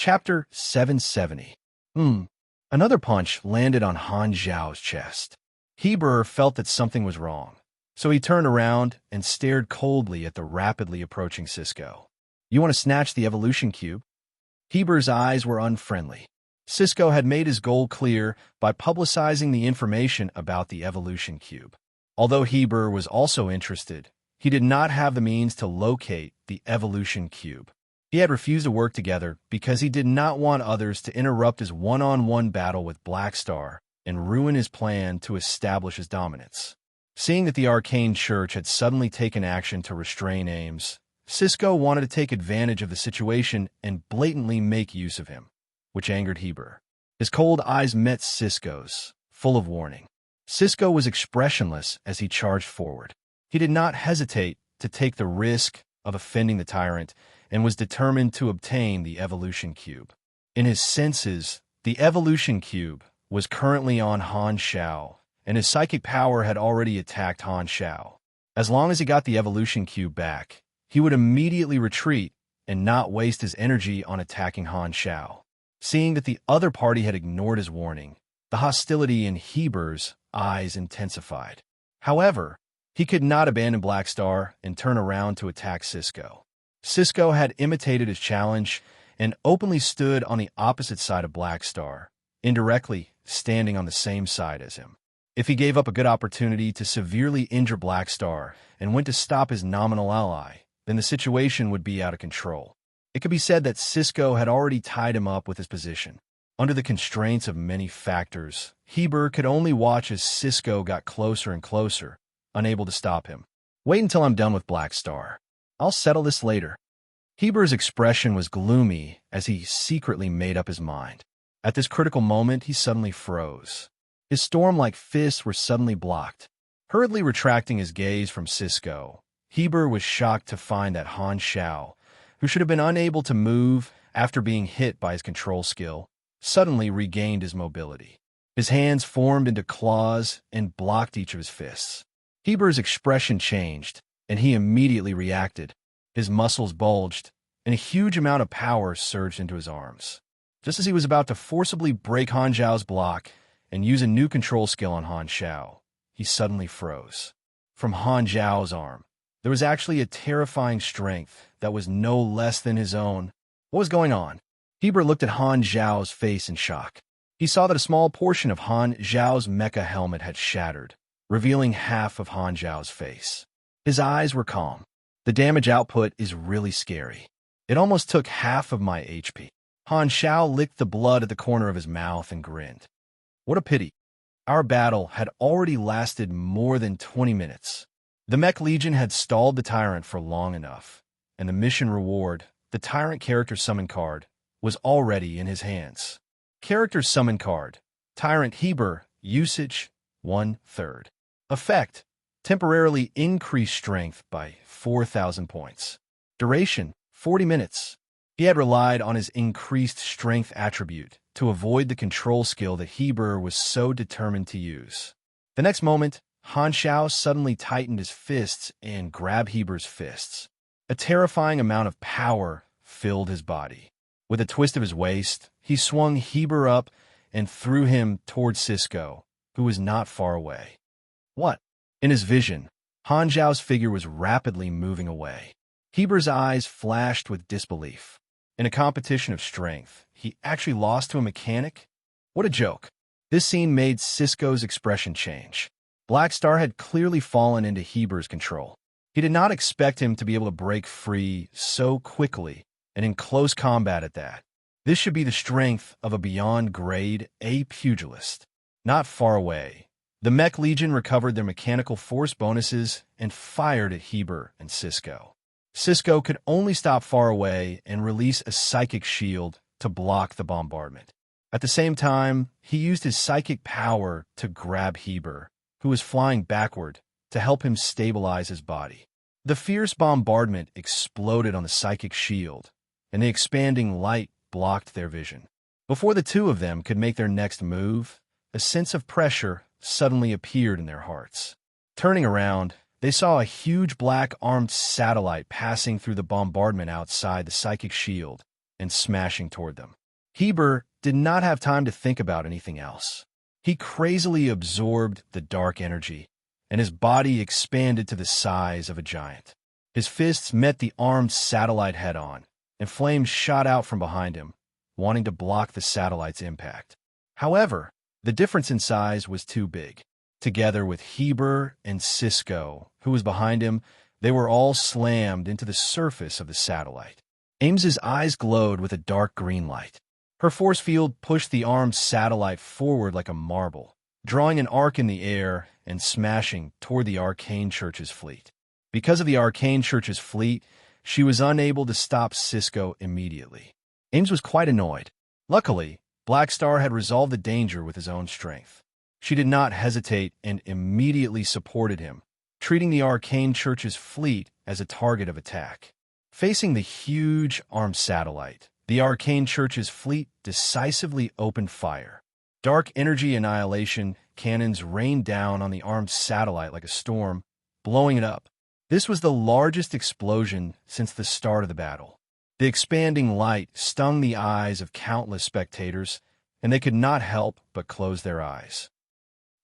Chapter 770. Another punch landed on Han Zhao's chest. Heber felt that something was wrong, so he turned around and stared coldly at the rapidly approaching Cisco. "You want to snatch the evolution cube?" Heber's eyes were unfriendly. Cisco had made his goal clear by publicizing the information about the evolution cube. Although Heber was also interested, he did not have the means to locate the evolution cube. He had refused to work together because he did not want others to interrupt his one-on-one battle with Blackstar and ruin his plan to establish his dominance. Seeing that the Arcane Church had suddenly taken action to restrain Ames, Cisco wanted to take advantage of the situation and blatantly make use of him, which angered Heber. His cold eyes met Cisco's, full of warning. Cisco was expressionless as he charged forward. He did not hesitate to take the risk of offending the tyrant and was determined to obtain the evolution cube. In his senses, the evolution cube was currently on Han Zhao, and his psychic power had already attacked Han Zhao. As long as he got the evolution cube back, he would immediately retreat and not waste his energy on attacking Han Zhao. Seeing that the other party had ignored his warning, the hostility in Heber's eyes intensified. However, he could not abandon Blackstar and turn around to attack Cisco. Cisco had imitated his challenge and openly stood on the opposite side of Blackstar, indirectly standing on the same side as him. If he gave up a good opportunity to severely injure Blackstar and went to stop his nominal ally, then the situation would be out of control. It could be said that Cisco had already tied him up with his position. Under the constraints of many factors, Heber could only watch as Cisco got closer and closer, unable to stop him. "Wait until I'm done with Blackstar. I'll settle this later." Heber's expression was gloomy as he secretly made up his mind. At this critical moment, he suddenly froze. His storm-like fists were suddenly blocked. Hurriedly retracting his gaze from Cisco, Heber was shocked to find that Han Zhao, who should have been unable to move after being hit by his control skill, suddenly regained his mobility. His hands formed into claws and blocked each of his fists. Heber's expression changed, and he immediately reacted. His muscles bulged, and a huge amount of power surged into his arms. Just as he was about to forcibly break Han Zhao's block and use a new control skill on Han Zhao, he suddenly froze. From Han Zhao's arm, there was actually a terrifying strength that was no less than his own. What was going on? Heber looked at Han Zhao's face in shock. He saw that a small portion of Han Zhao's mecha helmet had shattered, revealing half of Han Zhao's face. His eyes were calm. "The damage output is really scary. It almost took half of my HP." Han Zhao licked the blood at the corner of his mouth and grinned. "What a pity. Our battle had already lasted more than 20 minutes. The Mech Legion had stalled the tyrant for long enough, and the mission reward, the tyrant character summon card, was already in his hands." Character summon card. Tyrant Heber. Usage 1/3. Effect: temporarily increase strength by 4,000 points. Duration: 40 minutes. He had relied on his increased strength attribute to avoid the control skill that Heber was so determined to use. The next moment, Han Zhao suddenly tightened his fists and grabbed Heber's fists. A terrifying amount of power filled his body. With a twist of his waist, he swung Heber up and threw him toward Cisco, who was not far away. What? In his vision, Han Zhao's figure was rapidly moving away. Heber's eyes flashed with disbelief. In a competition of strength, he actually lost to a mechanic? What a joke. This scene made Cisco's expression change. Blackstar had clearly fallen into Heber's control. He did not expect him to be able to break free so quickly, and in close combat at that. This should be the strength of a beyond grade A pugilist. Not far away, the Mech Legion recovered their mechanical force bonuses and fired at Heber and Cisco. Cisco could only stop far away and release a psychic shield to block the bombardment. At the same time, he used his psychic power to grab Heber, who was flying backward, to help him stabilize his body. The fierce bombardment exploded on the psychic shield, and the expanding light blocked their vision. Before the two of them could make their next move, a sense of pressure suddenly appeared in their hearts. Turning around, they saw a huge black armed satellite passing through the bombardment outside the psychic shield and smashing toward them. Heber did not have time to think about anything else. He crazily absorbed the dark energy, and his body expanded to the size of a giant. His fists met the armed satellite head-on, and flames shot out from behind him, wanting to block the satellite's impact. However, the difference in size was too big. Together with Heber and Cisco, who was behind him, they were all slammed into the surface of the satellite. Ames's eyes glowed with a dark green light. Her force field pushed the armed satellite forward like a marble, drawing an arc in the air and smashing toward the Arcane Church's fleet. Because of the Arcane Church's fleet, she was unable to stop Cisco immediately. Ames was quite annoyed. Luckily, Blackstar had resolved the danger with his own strength. She did not hesitate and immediately supported him, treating the Arcane Church's fleet as a target of attack. Facing the huge armed satellite, the Arcane Church's fleet decisively opened fire. Dark energy annihilation cannons rained down on the armed satellite like a storm, blowing it up. This was the largest explosion since the start of the battle. The expanding light stung the eyes of countless spectators, and they could not help but close their eyes.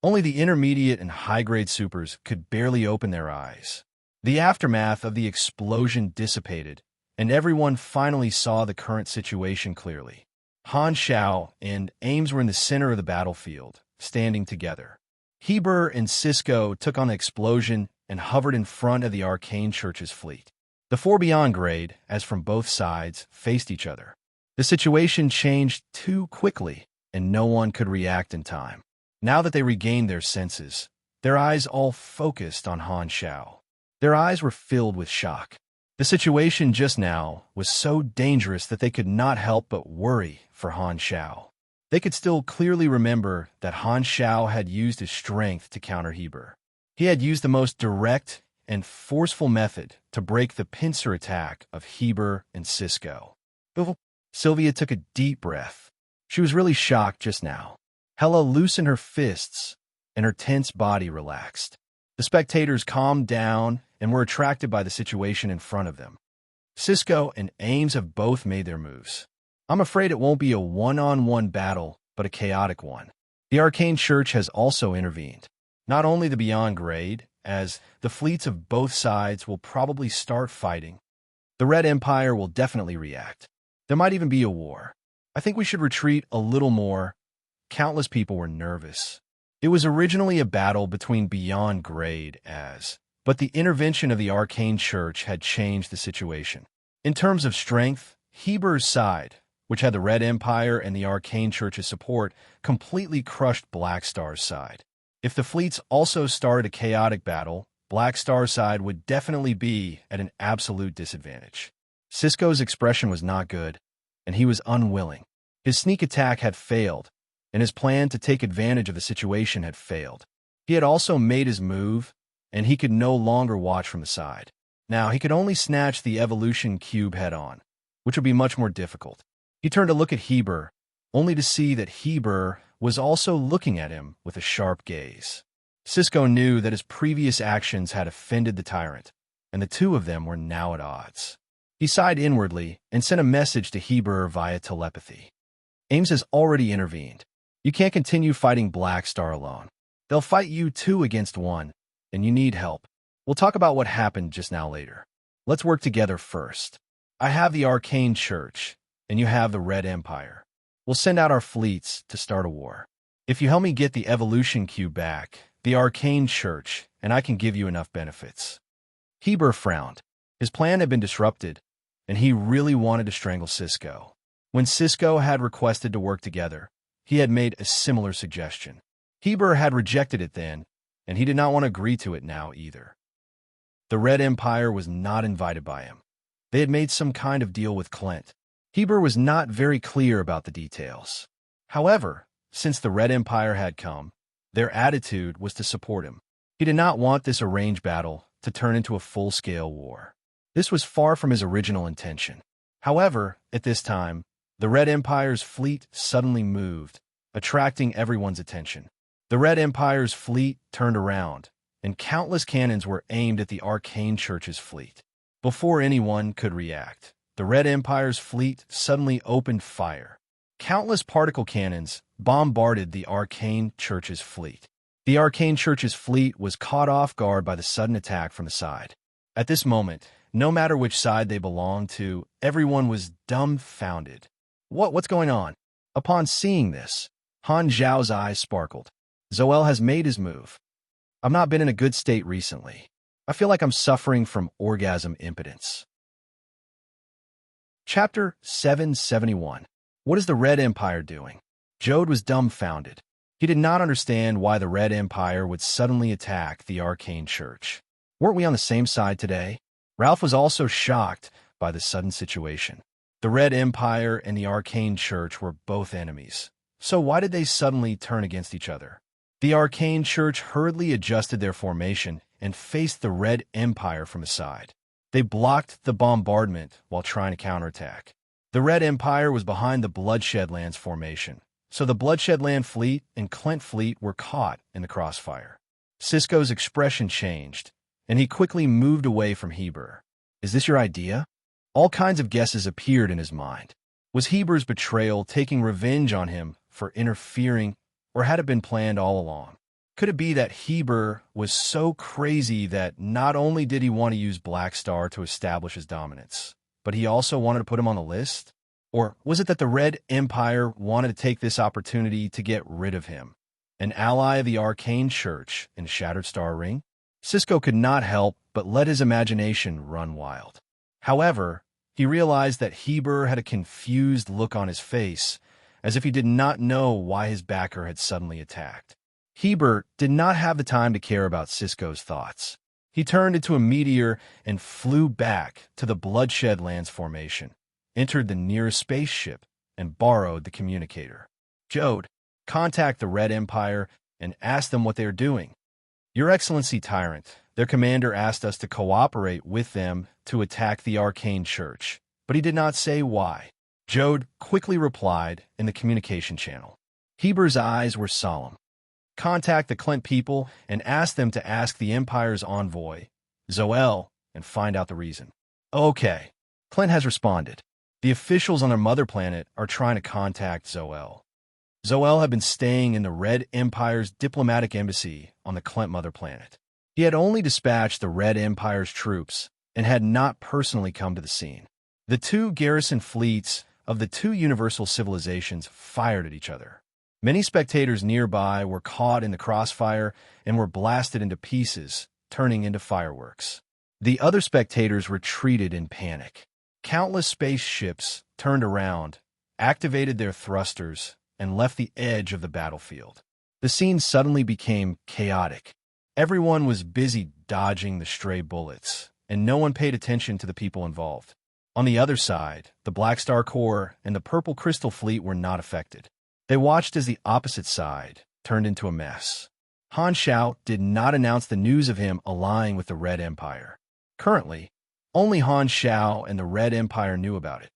Only the intermediate and high-grade supers could barely open their eyes. The aftermath of the explosion dissipated, and everyone finally saw the current situation clearly. Han Xiao and Ames were in the center of the battlefield, standing together. Heber and Cisco took on the explosion and hovered in front of the Arcane Church's fleet. The four beyond grade, as from both sides, faced each other. The situation changed too quickly, and no one could react in time. Now that they regained their senses, their eyes all focused on Han Xiao. Their eyes were filled with shock. The situation just now was so dangerous that they could not help but worry for Han Xiao. They could still clearly remember that Han Xiao had used his strength to counter Heber. He had used the most direct and forceful method to break the pincer attack of Heber and Cisco. Sylvia took a deep breath. She was really shocked just now. Hela loosened her fists, and her tense body relaxed. The spectators calmed down and were attracted by the situation in front of them. Cisco and Ames have both made their moves. I'm afraid it won't be a one-on-one battle, but a chaotic one. The Arcane Church has also intervened. Not only the Beyond Grade, as the fleets of both sides will probably start fighting. The Red Empire will definitely react. There might even be a war. I think we should retreat a little more. Countless people were nervous. It was originally a battle between Beyond Grade but the intervention of the Arcane Church had changed the situation. In terms of strength, Heber's side, which had the Red Empire and the Arcane Church's support, completely crushed Blackstar's side. If the fleets also started a chaotic battle, Blackstar's side would definitely be at an absolute disadvantage. Cisco's expression was not good, and he was unwilling. His sneak attack had failed, and his plan to take advantage of the situation had failed. He had also made his move, and he could no longer watch from the side. Now, he could only snatch the evolution cube head-on, which would be much more difficult. He turned to look at Heber, only to see that Heber was also looking at him with a sharp gaze. Cisco knew that his previous actions had offended the tyrant, and the two of them were now at odds. He sighed inwardly and sent a message to Heber via telepathy. Ames has already intervened. You can't continue fighting Blackstar alone. They'll fight you 2 against 1, and you need help. We'll talk about what happened just now later. Let's work together first. I have the Arcane Church, and you have the Red Empire. We'll send out our fleets to start a war. If you help me get the evolution cube back, the Arcane Church, and I can give you enough benefits. Heber frowned. His plan had been disrupted, and he really wanted to strangle Cisco. When Cisco had requested to work together, he had made a similar suggestion. Heber had rejected it then, and he did not want to agree to it now either. The Red Empire was not invited by him. They had made some kind of deal with Clint. Heber was not very clear about the details. However, since the Red Empire had come, their attitude was to support him. He did not want this arranged battle to turn into a full-scale war. This was far from his original intention. However, at this time, the Red Empire's fleet suddenly moved, attracting everyone's attention. The Red Empire's fleet turned around, and countless cannons were aimed at the Arcane Church's fleet. Before anyone could react, the Red Empire's fleet suddenly opened fire. Countless particle cannons bombarded the Arcane Church's fleet. The Arcane Church's fleet was caught off guard by the sudden attack from the side. At this moment, no matter which side they belonged to, everyone was dumbfounded. What's going on? Upon seeing this, Han Zhao's eyes sparkled. Zoel has made his move. I've not been in a good state recently. I feel like I'm suffering from orgasm impotence. Chapter 771. What is the Red Empire doing? Jode was dumbfounded. He did not understand why the Red Empire would suddenly attack the Arcane Church. Weren't we on the same side today? Ralph was also shocked by the sudden situation. The Red Empire and the Arcane Church were both enemies. So why did they suddenly turn against each other? The Arcane Church hurriedly adjusted their formation and faced the Red Empire from the side. They blocked the bombardment while trying to counterattack. The Red Empire was behind the Bloodshed Lands formation, so the Bloodshed Land fleet and Clint fleet were caught in the crossfire. Cisco's expression changed, and he quickly moved away from Heber. Is this your idea? All kinds of guesses appeared in his mind. Was Heber's betrayal taking revenge on him for interfering, or had it been planned all along? Could it be that Heber was so crazy that not only did he want to use Black Star to establish his dominance, but he also wanted to put him on the list? Or was it that the Red Empire wanted to take this opportunity to get rid of him, an ally of the Arcane Church in Shattered Star Ring? Cisco could not help but let his imagination run wild. However, he realized that Heber had a confused look on his face, as if he did not know why his backer had suddenly attacked. Heber did not have the time to care about Cisco's thoughts. He turned into a meteor and flew back to the Bloodshed Lands formation, entered the nearest spaceship, and borrowed the communicator. Jode, contact the Red Empire and ask them what they are doing. Your Excellency, Tyrant, their commander asked us to cooperate with them to attack the Arcane Church, but he did not say why. Jode quickly replied in the communication channel. Heber's eyes were solemn. Contact the Clint people and ask them to ask the Empire's envoy, Zoel, and find out the reason. Okay, Clint has responded. The officials on their mother planet are trying to contact Zoel. Zoel had been staying in the Red Empire's diplomatic embassy on the Clint mother planet. He had only dispatched the Red Empire's troops and had not personally come to the scene. The two garrison fleets of the two universal civilizations fired at each other. Many spectators nearby were caught in the crossfire and were blasted into pieces, turning into fireworks. The other spectators retreated in panic. Countless spaceships turned around, activated their thrusters, and left the edge of the battlefield. The scene suddenly became chaotic. Everyone was busy dodging the stray bullets, and no one paid attention to the people involved. On the other side, the Black Star Corps and the Purple Crystal Fleet were not affected. They watched as the opposite side turned into a mess. Han Xiao did not announce the news of him allying with the Red Empire. Currently, only Han Xiao and the Red Empire knew about it.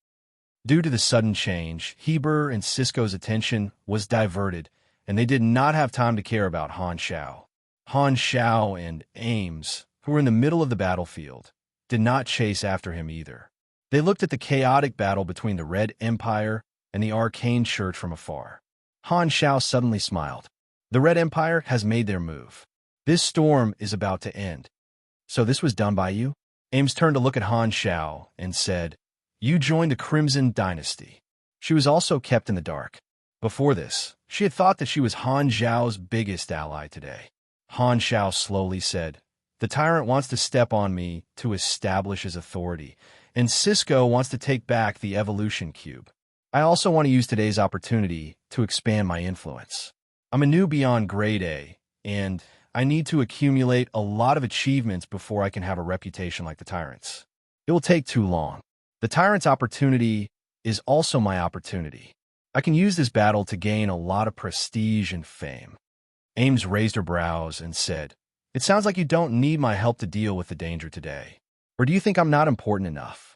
Due to the sudden change, Heber and Cisco's attention was diverted, and they did not have time to care about Han Xiao. Han Xiao and Ames, who were in the middle of the battlefield, did not chase after him either. They looked at the chaotic battle between the Red Empire and the Arcane Church from afar. Han Xiao suddenly smiled. The Red Empire has made their move. This storm is about to end. So this was done by you? Ames turned to look at Han Xiao and said, You joined the Crimson Dynasty. She was also kept in the dark. Before this, she had thought that she was Han Zhao's biggest ally today. Han Xiao slowly said, The tyrant wants to step on me to establish his authority, and Cisco wants to take back the evolution cube. I also want to use today's opportunity to expand my influence. I'm a new beyond grade A, and I need to accumulate a lot of achievements before I can have a reputation like the Tyrant's. It will take too long. The Tyrant's opportunity is also my opportunity. I can use this battle to gain a lot of prestige and fame. Ames raised her brows and said, It sounds like you don't need my help to deal with the danger today. Or do you think I'm not important enough?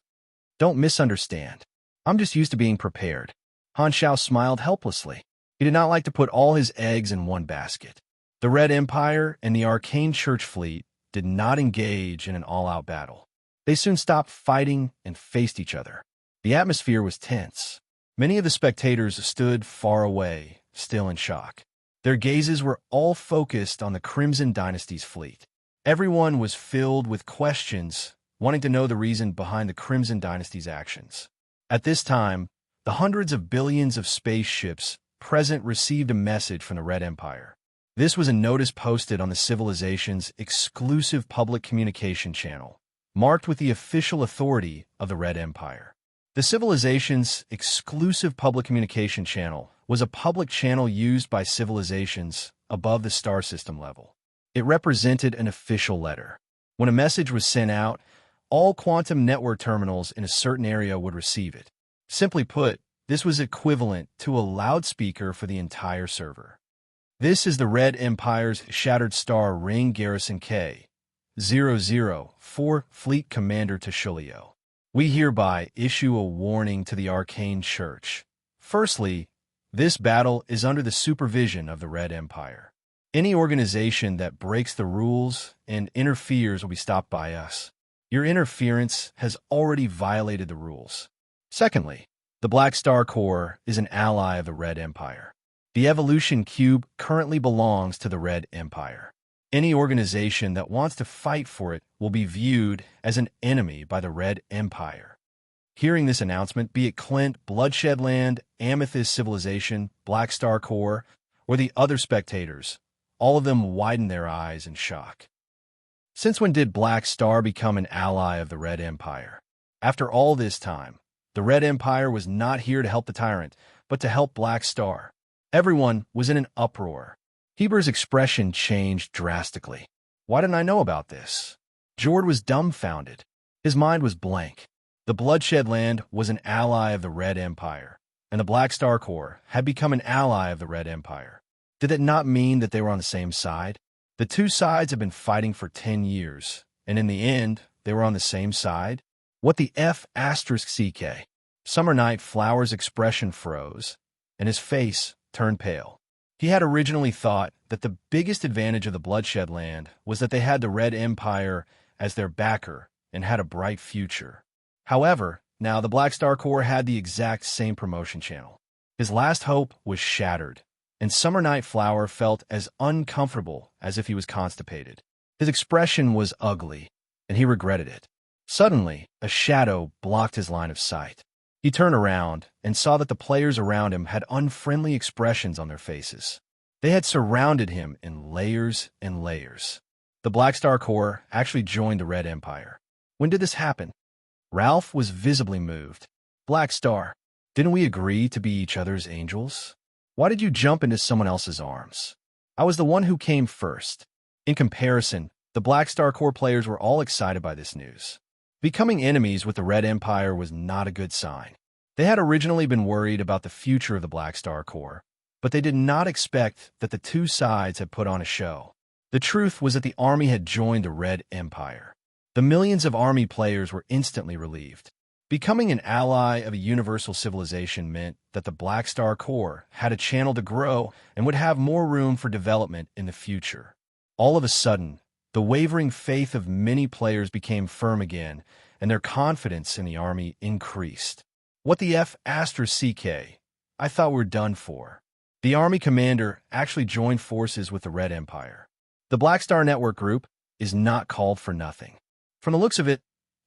Don't misunderstand. I'm just used to being prepared. Han Xiao smiled helplessly. He did not like to put all his eggs in one basket. The Red Empire and the Arcane Church fleet did not engage in an all-out battle. They soon stopped fighting and faced each other. The atmosphere was tense. Many of the spectators stood far away, still in shock. Their gazes were all focused on the Crimson Dynasty's fleet. Everyone was filled with questions, wanting to know the reason behind the Crimson Dynasty's actions. At this time, the hundreds of billions of spaceships present received a message from the Red Empire. This was a notice posted on the civilization's exclusive public communication channel, marked with the official authority of the Red Empire. The civilization's exclusive public communication channel was a public channel used by civilizations above the star system level. It represented an official letter. When a message was sent out, all quantum network terminals in a certain area would receive it. Simply put, this was equivalent to a loudspeaker for the entire server. This is the Red Empire's Shattered Star Ring Garrison K-004 Fleet Commander Tashulio. We hereby issue a warning to the Arcane Church. Firstly, this battle is under the supervision of the Red Empire. Any organization that breaks the rules and interferes will be stopped by us. Your interference has already violated the rules. Secondly, the Black Star Corps is an ally of the Red Empire. The Evolution Cube currently belongs to the Red Empire. Any organization that wants to fight for it will be viewed as an enemy by the Red Empire. Hearing this announcement, be it Clint, Bloodshed Land, Amethyst Civilization, Black Star Corps, or the other spectators, all of them widened their eyes in shock. Since when did Black Star become an ally of the Red Empire? After all this time, the Red Empire was not here to help the tyrant, but to help Black Star. Everyone was in an uproar. Heber's expression changed drastically. Why didn't I know about this? Jord was dumbfounded. His mind was blank. The Bloodshed Land was an ally of the Red Empire, and the Black Star Corps had become an ally of the Red Empire. Did it not mean that they were on the same side? The two sides had been fighting for 10 years, and in the end, they were on the same side? What the F***CK? Summer Night Flower's expression froze, and his face turned pale. He had originally thought that the biggest advantage of the Bloodshed Land was that they had the Red Empire as their backer and had a bright future. However, now the Black Star Corps had the exact same promotion channel. His last hope was shattered, and Summer Night Flower felt as uncomfortable as if he was constipated. His expression was ugly, and he regretted it. Suddenly, a shadow blocked his line of sight. He turned around and saw that the players around him had unfriendly expressions on their faces. They had surrounded him in layers and layers. The Black Star Corps actually joined the Red Empire. When did this happen? Ralph was visibly moved. Black Star, didn't we agree to be each other's angels? Why did you jump into someone else's arms? I was the one who came first. In comparison, the Black Star Corps players were all excited by this news. Becoming enemies with the Red Empire was not a good sign. They had originally been worried about the future of the Black Star Corps, but they did not expect that the two sides had put on a show. The truth was that the army had joined the Red Empire. The millions of army players were instantly relieved. Becoming an ally of a universal civilization meant that the Black Star Corps had a channel to grow and would have more room for development in the future. All of a sudden, the wavering faith of many players became firm again, and their confidence in the army increased. What the F***CK? I thought we were done for. The army commander actually joined forces with the Red Empire. The Black Star Network Group is not called for nothing. From the looks of it,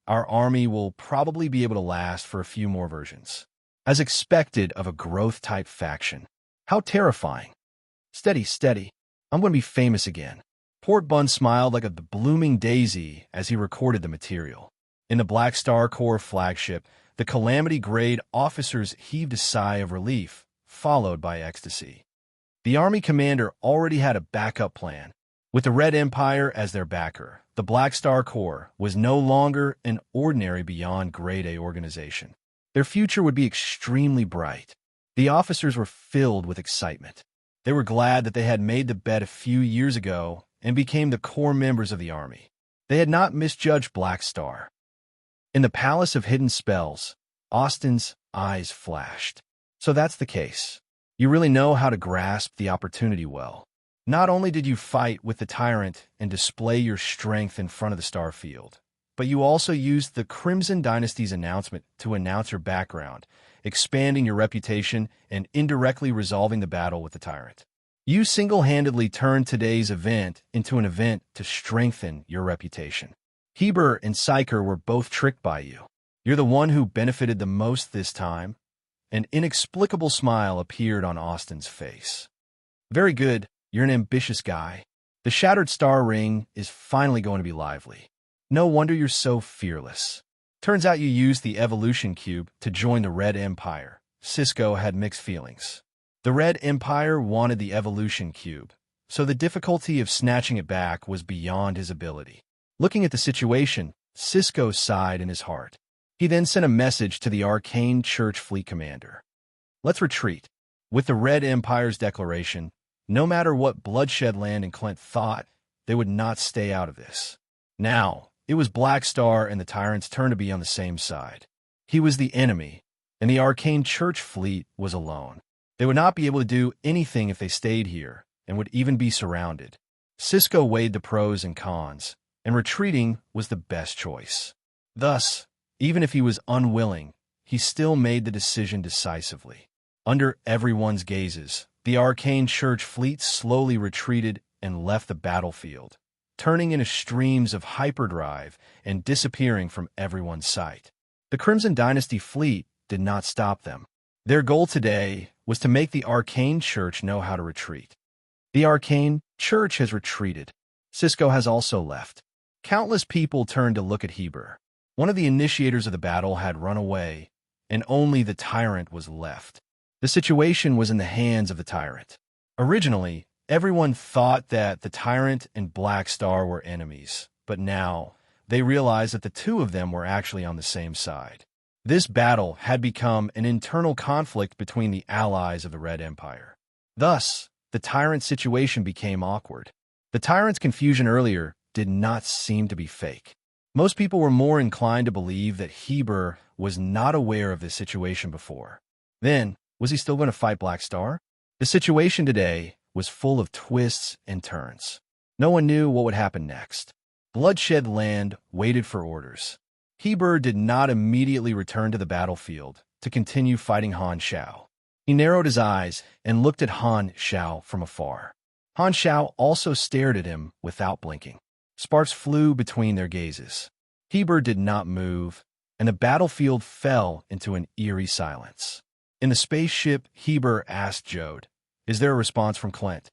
our army will probably be able to last for a few more versions. As expected of a growth-type faction. How terrifying. Steady, steady. I'm going to be famous again. Port Bun smiled like a blooming daisy as he recorded the material. In the Black Star Corps flagship, the Calamity-grade officers heaved a sigh of relief, followed by ecstasy. The army commander already had a backup plan. With the Red Empire as their backer, the Black Star Corps was no longer an ordinary beyond grade A organization. Their future would be extremely bright. The officers were filled with excitement. They were glad that they had made the bet a few years ago and became the core members of the army. They had not misjudged Black Star. In the Palace of Hidden Spells, Austin's eyes flashed. So that's the case. You really know how to grasp the opportunity well. Not only did you fight with the tyrant and display your strength in front of the Starfield, but you also used the Crimson Dynasty's announcement to announce your background, expanding your reputation and indirectly resolving the battle with the tyrant. You single-handedly turned today's event into an event to strengthen your reputation. Heber and Psyker were both tricked by you. You're the one who benefited the most this time. An inexplicable smile appeared on Austin's face. Very good, you're an ambitious guy. The Shattered Star Ring is finally going to be lively. No wonder you're so fearless. Turns out you used the Evolution Cube to join the Red Empire. Cisco had mixed feelings. The Red Empire wanted the Evolution Cube, so the difficulty of snatching it back was beyond his ability. Looking at the situation, Cisco sighed in his heart. He then sent a message to the Arcane Church Fleet Commander. Let's retreat. With the Red Empire's declaration, no matter what Bloodshed Land and Clint thought, they would not stay out of this. Now, it was Black Star and the Tyrant's turn to be on the same side. He was the enemy, and the Arcane Church Fleet was alone. They would not be able to do anything if they stayed here, and would even be surrounded. Cisco weighed the pros and cons, and retreating was the best choice. Thus, even if he was unwilling, he still made the decision decisively. Under everyone's gazes, the Arcane Church Fleet slowly retreated and left the battlefield, turning into streams of hyperdrive and disappearing from everyone's sight. The Crimson Dynasty Fleet did not stop them. Their goal today was to make the Arcane Church know how to retreat. The Arcane Church has retreated. Cisco has also left. Countless people turned to look at Heber. One of the initiators of the battle had run away, and only the tyrant was left. The situation was in the hands of the tyrant. Originally, everyone thought that the tyrant and Black Star were enemies, but now they realized that the two of them were actually on the same side. This battle had become an internal conflict between the allies of the Red Empire. Thus, the tyrant's situation became awkward. The tyrant's confusion earlier did not seem to be fake. Most people were more inclined to believe that Heber was not aware of this situation before. Then, was he still going to fight Black Star? The situation today was full of twists and turns. No one knew what would happen next. Bloodshed Land waited for orders. Heber did not immediately return to the battlefield to continue fighting Han Shao. He narrowed his eyes and looked at Han Shao from afar. Han Shao also stared at him without blinking. Sparks flew between their gazes. Heber did not move, and the battlefield fell into an eerie silence. In the spaceship, Heber asked Jode, "Is there a response from Clint?"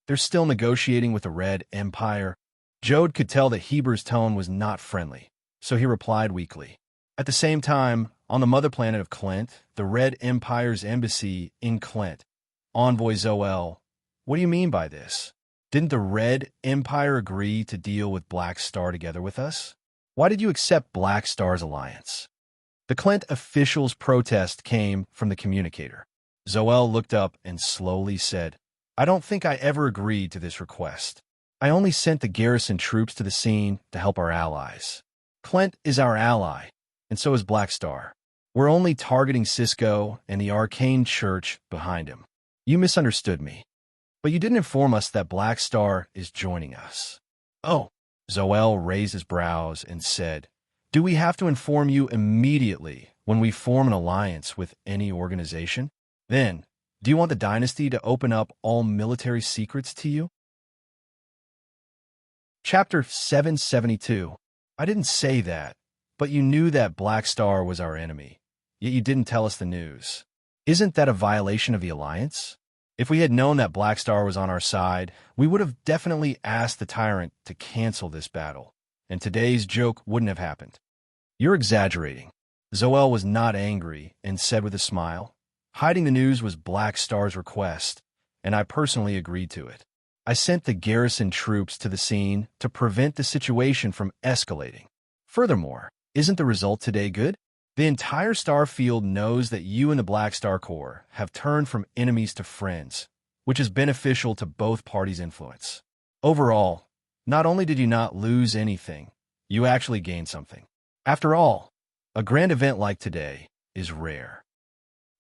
"They're still negotiating with the Red Empire." Jode could tell that Heber's tone was not friendly, so he replied weakly. At the same time, on the mother planet of Clint, the Red Empire's embassy in Clint, Envoy Zoel, "What do you mean by this? Didn't the Red Empire agree to deal with Black Star together with us? Why did you accept Black Star's alliance?" The Clint official's protest came from the communicator. Zoel looked up and slowly said, "I don't think I ever agreed to this request. I only sent the garrison troops to the scene to help our allies. Clint is our ally, and so is Black Star. We're only targeting Cisco and the Arcane Church behind him. You misunderstood me. But you didn't inform us that Black Star is joining us." "Oh." Zoel raised his brows and said, "Do we have to inform you immediately when we form an alliance with any organization? Then, do you want the dynasty to open up all military secrets to you?" Chapter 772. I didn't say that, but you knew that Black Star was our enemy, yet you didn't tell us the news. Isn't that a violation of the alliance? If we had known that Black Star was on our side, we would have definitely asked the tyrant to cancel this battle, and today's joke wouldn't have happened. You're exaggerating. Zoel was not angry and said with a smile, "Hiding the news was Black Star's request, and I personally agreed to it. I sent the garrison troops to the scene to prevent the situation from escalating. Furthermore, isn't the result today good? The entire star field knows that you and the Black Star Corps have turned from enemies to friends, which is beneficial to both parties' influence. Overall, not only did you not lose anything, you actually gained something. After all, a grand event like today is rare."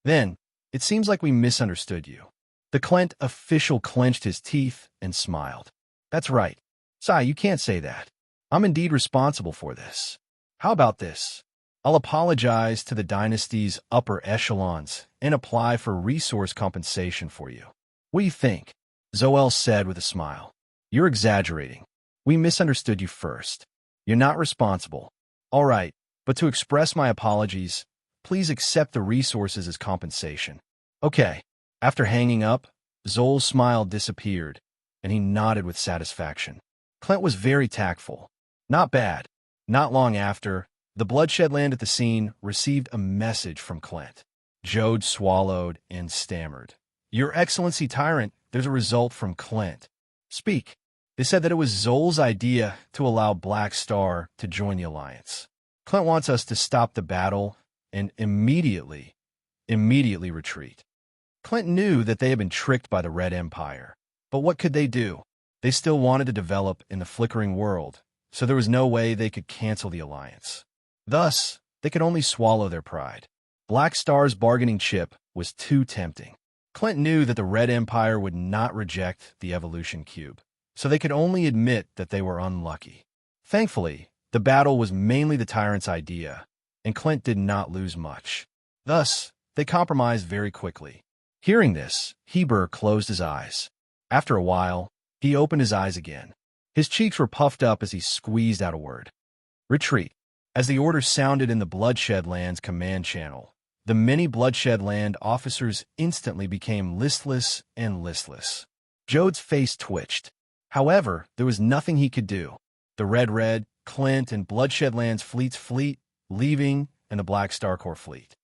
Then, it seems like we misunderstood you. The Clint official clenched his teeth and smiled. "That's right. Sai, you can't say that. I'm indeed responsible for this. How about this? I'll apologize to the dynasty's upper echelons and apply for resource compensation for you. What do you think? Zoel said with a smile. You're exaggerating. We misunderstood you first. You're not responsible. All right, but to express my apologies, please accept the resources as compensation. Okay. After hanging up, Zoel's smile disappeared, and he nodded with satisfaction. Clint was very tactful. Not bad. Not long after, the bloodshed land at the scene received a message from Clint. Jode swallowed and stammered. Your Excellency Tyrant, there's a result from Clint. Speak. They said that it was Zoel's idea to allow Black Star to join the Alliance. Clint wants us to stop the battle and immediately retreat. Clint knew that they had been tricked by the Red Empire. But what could they do? They still wanted to develop in the flickering world, so there was no way they could cancel the Alliance. Thus, they could only swallow their pride. Black Star's bargaining chip was too tempting. Clint knew that the Red Empire would not reject the Evolution Cube, so they could only admit that they were unlucky. Thankfully, the battle was mainly the Tyrant's idea, and Clint did not lose much. Thus, they compromised very quickly. Hearing this, Heber closed his eyes. After a while, he opened his eyes again. His cheeks were puffed up as he squeezed out a word. Retreat. As the order sounded in the Bloodshed Land's command channel, the many Bloodshed Land officers instantly became listless and listless. Jode's face twitched. However, there was nothing he could do. The Red, Clint, and Bloodshed Land's fleet, leaving, and the Black Star Corps fleet.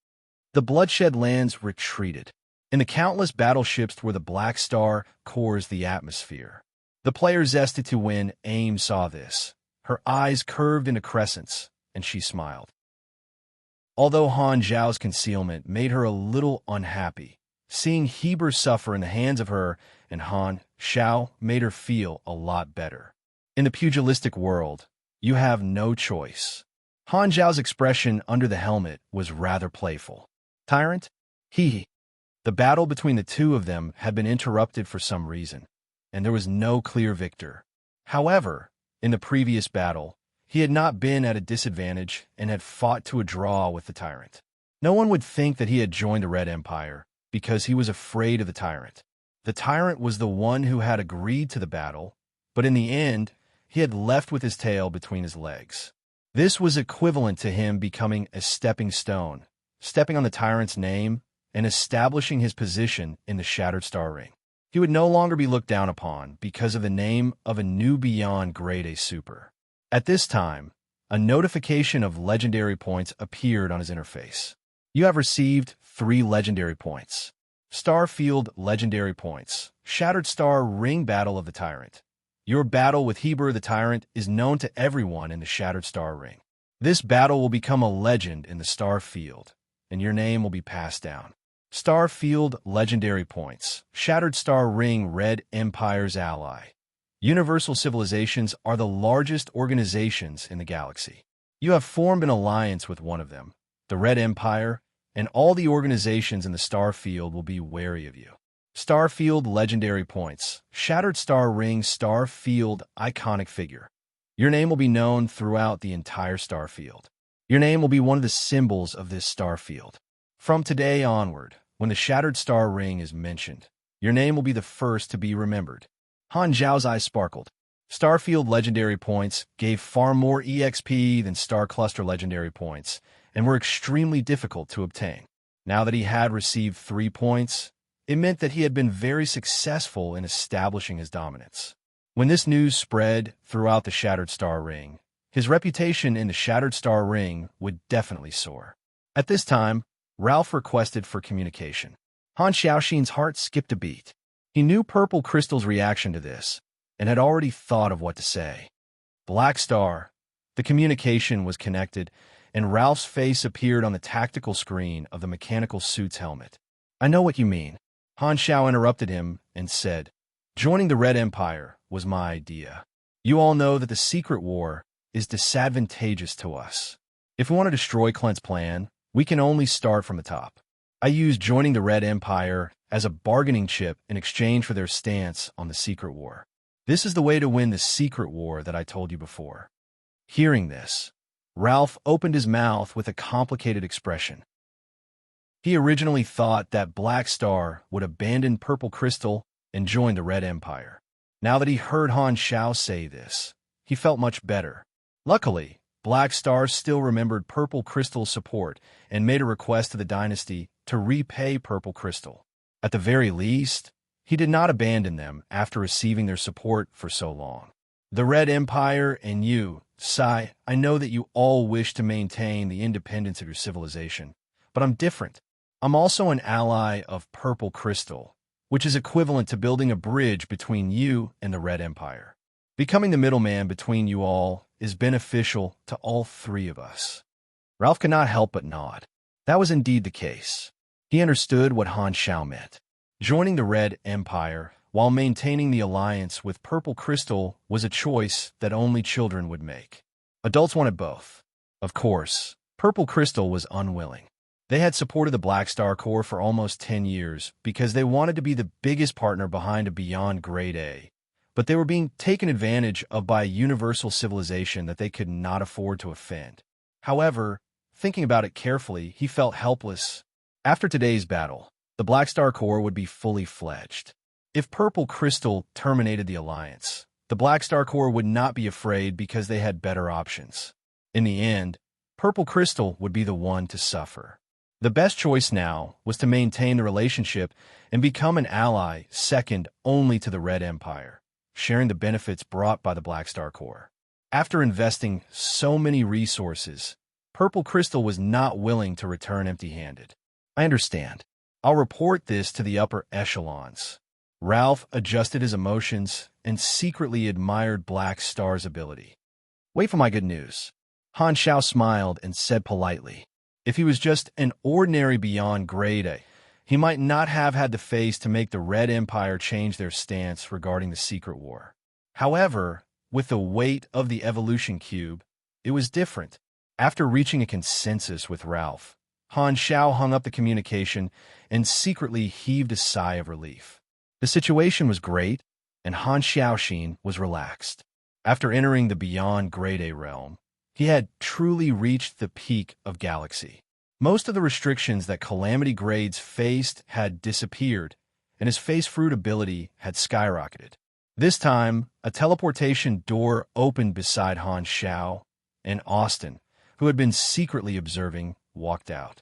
The Bloodshed Lands retreated. In the countless battleships where the Black Star cores the atmosphere. The player zested to win AIM saw this. Her eyes curved into crescents, and she smiled. Although Han Zhao's concealment made her a little unhappy, seeing Heber suffer in the hands of her and Han Zhao made her feel a lot better. In the pugilistic world, you have no choice. Han Zhao's expression under the helmet was rather playful. Tyrant? The battle between the two of them had been interrupted for some reason, and there was no clear victor. However, in the previous battle, he had not been at a disadvantage and had fought to a draw with the Tyrant. No one would think that he had joined the Red Empire because he was afraid of the Tyrant. The Tyrant was the one who had agreed to the battle, but in the end, he had left with his tail between his legs. This was equivalent to him becoming a stepping stone, stepping on the Tyrant's name, and establishing his position in the Shattered Star Ring. He would no longer be looked down upon because of the name of a new beyond Grade A Super. At this time, a notification of legendary points appeared on his interface. You have received 3 legendary points. Starfield legendary points. Shattered Star Ring Battle of the Tyrant. Your battle with Heber the Tyrant is known to everyone in the Shattered Star Ring. This battle will become a legend in the Starfield, and your name will be passed down. Starfield legendary points. Shattered Star Ring Red Empire's ally. Universal civilizations are the largest organizations in the galaxy. You have formed an alliance with one of them, the Red Empire, and all the organizations in the Starfield will be wary of you. Starfield legendary points. Shattered Star Ring Starfield iconic figure. Your name will be known throughout the entire Starfield. Your name will be one of the symbols of this Starfield. From today onward, when the Shattered Star Ring is mentioned, your name will be the first to be remembered. Han Zhao's eyes sparkled. Starfield legendary points gave far more EXP than Star Cluster legendary points, and were extremely difficult to obtain. Now that he had received 3 points, it meant that he had been very successful in establishing his dominance. When this news spread throughout the Shattered Star Ring, his reputation in the Shattered Star Ring would definitely soar. At this time, Ralph requested for communication. Han Xiaoxin's heart skipped a beat. He knew Purple Crystal's reaction to this, and had already thought of what to say. Black Star. The communication was connected, and Ralph's face appeared on the tactical screen of the mechanical suit's helmet. I know what you mean. Han Xiao interrupted him and said, joining the Red Empire was my idea. You all know that the secret war is disadvantageous to us. If we want to destroy Clint's plan, we can only start from the top. I used joining the Red Empire as a bargaining chip in exchange for their stance on the secret war. This is the way to win the secret war that I told you before. Hearing this, Ralph opened his mouth with a complicated expression. He originally thought that Black Star would abandon Purple Crystal and join the Red Empire. Now that he heard Han Xiao say this, he felt much better. Luckily, Black Star still remembered Purple Crystal's support and made a request to the dynasty to repay Purple Crystal. At the very least, he did not abandon them after receiving their support for so long. The Red Empire and you, Sai, I know that you all wish to maintain the independence of your civilization, but I'm different. I'm also an ally of Purple Crystal, which is equivalent to building a bridge between you and the Red Empire. Becoming the middleman between you all is beneficial to all three of us. Ralph could not help but nod. That was indeed the case. He understood what Han Xiao meant. Joining the Red Empire while maintaining the alliance with Purple Crystal was a choice that only children would make. Adults wanted both. Of course, Purple Crystal was unwilling. They had supported the Black Star Corps for almost 10 years because they wanted to be the biggest partner behind a Beyond Grade A, but they were being taken advantage of by a universal civilization that they could not afford to offend. However, thinking about it carefully, he felt helpless. After today's battle, the Black Star Corps would be fully fledged. If Purple Crystal terminated the alliance, the Black Star Corps would not be afraid because they had better options. In the end, Purple Crystal would be the one to suffer. The best choice now was to maintain the relationship and become an ally second only to the Red Empire, sharing the benefits brought by the Black Star Corps. After investing so many resources, Purple Crystal was not willing to return empty-handed. I understand. I'll report this to the upper echelons. Ralph adjusted his emotions and secretly admired Black Star's ability. Wait for my good news. Han Xiao smiled and said politely, if he was just an ordinary Beyond Grade A, he might not have had the face to make the Red Empire change their stance regarding the Secret War. However, with the weight of the Evolution Cube, it was different. After reaching a consensus with Ralph, Han Xiao hung up the communication and secretly heaved a sigh of relief. The situation was great, and Han Xiaoxin was relaxed. After entering the Beyond Grade A realm, he had truly reached the peak of Galaxy. Most of the restrictions that Calamity Grades faced had disappeared, and his Face Fruit ability had skyrocketed. This time, a teleportation door opened beside Han Xiao, and Austin, who had been secretly observing, walked out.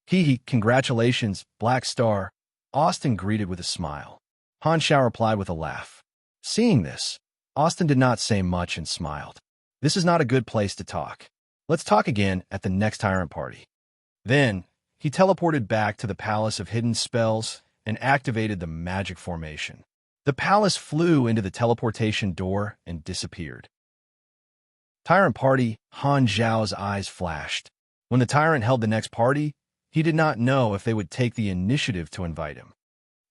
Congratulations, Black Star, Austin greeted with a smile. Han Xiao replied with a laugh. Seeing this, Austin did not say much and smiled. This is not a good place to talk. Let's talk again at the next Tyrant Party. Then, he teleported back to the Palace of Hidden Spells and activated the magic formation. The palace flew into the teleportation door and disappeared. Tyrant Party, Han Zhao's eyes flashed. When the tyrant held the next party, he did not know if they would take the initiative to invite him.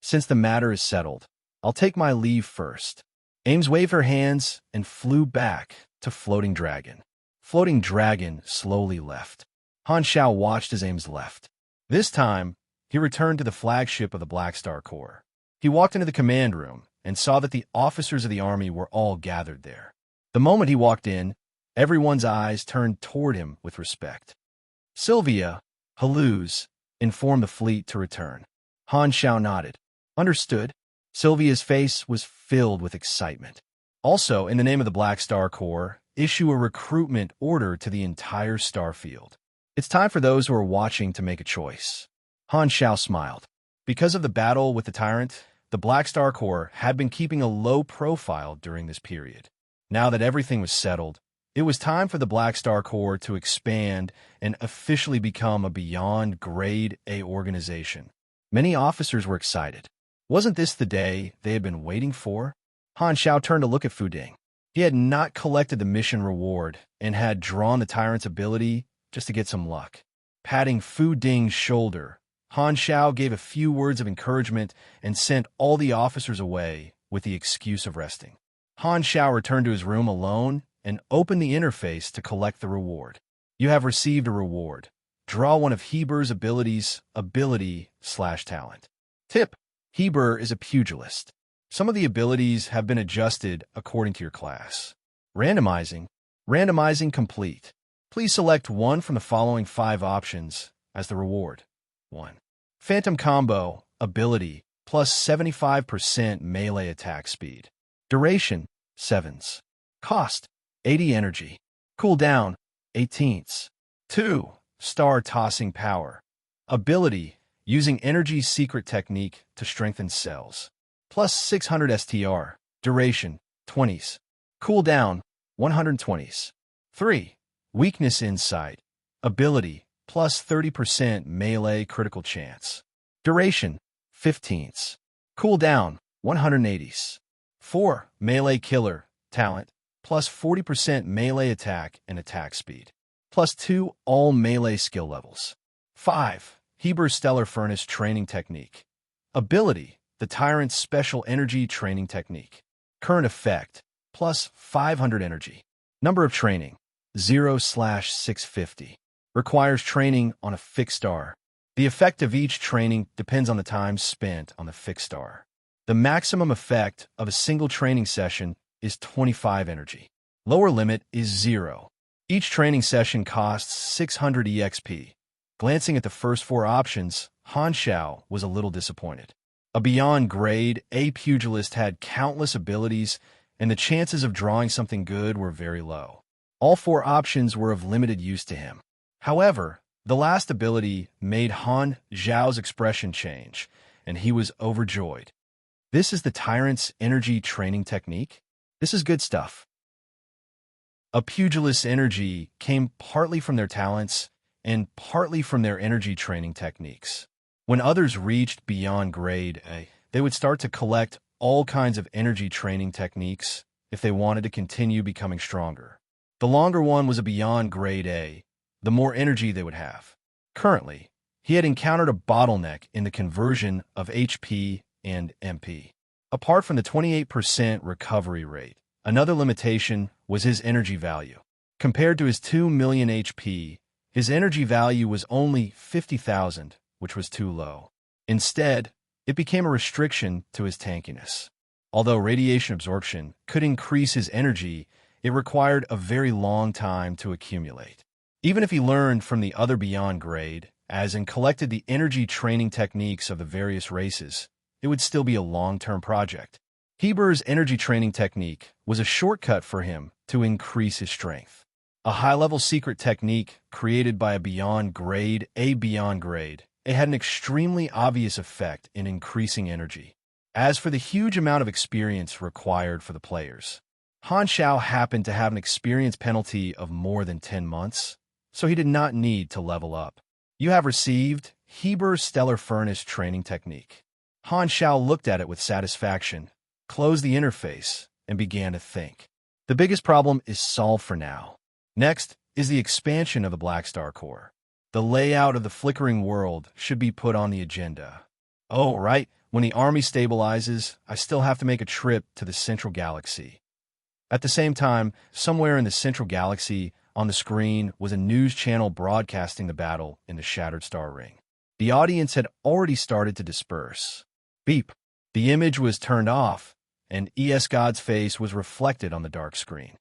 Since the matter is settled, I'll take my leave first. Ames waved her hands and flew back to Floating Dragon. Floating Dragon slowly left. Han Xiao watched as Ames left. This time, he returned to the flagship of the Black Star Corps. He walked into the command room and saw that the officers of the army were all gathered there. The moment he walked in, everyone's eyes turned toward him with respect. Sylvia, Haluz, informed the fleet to return. Han Xiao nodded. Understood. Sylvia's face was filled with excitement. Also, in the name of the Black Star Corps, issue a recruitment order to the entire starfield. It's time for those who are watching to make a choice. Han Xiao smiled. Because of the battle with the tyrant, the Black Star Corps had been keeping a low profile during this period. Now that everything was settled, it was time for the Black Star Corps to expand and officially become a Beyond Grade A organization. Many officers were excited. Wasn't this the day they had been waiting for? Han Xiao turned to look at Fu Ding. He had not collected the mission reward and had drawn the tyrant's ability just to get some luck. Patting Fu Ding's shoulder, Han Xiao gave a few words of encouragement and sent all the officers away with the excuse of resting. Han Xiao returned to his room alone and opened the interface to collect the reward. You have received a reward. Draw one of Heber's abilities, ability/talent. Tip: Heber is a pugilist. Some of the abilities have been adjusted according to your class. Randomizing. Randomizing complete. Please select one from the following 5 options as the reward. 1. Phantom Combo, ability, plus 75% melee attack speed. Duration, 7s. Cost, 80 energy. Cooldown, 18s. 2. Star Tossing Power. Ability, using energy's secret technique to strengthen cells. Plus 600 STR. Duration, 20s. Cooldown, 120s. 3. Weakness Insight. Ability, plus 30% melee critical chance. Duration, 15s. Cooldown, 180s. 4. Melee Killer. Talent, plus 40% melee attack and attack speed. Plus 2 all melee skill levels. 5. Heber's Stellar Furnace Training Technique. Ability, the Tyrant's Special Energy Training Technique. Current effect, plus 500 energy. Number of training, 0/650. Requires training on a fixed star. The effect of each training depends on the time spent on the fixed star. The maximum effect of a single training session is 25 energy. Lower limit is 0. Each training session costs 600 EXP. Glancing at the first 4 options, Han Xiao was a little disappointed. A beyond grade A pugilist had countless abilities, and the chances of drawing something good were very low. All 4 options were of limited use to him. However, the last ability made Han Xiao's expression change, and he was overjoyed. This is the Tyrant's Energy Training Technique? This is good stuff. A pugilist's energy came partly from their talents and partly from their energy training techniques. When others reached beyond grade A, they would start to collect all kinds of energy training techniques if they wanted to continue becoming stronger. The longer one was a beyond grade A, the more energy they would have. Currently, he had encountered a bottleneck in the conversion of HP and MP. Apart from the 28% recovery rate, another limitation was his energy value. Compared to his 2 million HP, his energy value was only 50,000, which was too low. Instead, it became a restriction to his tankiness. Although radiation absorption could increase his energy, it required a very long time to accumulate. Even if he learned from the other beyond grade, as in collected the energy training techniques of the various races, it would still be a long-term project. Heber's energy training technique was a shortcut for him to increase his strength. A high-level secret technique created by a beyond grade, it had an extremely obvious effect in increasing energy. As for the huge amount of experience required for the players, Han Xiao happened to have an experience penalty of more than 10 months, so he did not need to level up. You have received Heber's Stellar Furnace Training Technique. Han Xiao looked at it with satisfaction, closed the interface, and began to think. The biggest problem is solved for now. Next is the expansion of the Black Star Core. The layout of the flickering world should be put on the agenda. Oh, right, when the army stabilizes, I still have to make a trip to the Central Galaxy. At the same time, somewhere in the Central Galaxy, on the screen was a news channel broadcasting the battle in the Shattered Star Ring. The audience had already started to disperse. Beep. The image was turned off, and ES God's face was reflected on the dark screen.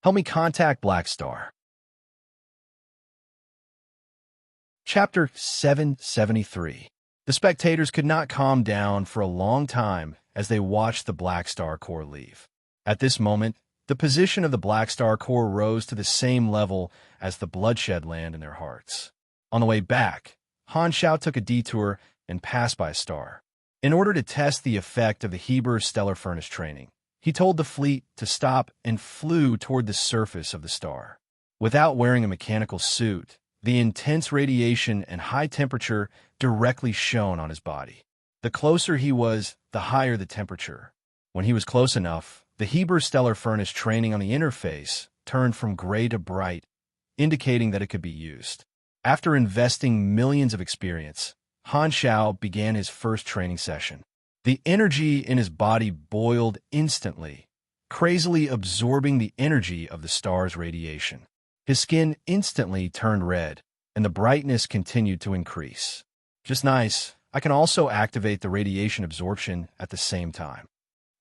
Help me contact Black Star. Chapter 773. The spectators could not calm down for a long time as they watched the Black Star Core leave. At this moment, the position of the Black Star Core rose to the same level as the bloodshed land in their hearts. On the way back, Han Xiao took a detour and passed by a star. In order to test the effect of the Heber's Stellar Furnace training, he told the fleet to stop and flew toward the surface of the star. Without wearing a mechanical suit, the intense radiation and high temperature directly shone on his body. The closer he was, the higher the temperature. When he was close enough, the Heber's Stellar Furnace training on the interface turned from gray to bright, indicating that it could be used. After investing millions of experience, Han Xiao began his first training session. The energy in his body boiled instantly, crazily absorbing the energy of the star's radiation. His skin instantly turned red, and the brightness continued to increase. Just nice, I can also activate the radiation absorption at the same time.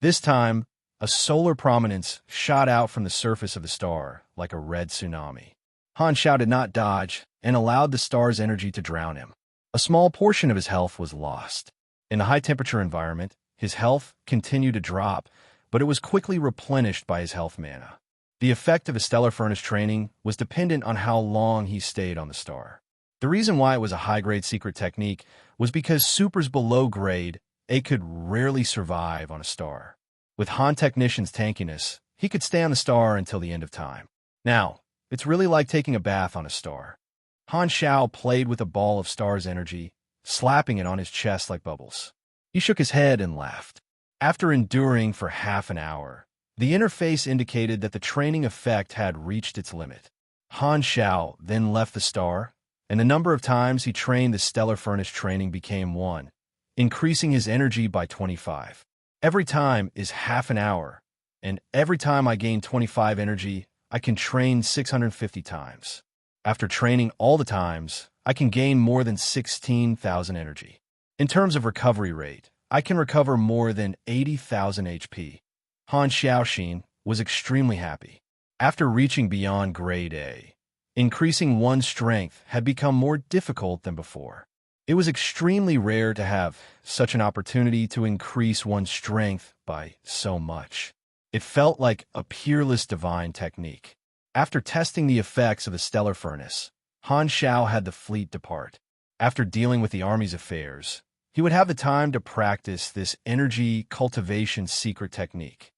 This time, A solar prominence shot out from the surface of the star like a red tsunami. Han Xiao did not dodge and allowed the star's energy to drown him. A small portion of his health was lost. In the high-temperature environment, his health continued to drop, but it was quickly replenished by his health mana. The effect of his stellar furnace training was dependent on how long he stayed on the star. The reason why it was a high-grade secret technique was because supers below grade A could rarely survive on a star. With Han Technician's tankiness, he could stay on the star until the end of time. Now, it's really like taking a bath on a star. Han Xiao played with a ball of star's energy, slapping it on his chest like bubbles. He shook his head and laughed. After enduring for half an hour, the interface indicated that the training effect had reached its limit. Han Xiao then left the star, and the number of times he trained the stellar furnace training became 1, increasing his energy by 25. Every time is half an hour, and every time I gain 25 energy, I can train 650 times. After training all the times, I can gain more than 16,000 energy. In terms of recovery rate, I can recover more than 80,000 HP. Han Xiaoxin was extremely happy. After reaching beyond grade A, increasing one's strength had become more difficult than before. It was extremely rare to have such an opportunity to increase one's strength by so much. It felt like a peerless divine technique. After testing the effects of the stellar furnace, Han Xiao had the fleet depart. After dealing with the army's affairs, he would have the time to practice this energy cultivation secret technique.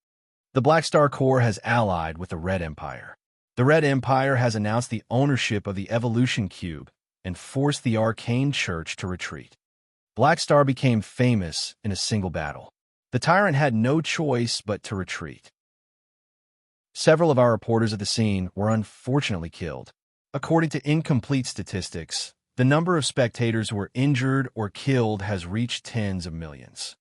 The Black Star Corps has allied with the Red Empire. The Red Empire has announced the ownership of the Evolution Cube and forced the Arcane Church to retreat. Black Star became famous in a single battle. The tyrant had no choice but to retreat. Several of our reporters at the scene were unfortunately killed. According to incomplete statistics, the number of spectators who were injured or killed has reached tens of millions.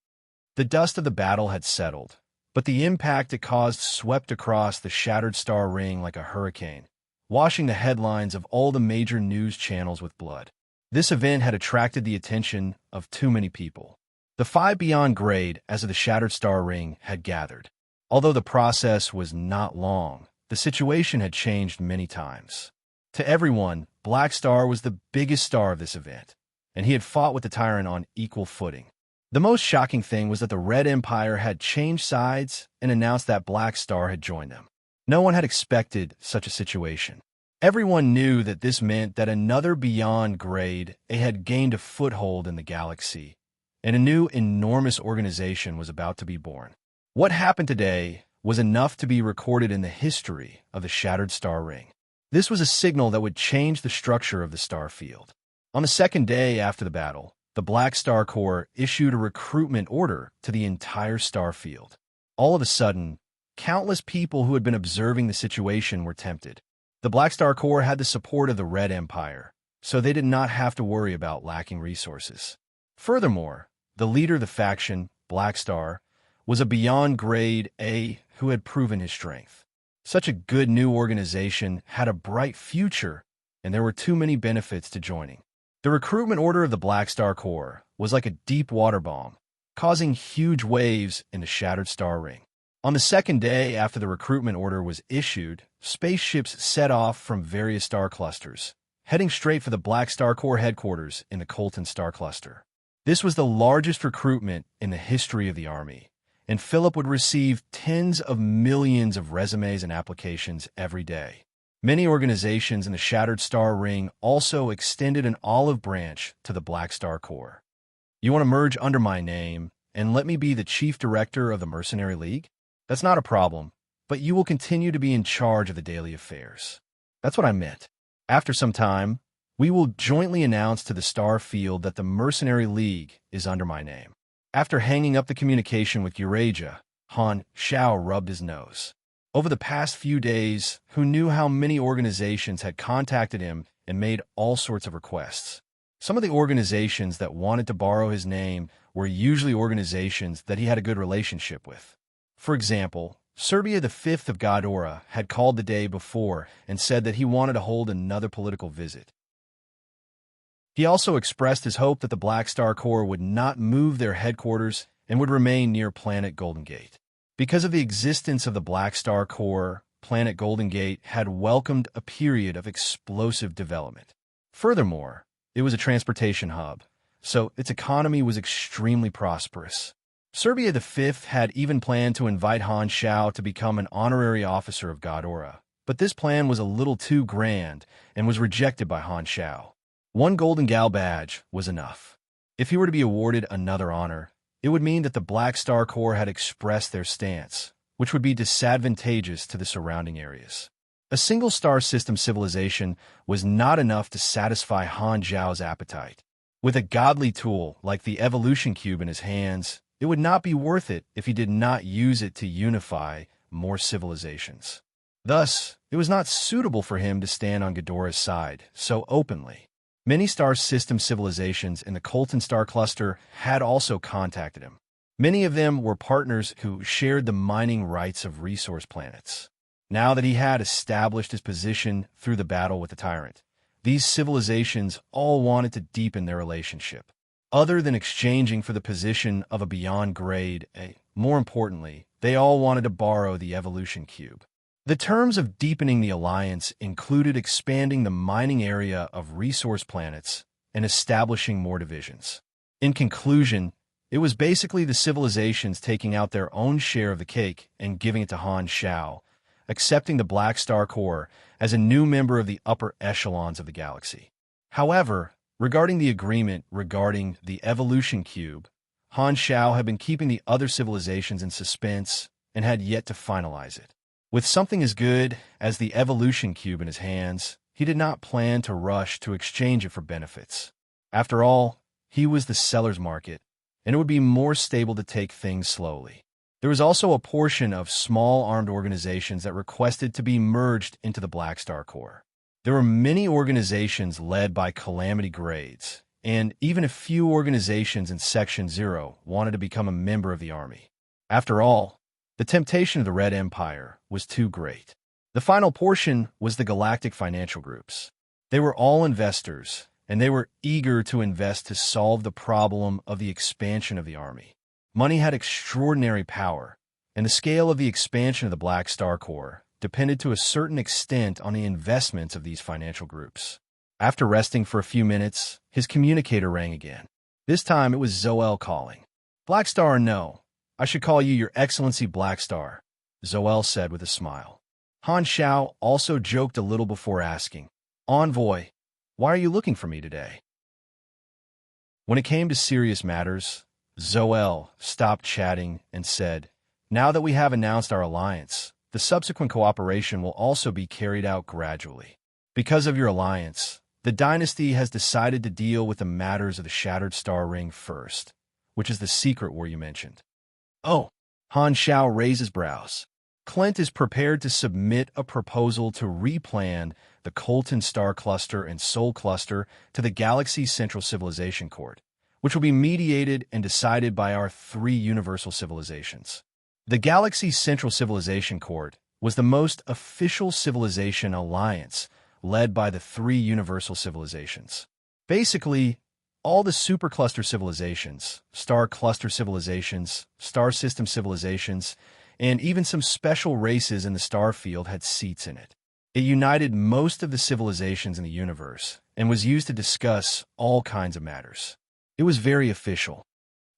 The dust of the battle had settled, but the impact it caused swept across the shattered star ring like a hurricane, washing the headlines of all the major news channels with blood. This event had attracted the attention of too many people. The 5 beyond grade as of the shattered star ring had gathered. Although the process was not long, the situation had changed many times. To everyone, Black Star was the biggest star of this event, and he had fought with the tyrant on equal footing. The most shocking thing was that the Red Empire had changed sides and announced that Black Star had joined them. No one had expected such a situation. Everyone knew that this meant that another beyond grade A had gained a foothold in the galaxy, and a new enormous organization was about to be born. What happened today was enough to be recorded in the history of the Shattered Star Ring. This was a signal that would change the structure of the star field. On the second day after the battle, the Black Star Corps issued a recruitment order to the entire star field. All of a sudden, countless people who had been observing the situation were tempted. The Black Star Corps had the support of the Red Empire, so they did not have to worry about lacking resources. Furthermore, the leader of the faction, Black Star, was a beyond grade A who had proven his strength. Such a good new organization had a bright future, and there were too many benefits to joining. The recruitment order of the Black Star Corps was like a deep water bomb, causing huge waves in the Shattered Star Ring. On the second day after the recruitment order was issued, spaceships set off from various star clusters, heading straight for the Black Star Corps headquarters in the Colton Star Cluster. This was the largest recruitment in the history of the Army, and Philip would receive tens of millions of resumes and applications every day. Many organizations in the Shattered Star Ring also extended an olive branch to the Black Star Corps. You want to merge under my name and let me be the chief director of the Mercenary League? That's not a problem, but you will continue to be in charge of the daily affairs. That's what I meant. After some time, we will jointly announce to the Star Field that the Mercenary League is under my name. After hanging up the communication with Eurasia, Han Xiao rubbed his nose. Over the past few days, who knew how many organizations had contacted him and made all sorts of requests. Some of the organizations that wanted to borrow his name were usually organizations that he had a good relationship with. For example, Serbia the Fifth of Godora had called the day before and said that he wanted to hold another political visit. He also expressed his hope that the Black Star Corps would not move their headquarters and would remain near planet Golden Gate. Because of the existence of the Black Star core, planet Golden Gate had welcomed a period of explosive development. Furthermore, it was a transportation hub, so its economy was extremely prosperous. Serbia V had even planned to invite Han Shao to become an honorary officer of Godora, but this plan was a little too grand and was rejected by Han Shao. One Golden Gal badge was enough. If he were to be awarded another honor, it would mean that the Black Star Corps had expressed their stance, which would be disadvantageous to the surrounding areas. A single star system civilization was not enough to satisfy Han Zhao's appetite. With a godly tool like the evolution cube in his hands, it would not be worth it if he did not use it to unify more civilizations. Thus, it was not suitable for him to stand on Ghodora's side so openly. Many star system civilizations in the Colton star cluster had also contacted him. Many of them were partners who shared the mining rights of resource planets. Now that he had established his position through the battle with the tyrant, these civilizations all wanted to deepen their relationship. Other than exchanging for the position of a beyond grade A, more importantly, they all wanted to borrow the evolution cube. The terms of deepening the alliance included expanding the mining area of resource planets and establishing more divisions. In conclusion, it was basically the civilizations taking out their own share of the cake and giving it to Han Shao, accepting the Black Star Corps as a new member of the upper echelons of the galaxy. However, regarding the agreement regarding the evolution cube, Han Shao had been keeping the other civilizations in suspense and had yet to finalize it. With something as good as the evolution cube in his hands, he did not plan to rush to exchange it for benefits. After all, he was the seller's market, and it would be more stable to take things slowly. There was also a portion of small armed organizations that requested to be merged into the Black Star Corps. There were many organizations led by calamity grades, and even a few organizations in Section 0 wanted to become a member of the army. After all, the temptation of the Red Empire was too great. The final portion was the galactic financial groups. They were all investors, and they were eager to invest to solve the problem of the expansion of the army. Money had extraordinary power, and the scale of the expansion of the Black Star Corps depended to a certain extent on the investments of these financial groups. After resting for a few minutes, his communicator rang again. This time it was Zoel calling. Black Star or no, I should call you Your Excellency Black Star, Zoel said with a smile. Han Shao also joked a little before asking, Envoy, why are you looking for me today? When it came to serious matters, Zoel stopped chatting and said, Now that we have announced our alliance, the subsequent cooperation will also be carried out gradually. Because of your alliance, the dynasty has decided to deal with the matters of the Shattered Star Ring first, which is the secret war you mentioned. Oh, Han Shao raised his brows. Clint is prepared to submit a proposal to replan the Colton Star Cluster and Sol Cluster to the Galaxy's Central Civilization Court, which will be mediated and decided by our three universal civilizations. The Galaxy's Central Civilization Court was the most official civilization alliance led by the three universal civilizations. Basically, all the supercluster civilizations, star cluster civilizations, star system civilizations, and even some special races in the star field had seats in it. It united most of the civilizations in the universe and was used to discuss all kinds of matters. It was very official.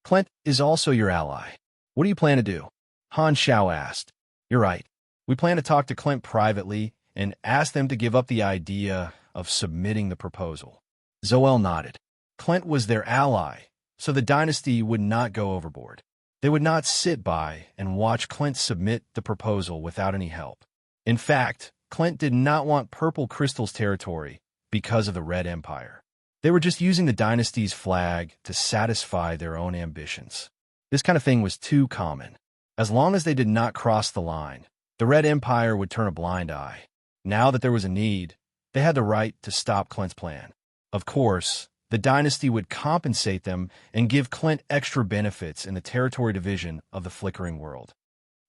Clint is also your ally. What do you plan to do? Han Shao asked. You're right. We plan to talk to Clint privately and ask them to give up the idea of submitting the proposal. Zoel nodded. Clint was their ally, so the dynasty would not go overboard. They would not sit by and watch Clint submit the proposal without any help. In fact, Clint did not want Purple Crystal's territory because of the Red Empire. They were just using the dynasty's flag to satisfy their own ambitions. This kind of thing was too common. As long as they did not cross the line, the Red Empire would turn a blind eye. Now that there was a need, they had the right to stop Clint's plan. Of course, the dynasty would compensate them and give Clint extra benefits in the territory division of the flickering world.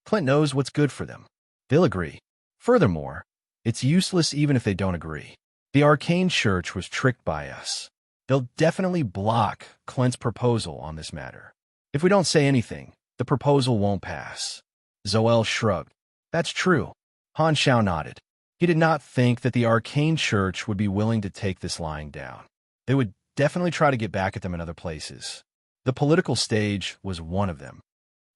Clint knows what's good for them. They'll agree. Furthermore, it's useless even if they don't agree. The Arcane Church was tricked by us. They'll definitely block Clint's proposal on this matter. If we don't say anything, the proposal won't pass. Zoel shrugged. That's true. Han Xiao nodded. He did not think that the arcane church would be willing to take this lying down. They would definitely try to get back at them in other places. The political stage was one of them.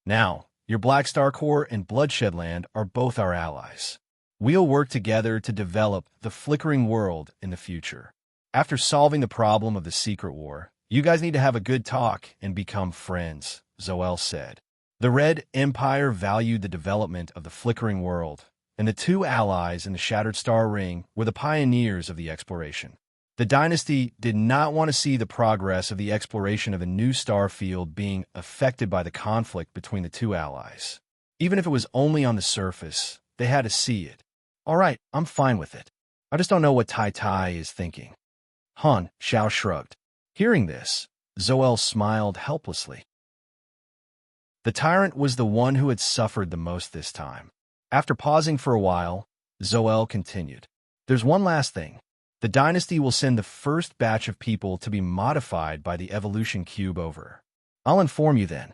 Now, your Black Star Corps and Bloodshed Land are both our allies. We'll work together to develop the flickering world in the future. After solving the problem of the secret war, you guys need to have a good talk and become friends, Zoel said. The Red Empire valued the development of the flickering world, and the two allies in the Shattered Star Ring were the pioneers of the exploration. The dynasty did not want to see the progress of the exploration of a new star field being affected by the conflict between the two allies. Even if it was only on the surface, they had to see it. All right, I'm fine with it. I just don't know what Tai Tai is thinking. Han Xiao shrugged. Hearing this, Zoel smiled helplessly. The tyrant was the one who had suffered the most this time. After pausing for a while, Zoel continued. There's one last thing. The dynasty will send the first batch of people to be modified by the evolution cube over. I'll inform you then.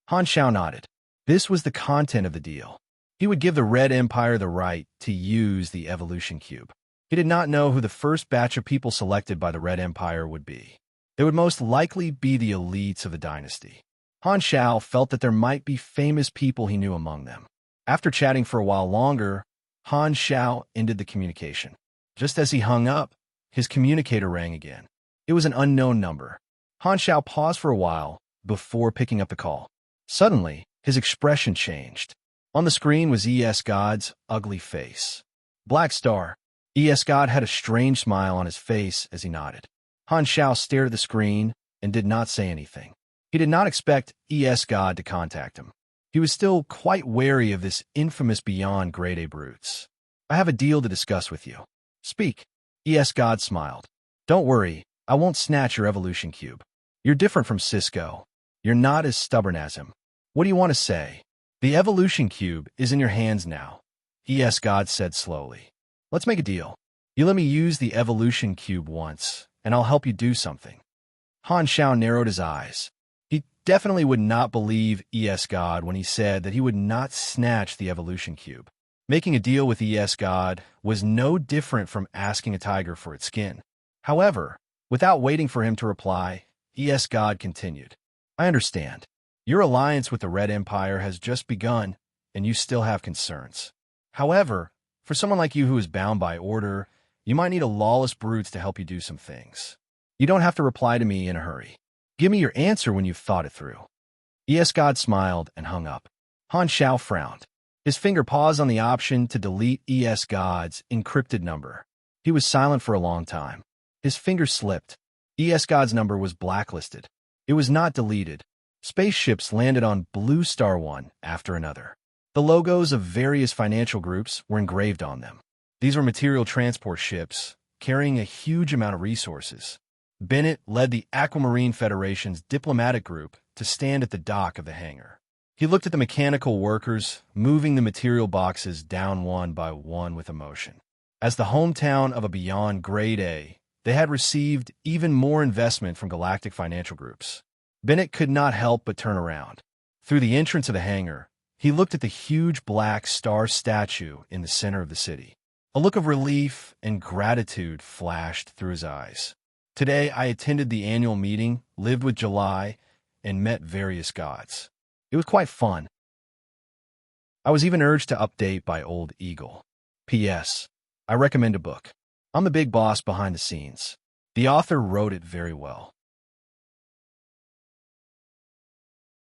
Han Xiao nodded. This was the content of the deal. He would give the Red Empire the right to use the evolution cube. He did not know who the first batch of people selected by the Red Empire would be. They would most likely be the elites of the dynasty. Han Xiao felt that there might be famous people he knew among them. After chatting for a while longer, Han Xiao ended the communication. Just as he hung up, his communicator rang again. It was an unknown number. Han Xiao paused for a while before picking up the call. Suddenly, his expression changed. On the screen was ES God's ugly face. Black Star. ES God had a strange smile on his face as he nodded. Han Xiao stared at the screen and did not say anything. He did not expect ES God to contact him. He was still quite wary of this infamous beyond grade A brutes. I have a deal to discuss with you. Speak. ES God smiled. Don't worry, I won't snatch your evolution cube. You're different from Cisco. You're not as stubborn as him. What do you want to say? The evolution cube is in your hands now, ES God said slowly. Let's make a deal. You let me use the evolution cube once, and I'll help you do something. Han Xiao narrowed his eyes. He definitely would not believe ES God when he said that he would not snatch the evolution cube. Making a deal with ES God was no different from asking a tiger for its skin. However, without waiting for him to reply, ES God continued. I understand. Your alliance with the Red Empire has just begun, and you still have concerns. However, for someone like you who is bound by order, you might need a lawless brute to help you do some things. You don't have to reply to me in a hurry. Give me your answer when you've thought it through. ES God smiled and hung up. Han Xiao frowned. His finger paused on the option to delete ES God's encrypted number. He was silent for a long time. His finger slipped. ES God's number was blacklisted. It was not deleted. Spaceships landed on Blue Star one after another. The logos of various financial groups were engraved on them. These were material transport ships, carrying a huge amount of resources. Bennett led the Aquamarine Federation's diplomatic group to stand at the dock of the hangar. He looked at the mechanical workers, moving the material boxes down one by one with emotion. As the hometown of a beyond grade A, they had received even more investment from galactic financial groups. Bennett could not help but turn around. Through the entrance of the hangar, he looked at the huge black star statue in the center of the city. A look of relief and gratitude flashed through his eyes. Today, I attended the annual meeting, lived with July, and met various gods. It was quite fun. I was even urged to update by Old Eagle. P.S. I recommend a book. I'm the big boss behind the scenes. The author wrote it very well.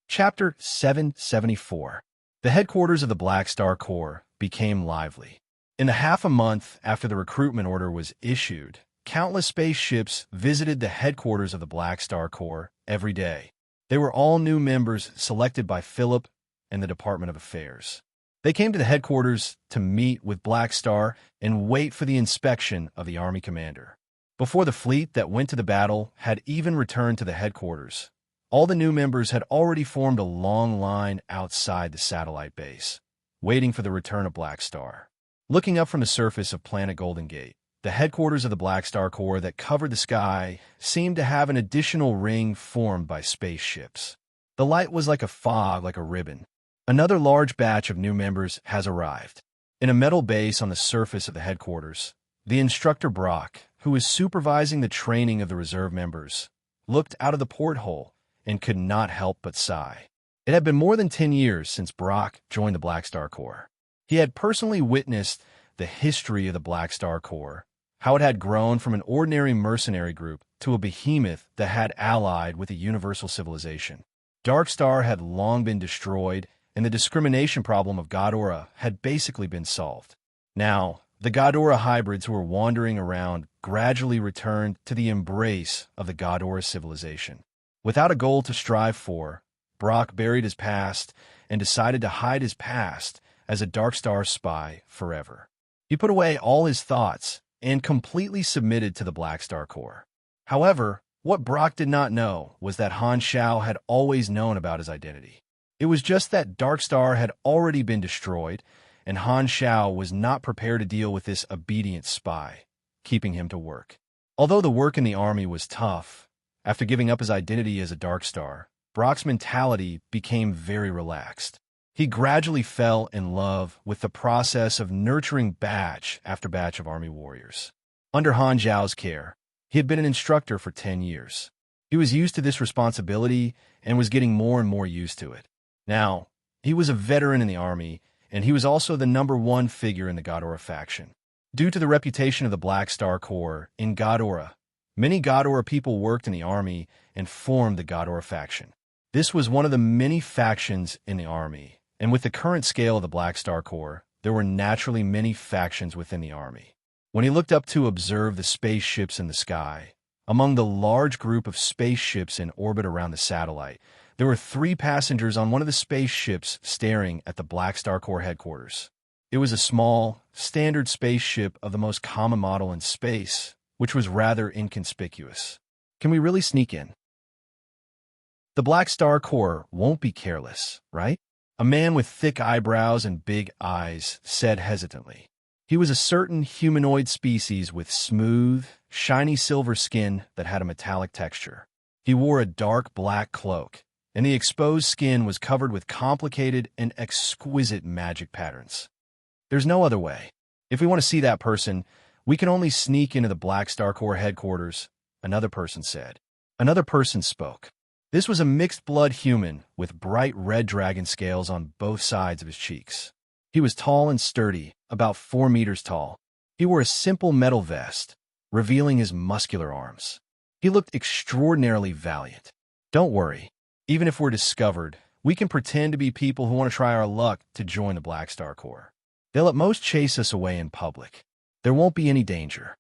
Chapter 774. The headquarters of the Black Star Corps became lively. In the half a month after the recruitment order was issued, countless spaceships visited the headquarters of the Black Star Corps every day. They were all new members selected by Philip and the Department of Affairs. They came to the headquarters to meet with Black Star and wait for the inspection of the Army commander. Before the fleet that went to the battle had even returned to the headquarters, all the new members had already formed a long line outside the satellite base, waiting for the return of Black Star. Looking up from the surface of Planet Golden Gate, the headquarters of the Black Star Corps that covered the sky seemed to have an additional ring formed by spaceships. The light was like a fog, like a ribbon. Another large batch of new members has arrived. In a metal base on the surface of the headquarters, the instructor Brock, who was supervising the training of the reserve members, looked out of the porthole and could not help but sigh. It had been more than 10 years since Brock joined the Black Star Corps. He had personally witnessed the history of the Black Star Corps, how it had grown from an ordinary mercenary group to a behemoth that had allied with a universal civilization. Dark Star had long been destroyed, and the discrimination problem of Ghidorah had basically been solved. Now, the Ghidorah hybrids who were wandering around gradually returned to the embrace of the Ghidorah civilization. Without a goal to strive for, Brock buried his past and decided to hide his past as a Dark Star spy forever. He put away all his thoughts and completely submitted to the Black Star Corps. However, what Brock did not know was that Han Shao had always known about his identity. It was just that Dark Star had already been destroyed, and Han Shao was not prepared to deal with this obedient spy, keeping him to work. Although the work in the army was tough, after giving up his identity as a Dark Star, Brock's mentality became very relaxed. He gradually fell in love with the process of nurturing batch after batch of army warriors. Under Han Zhao's care, he had been an instructor for 10 years. He was used to this responsibility and was getting more and more used to it. Now, he was a veteran in the army, and he was also the #1 figure in the Ghidorah faction. Due to the reputation of the Black Star Corps in Ghidorah, many Ghidorah people worked in the army and formed the Ghidorah faction. This was one of the many factions in the army, and with the current scale of the Black Star Corps, there were naturally many factions within the army. When he looked up to observe the spaceships in the sky, among the large group of spaceships in orbit around the satellite, there were 3 passengers on one of the spaceships staring at the Black Star Corps headquarters. It was a small, standard spaceship of the most common model in space, which was rather inconspicuous. Can we really sneak in? The Black Star Corps won't be careless, right? A man with thick eyebrows and big eyes said hesitantly. He was a certain humanoid species with smooth, shiny silver skin that had a metallic texture. He wore a dark black cloak, and the exposed skin was covered with complicated and exquisite magic patterns. There's no other way. If we want to see that person, we can only sneak into the Black Star Corps headquarters, another person said. Another person spoke. This was a mixed-blood human with bright red dragon scales on both sides of his cheeks. He was tall and sturdy, about 4 meters tall. He wore a simple metal vest, revealing his muscular arms. He looked extraordinarily valiant. Don't worry. Even if we're discovered, we can pretend to be people who want to try our luck to join the Black Star Corps. They'll at most chase us away in public. There won't be any danger.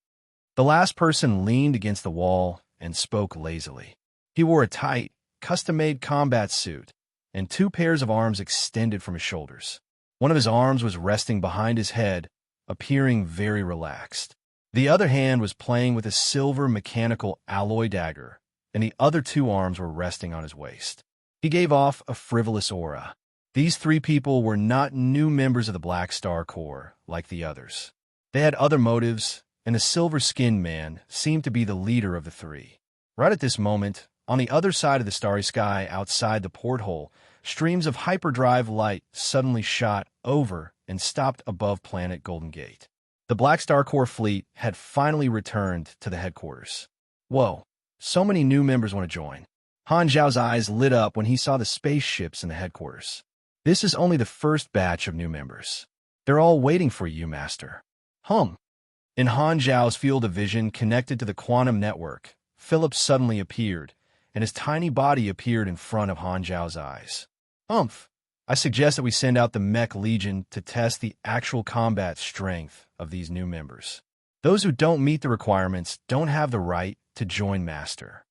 The last person leaned against the wall and spoke lazily. He wore a tight, custom-made combat suit, and 2 pairs of arms extended from his shoulders. One of his arms was resting behind his head, appearing very relaxed. The other hand was playing with a silver mechanical alloy dagger, and the other 2 arms were resting on his waist. He gave off a frivolous aura. These 3 people were not new members of the Black Star Corps like the others. They had other motives, and the silver-skinned man seemed to be the leader of the 3. Right at this moment, on the other side of the starry sky outside the porthole, streams of hyperdrive light suddenly shot over and stopped above planet Golden Gate. The Black Star Corps fleet had finally returned to the headquarters. Whoa, so many new members want to join. Han Zhao's eyes lit up when he saw the spaceships in the headquarters. This is only the first batch of new members. They're all waiting for you, Master. In Han Zhao's field of vision connected to the quantum network, Philip suddenly appeared, and his tiny body appeared in front of Han Zhao's eyes. I suggest that we send out the Mech Legion to test the actual combat strength of these new members. Those who don't meet the requirements don't have the right to join Master.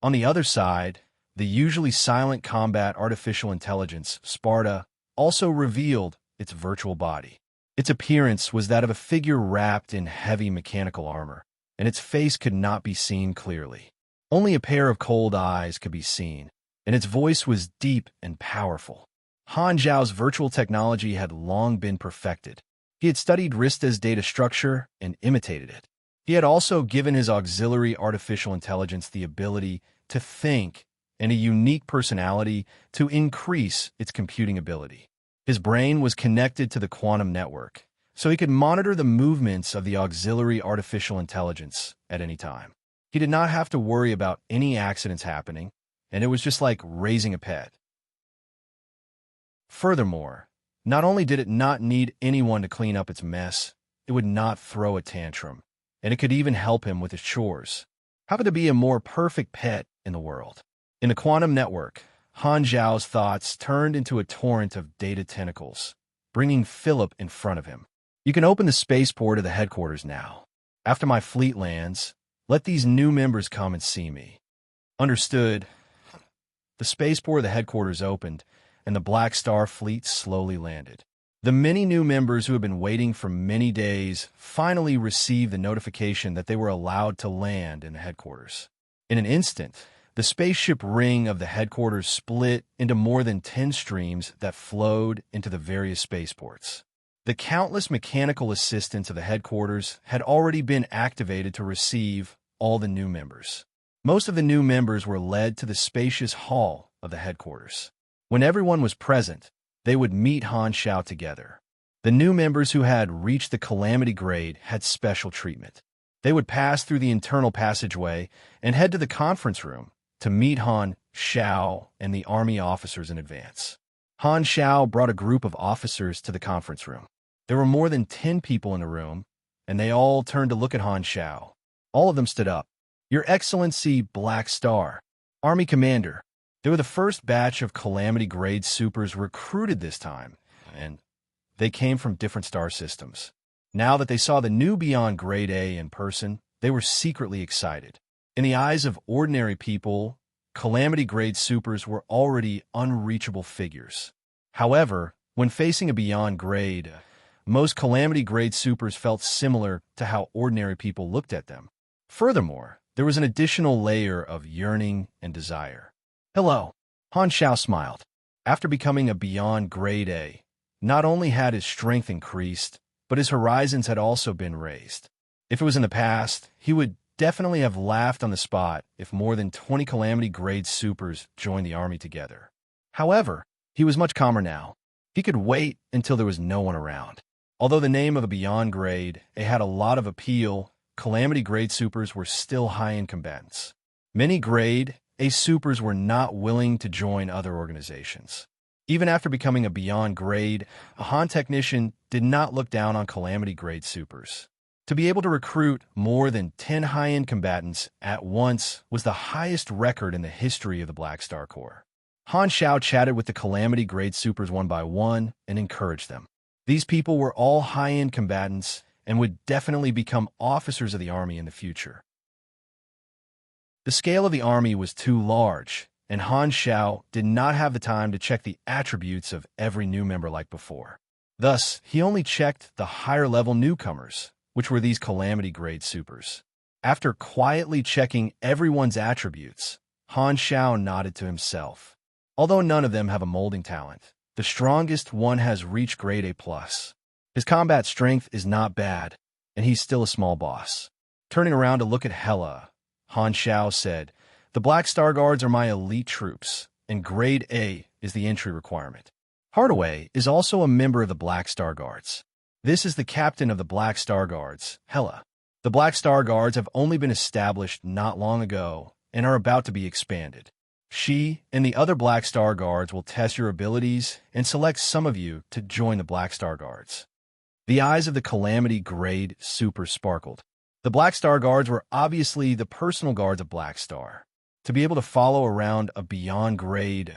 On the other side, the usually silent combat artificial intelligence, Sparta, also revealed its virtual body. Its appearance was that of a figure wrapped in heavy mechanical armor, and its face could not be seen clearly. Only a pair of cold eyes could be seen, and its voice was deep and powerful. Han Zhao's virtual technology had long been perfected. He had studied Rista's data structure and imitated it. He had also given his auxiliary artificial intelligence the ability to think and a unique personality to increase its computing ability. His brain was connected to the quantum network, so he could monitor the movements of the auxiliary artificial intelligence at any time. He did not have to worry about any accidents happening, and it was just like raising a pet. Furthermore, not only did it not need anyone to clean up its mess, it would not throw a tantrum, and it could even help him with his chores. How could there be a more perfect pet in the world? In the quantum network, Han Zhao's thoughts turned into a torrent of data tentacles, bringing Philip in front of him. You can open the spaceport of the headquarters now. After my fleet lands, let these new members come and see me. Understood. The spaceport of the headquarters opened, and the Black Star fleet slowly landed. The many new members who had been waiting for many days finally received the notification that they were allowed to land in the headquarters. In an instant, the spaceship ring of the headquarters split into more than 10 streams that flowed into the various spaceports. The countless mechanical assistants of the headquarters had already been activated to receive all the new members. Most of the new members were led to the spacious hall of the headquarters. When everyone was present, they would meet Han Zhao together. The new members who had reached the calamity grade had special treatment. They would pass through the internal passageway and head to the conference room to meet Han Zhao and the army officers in advance. Han Zhao brought a group of officers to the conference room. There were more than 10 people in the room, and they all turned to look at Han Zhao. All of them stood up. Your Excellency Black Star, Army Commander. They were the first batch of Calamity Grade Supers recruited this time, and they came from different star systems. Now that they saw the new Beyond Grade A in person, they were secretly excited. In the eyes of ordinary people, Calamity Grade Supers were already unreachable figures. However, when facing a Beyond Grade, most Calamity Grade Supers felt similar to how ordinary people looked at them. Furthermore, there was an additional layer of yearning and desire. Hello, Han Zhao smiled. After becoming a Beyond Grade A, not only had his strength increased, but his horizons had also been raised. If it was in the past, he would definitely have laughed on the spot if more than 20 Calamity Grade Supers joined the army together. However, he was much calmer now. He could wait until there was no one around. Although the name of a Beyond Grade A had a lot of appeal, Calamity Grade Supers were still high-end combatants. Many Grade A Supers were not willing to join other organizations. Even after becoming a Beyond Grade, a Han technician did not look down on Calamity Grade Supers. To be able to recruit more than 10 high-end combatants at once was the highest record in the history of the Black Star Corps. Han Zhao chatted with the Calamity Grade Supers one by one and encouraged them. These people were all high-end combatants and would definitely become officers of the army in the future. The scale of the army was too large, and Han Zhao did not have the time to check the attributes of every new member like before. Thus, he only checked the higher-level newcomers, which were these Calamity Grade Supers. After quietly checking everyone's attributes, Han Zhao nodded to himself. Although none of them have a molding talent, the strongest one has reached Grade A+. His combat strength is not bad, and he's still a small boss. Turning around to look at Hela, Han Zhao said, "The Black Star Guards are my elite troops, and Grade A is the entry requirement. Hardaway is also a member of the Black Star Guards. This is the captain of the Black Star Guards, Hela. The Black Star Guards have only been established not long ago and are about to be expanded. She and the other Black Star Guards will test your abilities and select some of you to join the Black Star Guards." The eyes of the Calamity Grade Super sparkled. The Black Star Guards were obviously the personal guards of Black Star. To be able to follow around a Beyond Grade,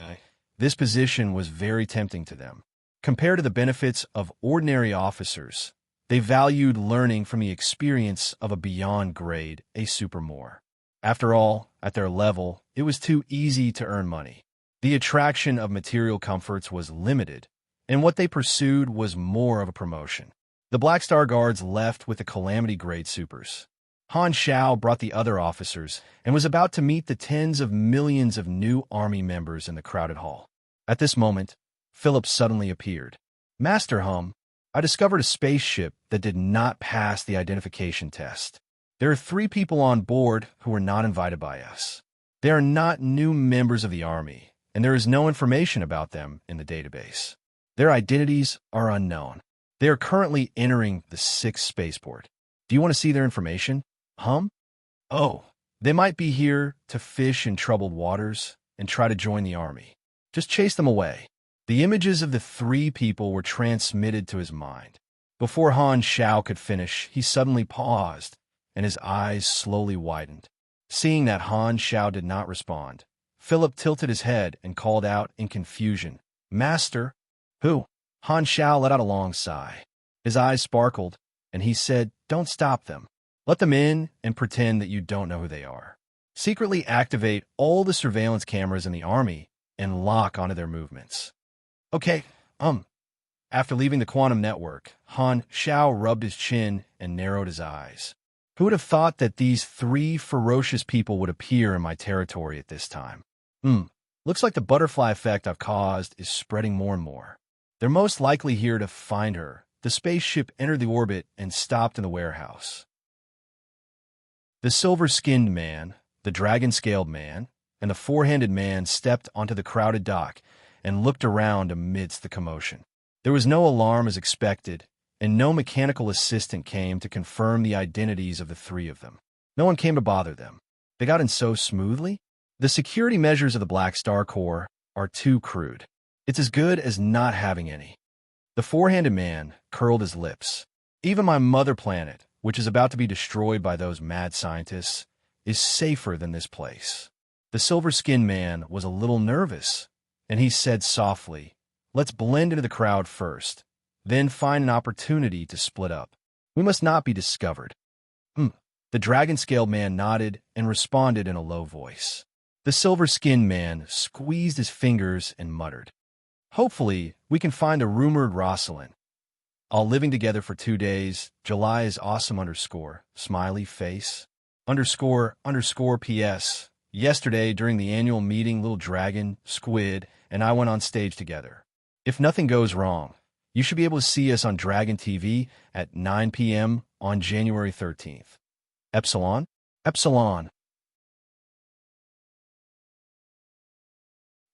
this position was very tempting to them. Compared to the benefits of ordinary officers, they valued learning from the experience of a Beyond Grade A Super more. After all, at their level, it was too easy to earn money. The attraction of material comforts was limited, and what they pursued was more of a promotion. The Black Star Guards left with the Calamity Grade Supers. Han Zhao brought the other officers and was about to meet the tens of millions of new army members in the crowded hall. At this moment, Philip suddenly appeared. "Master Hum, I discovered a spaceship that did not pass the identification test. There are 3 people on board who were not invited by us. They are not new members of the army, and there is no information about them in the database. Their identities are unknown. They are currently entering the 6th spaceport. Do you want to see their information? Oh, they might be here to fish in troubled waters and try to join the army. Just chase them away. The images of the 3 people were transmitted to his mind. Before Han Xiao could finish, he suddenly paused, and his eyes slowly widened. Seeing that Han Xiao did not respond, Philip tilted his head and called out in confusion, "Master!" "Who?" Han Xiao let out a long sigh. His eyes sparkled, and he said, "Don't stop them. Let them in and pretend that you don't know who they are. Secretly activate all the surveillance cameras in the army and lock onto their movements." "Okay, After leaving the quantum network, Han Xiao rubbed his chin and narrowed his eyes. Who would have thought that these 3 ferocious people would appear in my territory at this time? Looks like the butterfly effect I've caused is spreading more and more. They're most likely here to find her. The spaceship entered the orbit and stopped in the warehouse. The silver-skinned man, the dragon-scaled man, and the four-handed man stepped onto the crowded dock and looked around amidst the commotion. There was no alarm as expected, and no mechanical assistant came to confirm the identities of the 3 of them. No one came to bother them. They got in so smoothly. The security measures of the Black Star Corps are too crude. It's as good as not having any. The four-handed man curled his lips. Even my mother planet, which is about to be destroyed by those mad scientists, is safer than this place. The silver-skinned man was a little nervous, and he said softly, "Let's blend into the crowd first, then find an opportunity to split up. We must not be discovered." The dragon-scaled man nodded and responded in a low voice. The silver-skinned man squeezed his fingers and muttered, "Hopefully, we can find the rumored Rosalind. All living together for 2 days. July is awesome _ smiley face _ PS. Yesterday, during the annual meeting, Little Dragon, Squid, and I went on stage together. If nothing goes wrong, you should be able to see us on Dragon TV at 9 p.m. on January 13th. Epsilon? Epsilon.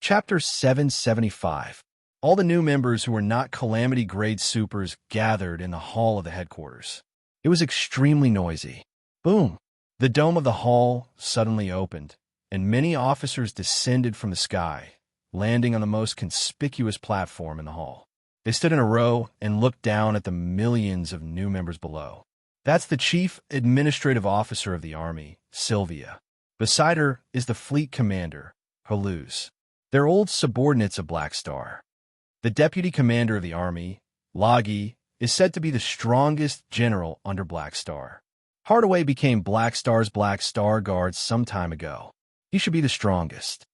Chapter 775. All the new members who were not Calamity-grade supers gathered in the hall of the headquarters. It was extremely noisy. Boom! The dome of the hall suddenly opened, and many officers descended from the sky, landing on the most conspicuous platform in the hall. They stood in a row and looked down at the millions of new members below. That's the Chief Administrative Officer of the Army, Sylvia. Beside her is the Fleet Commander, Haluz. They're old subordinates of Black Star. The Deputy Commander of the Army, Loggy, is said to be the strongest general under Black Star. Hardaway became Black Star's Black Star Guards some time ago. He should be the strongest.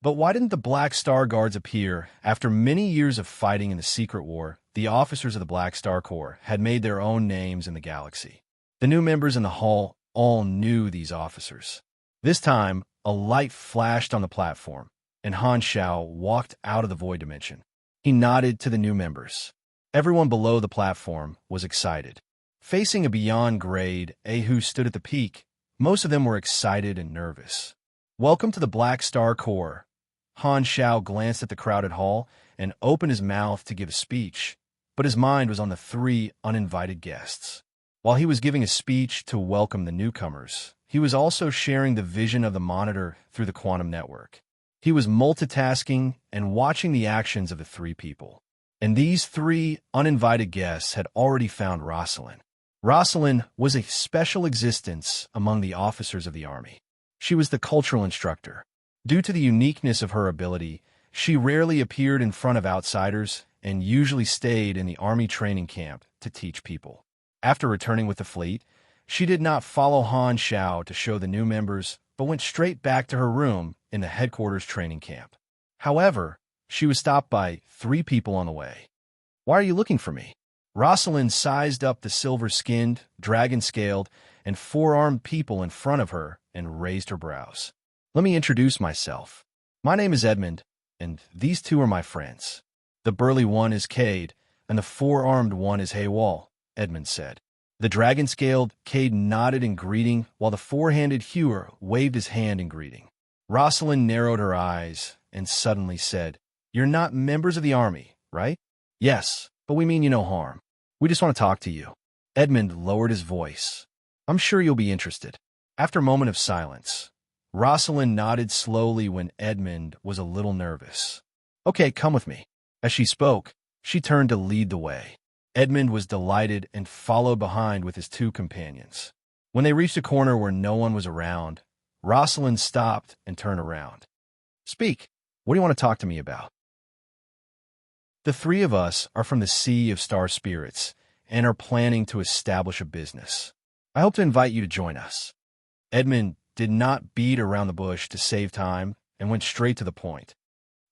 But why didn't the Black Star Guards appear after many years of fighting in the Secret War? The officers of the Black Star Corps had made their own names in the galaxy. The new members in the hall all knew these officers. This time, a light flashed on the platform, and Han Xiao walked out of the void dimension. He nodded to the new members. Everyone below the platform was excited. Facing a beyond grade, Ahu stood at the peak. Most of them were excited and nervous. "Welcome to the Black Star Corps." Han Xiao glanced at the crowded hall and opened his mouth to give a speech, but his mind was on the 3 uninvited guests. While he was giving a speech to welcome the newcomers, he was also sharing the vision of the monitor through the quantum network. He was multitasking and watching the actions of the 3 people. And these 3 uninvited guests had already found Rosalind. Rosalind was a special existence among the officers of the Army. She was the cultural instructor. Due to the uniqueness of her ability, she rarely appeared in front of outsiders and usually stayed in the Army training camp to teach people. After returning with the fleet, she did not follow Han Xiao to show the new members, but went straight back to her room in the headquarters training camp. However, she was stopped by 3 people on the way. "Why are you looking for me?" Rosalind sized up the silver-skinned, dragon-scaled, and 4-armed people in front of her and raised her brows. "Let me introduce myself. My name is Edmund, and these 2 are my friends. The burly one is Cade, and the 4-armed one is Haywall," Edmund said. The dragon-scaled Cade nodded in greeting, while the 4-handed Hewer waved his hand in greeting. Rosalind narrowed her eyes and suddenly said, "You're not members of the Army, right?" Yes, but we mean you no harm. We just want to talk to you. Edmund lowered his voice. I'm sure you'll be interested. After a moment of silence, Rosalind nodded slowly when Edmund was a little nervous. Okay, come with me. As she spoke, she turned to lead the way. Edmund was delighted and followed behind with his two companions. When they reached a corner where no one was around, Rosalind stopped and turned around. Speak. What do you want to talk to me about? The three of us are from the Sea of Star Spirits and are planning to establish a business. I hope to invite you to join us. Edmund did not beat around the bush to save time and went straight to the point.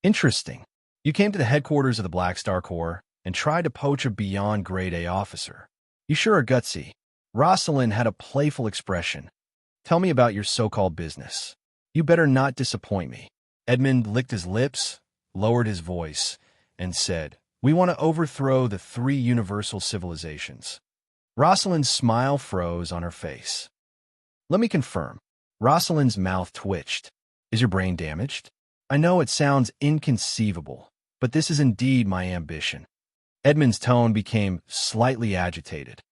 Interesting. You came to the headquarters of the Black Star Corps and tried to poach a beyond grade A officer. You sure are gutsy. Rosalind had a playful expression. Tell me about your so-called business. You better not disappoint me. Edmund licked his lips, lowered his voice, and said, We want to overthrow the three universal civilizations. Rosalind's smile froze on her face. Let me confirm. Rosalind's mouth twitched. Is your brain damaged? I know it sounds inconceivable, but this is indeed my ambition. Edmund's tone became slightly agitated.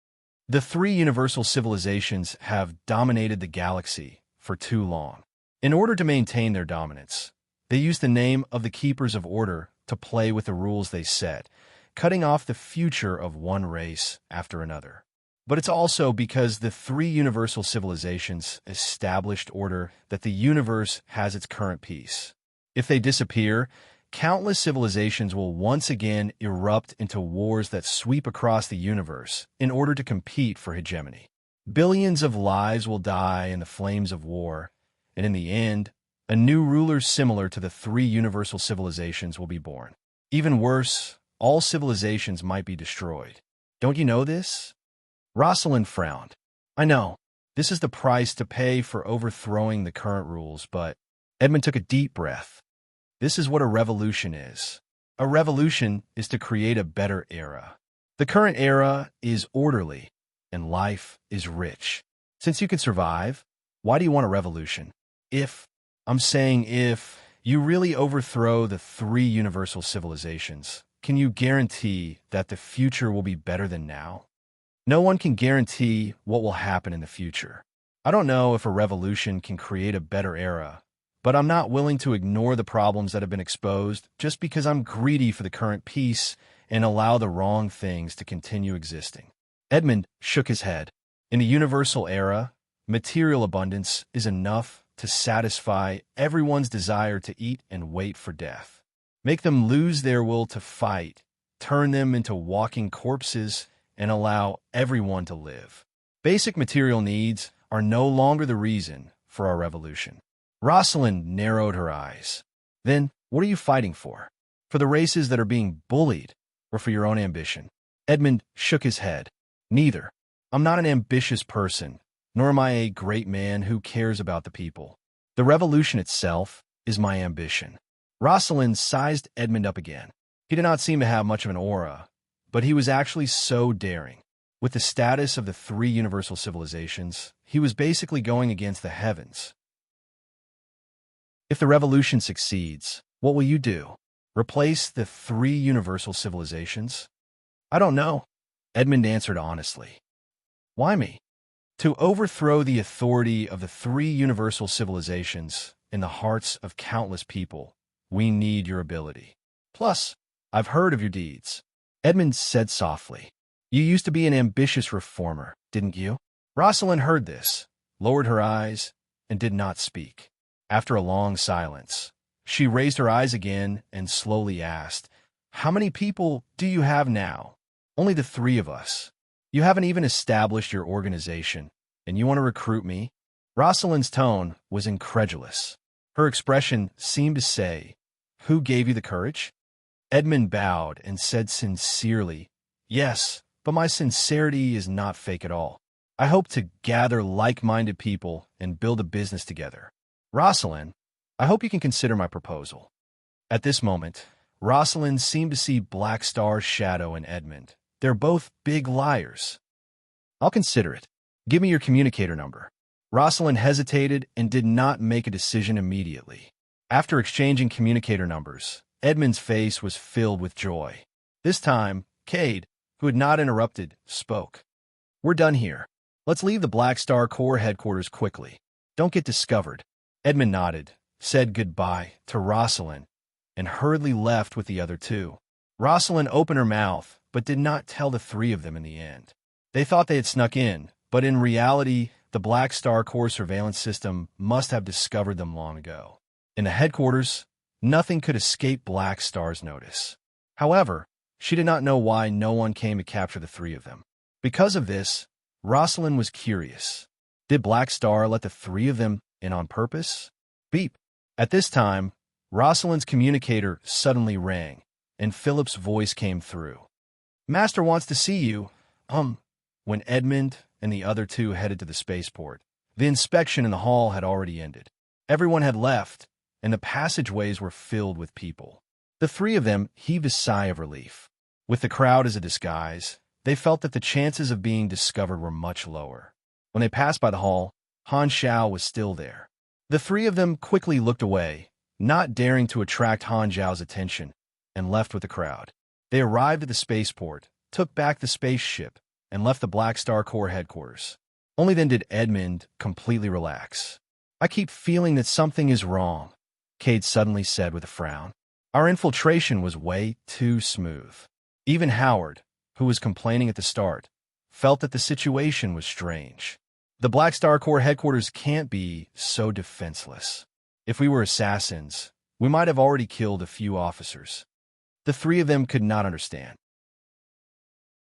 The three universal civilizations have dominated the galaxy for too long. In order to maintain their dominance, they use the name of the Keepers of Order to play with the rules they set, cutting off the future of one race after another. But it's also because the three universal civilizations established order that the universe has its current peace. If they disappear, countless civilizations will once again erupt into wars that sweep across the universe in order to compete for hegemony. Billions of lives will die in the flames of war, and in the end, a new ruler similar to the three universal civilizations will be born. Even worse, all civilizations might be destroyed. Don't you know this? Rosalind frowned. I know. This is the price to pay for overthrowing the current rules, but Edmund took a deep breath. This is what a revolution is. A revolution is to create a better era. The current era is orderly, and life is rich. Since you can survive, why do you want a revolution? If you really overthrow the three universal civilizations, can you guarantee that the future will be better than now? No one can guarantee what will happen in the future. I don't know if a revolution can create a better era, but I'm not willing to ignore the problems that have been exposed just because I'm greedy for the current peace and allow the wrong things to continue existing. Edmund shook his head. In the universal era, material abundance is enough to satisfy everyone's desire to eat and wait for death. Make them lose their will to fight, turn them into walking corpses, and allow everyone to live. Basic material needs are no longer the reason for our revolution. Rosalind narrowed her eyes. Then, what are you fighting for? For the races that are being bullied, or for your own ambition? Edmund shook his head. Neither. I'm not an ambitious person, nor am I a great man who cares about the people. The revolution itself is my ambition. Rosalind sized Edmund up again. He did not seem to have much of an aura, but he was actually so daring. With the status of the three universal civilizations, he was basically going against the heavens. If the revolution succeeds, what will you do? Replace the three universal civilizations? I don't know, Edmund answered honestly. Why me? To overthrow the authority of the three universal civilizations in the hearts of countless people, we need your ability. Plus, I've heard of your deeds. Edmund said softly. You used to be an ambitious reformer, didn't you? Rosalind heard this, lowered her eyes, and did not speak. After a long silence, she raised her eyes again and slowly asked, How many people do you have now? Only the three of us. You haven't even established your organization, and you want to recruit me? Rosalind's tone was incredulous. Her expression seemed to say, Who gave you the courage? Edmund bowed and said sincerely, Yes, but my sincerity is not fake at all. I hope to gather like-minded people and build a business together. Rosalind, I hope you can consider my proposal. At this moment, Rosalind seemed to see Black Star's shadow in Edmund. They're both big liars. I'll consider it. Give me your communicator number. Rosalind hesitated and did not make a decision immediately. After exchanging communicator numbers, Edmund's face was filled with joy. This time, Cade, who had not interrupted, spoke. We're done here. Let's leave the Black Star Corps headquarters quickly. Don't get discovered. Edmund nodded, said goodbye to Rosalind, and hurriedly left with the other two. Rosalind opened her mouth, but did not tell the three of them in the end. They thought they had snuck in, but in reality, the Black Star Corps surveillance system must have discovered them long ago. In the headquarters, nothing could escape Black Star's notice. However, she did not know why no one came to capture the three of them. Because of this, Rosalind was curious. Did Black Star let the three of them in on purpose? Beep. At this time, Rosalind's communicator suddenly rang, and Philip's voice came through. Master wants to see you. When Edmund and the other two headed to the spaceport, the inspection in the hall had already ended. Everyone had left, and the passageways were filled with people. The three of them heaved a sigh of relief. With the crowd as a disguise, they felt that the chances of being discovered were much lower. When they passed by the hall, Han Xiao was still there. The three of them quickly looked away, not daring to attract Han Xiao's attention, and left with the crowd. They arrived at the spaceport, took back the spaceship, and left the Black Star Corps headquarters. Only then did Edmund completely relax. I keep feeling that something is wrong, Cade suddenly said with a frown. Our infiltration was way too smooth. Even Howard, who was complaining at the start, felt that the situation was strange. The Black Star Corps headquarters can't be so defenseless. If we were assassins, we might have already killed a few officers. The three of them could not understand.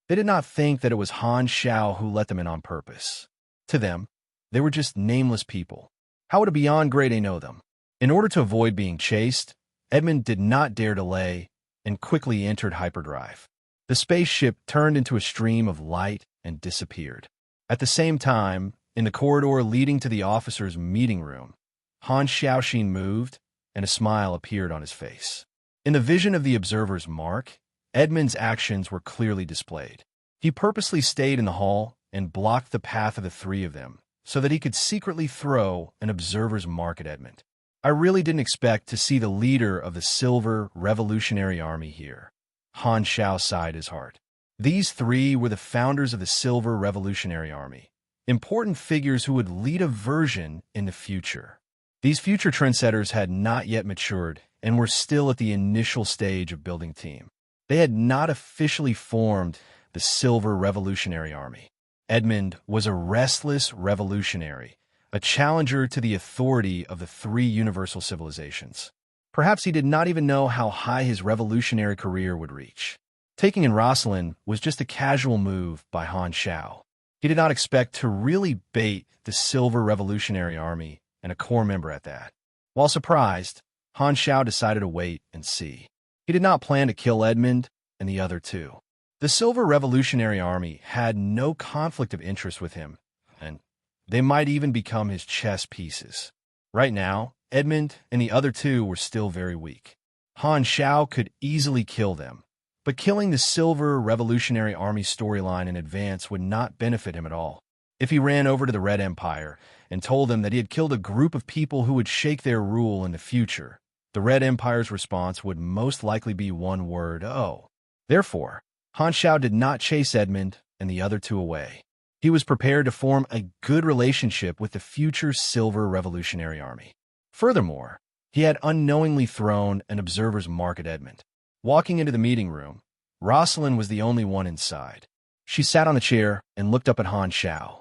They did not think that it was Han Xiao who let them in on purpose. To them, they were just nameless people. How would a beyond grade A know them? In order to avoid being chased, Edmund did not dare delay and quickly entered hyperdrive. The spaceship turned into a stream of light and disappeared. At the same time, in the corridor leading to the officers' meeting room, Han Xiaoxin moved, and a smile appeared on his face. In the vision of the observer's mark, Edmund's actions were clearly displayed. He purposely stayed in the hall and blocked the path of the three of them so that he could secretly throw an observer's mark at Edmund. I really didn't expect to see the leader of the Silver Revolutionary Army here. Han Xiao sighed his heart. These three were the founders of the Silver Revolutionary Army, important figures who would lead a version in the future. These future trendsetters had not yet matured and were still at the initial stage of building team. They had not officially formed the Silver Revolutionary Army. Edmund was a restless revolutionary, a challenger to the authority of the three universal civilizations. Perhaps he did not even know how high his revolutionary career would reach. Taking in Rosalind was just a casual move by Han Xiao. He did not expect to really bait the Silver Revolutionary Army, and a core member at that. While surprised, Han Xiao decided to wait and see. He did not plan to kill Edmund and the other two. The Silver Revolutionary Army had no conflict of interest with him, and they might even become his chess pieces. Right now, Edmund and the other two were still very weak. Han Xiao could easily kill them, but killing the Silver Revolutionary Army storyline in advance would not benefit him at all. If he ran over to the Red Empire and told them that he had killed a group of people who would shake their rule in the future, the Red Empire's response would most likely be one word, "Oh." Therefore, Han Xiao did not chase Edmund and the other two away. He was prepared to form a good relationship with the future Silver Revolutionary Army. Furthermore, he had unknowingly thrown an observer's mark at Edmund. Walking into the meeting room, Rosalind was the only one inside. She sat on the chair and looked up at Han Xiao.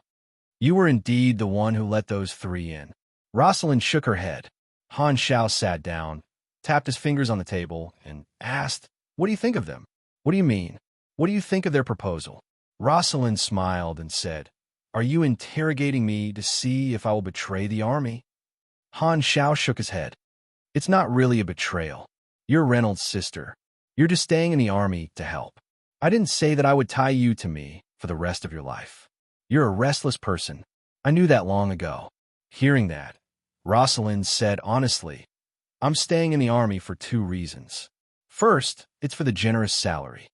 You were indeed the one who let those three in. Rosalind shook her head. Han Xiao sat down, tapped his fingers on the table, and asked, What do you think of them? What do you mean? What do you think of their proposal? Rosalind smiled and said, Are you interrogating me to see if I will betray the army? Han Xiao shook his head. It's not really a betrayal. You're Reynolds' sister. You're just staying in the army to help. I didn't say that I would tie you to me for the rest of your life. You're a restless person. I knew that long ago. Hearing that, Rosalind said honestly, I'm staying in the army for two reasons. First, it's for the generous salary.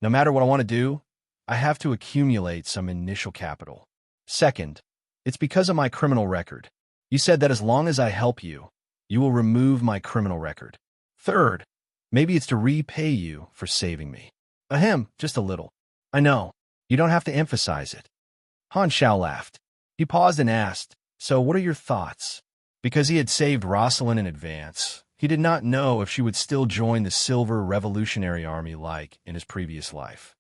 No matter what I want to do, I have to accumulate some initial capital. Second, it's because of my criminal record. You said that as long as I help you, you will remove my criminal record. Third, Maybe it's to repay you for saving me. Ahem, just a little. I know. You don't have to emphasize it. Han Xiao laughed. He paused and asked, so what are your thoughts? Because he had saved Rosalind in advance, he did not know if she would still join the Silver Revolutionary Army like in his previous life.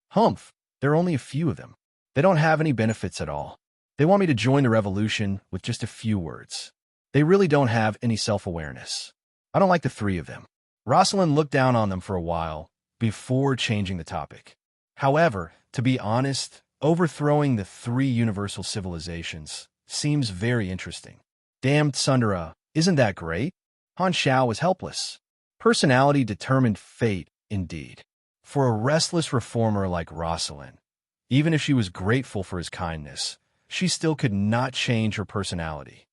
Humph, there are only a few of them. They don't have any benefits at all. They want me to join the revolution with just a few words. They really don't have any self-awareness. I don't like the three of them. Rosalind looked down on them for a while before changing the topic. However, to be honest, overthrowing the three universal civilizations seems very interesting. Damned Sundara, isn't that great? Han Xiao was helpless. Personality determined fate, indeed. For a restless reformer like Rosalind, even if she was grateful for his kindness, she still could not change her personality.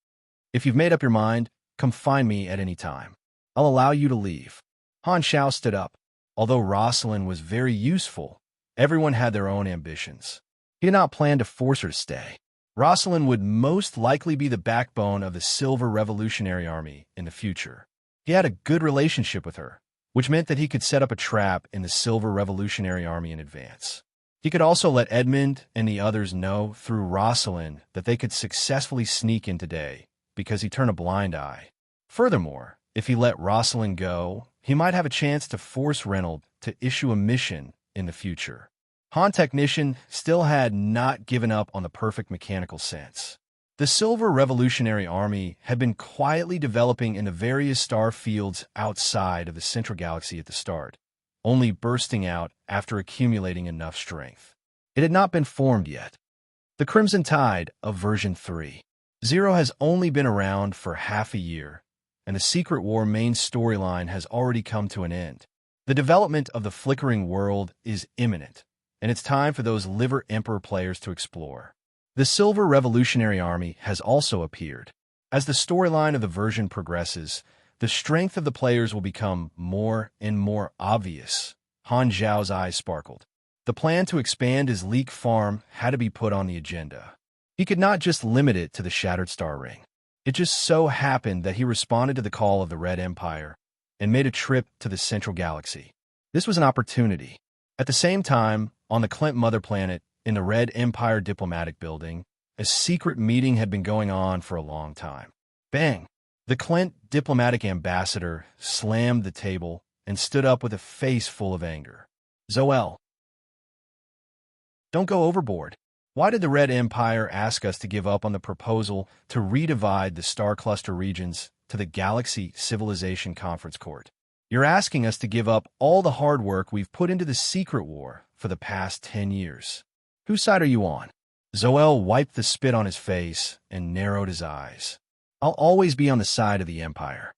If you've made up your mind, come find me at any time. I'll allow you to leave. Han Xiao stood up. Although Rosalind was very useful, everyone had their own ambitions. He did not plan to force her to stay. Rosalind would most likely be the backbone of the Silver Revolutionary Army in the future. He had a good relationship with her, which meant that he could set up a trap in the Silver Revolutionary Army in advance. He could also let Edmund and the others know through Rosalind that they could successfully sneak in today because he turned a blind eye. Furthermore, if he let Rosalind go, he might have a chance to force Reynold to issue a mission in the future. Han Technician still had not given up on the perfect mechanical sense. The Silver Revolutionary Army had been quietly developing in the various star fields outside of the central galaxy at the start, only bursting out after accumulating enough strength. It had not been formed yet. The Crimson Tide of version 3.0 has only been around for half a year, and the Secret War main storyline has already come to an end. The development of the flickering world is imminent, and it's time for those Liver Emperor players to explore. The Silver Revolutionary Army has also appeared. As the storyline of the version progresses, the strength of the players will become more and more obvious. Han Zhao's eyes sparkled. The plan to expand his leak farm had to be put on the agenda. He could not just limit it to the Shattered Star Ring. It just so happened that he responded to the call of the Red Empire and made a trip to the Central Galaxy. This was an opportunity. At the same time, on the Clint Mother Planet, in the Red Empire Diplomatic Building, a secret meeting had been going on for a long time. Bang! The Clint diplomatic ambassador slammed the table and stood up with a face full of anger. Zoel, don't go overboard. Why did the Red Empire ask us to give up on the proposal to redivide the Star Cluster regions to the Galaxy Civilization Conference Court? You're asking us to give up all the hard work we've put into the Secret War for the past 10 years. Whose side are you on? Zoel wiped the spit on his face and narrowed his eyes. I'll always be on the side of the Empire.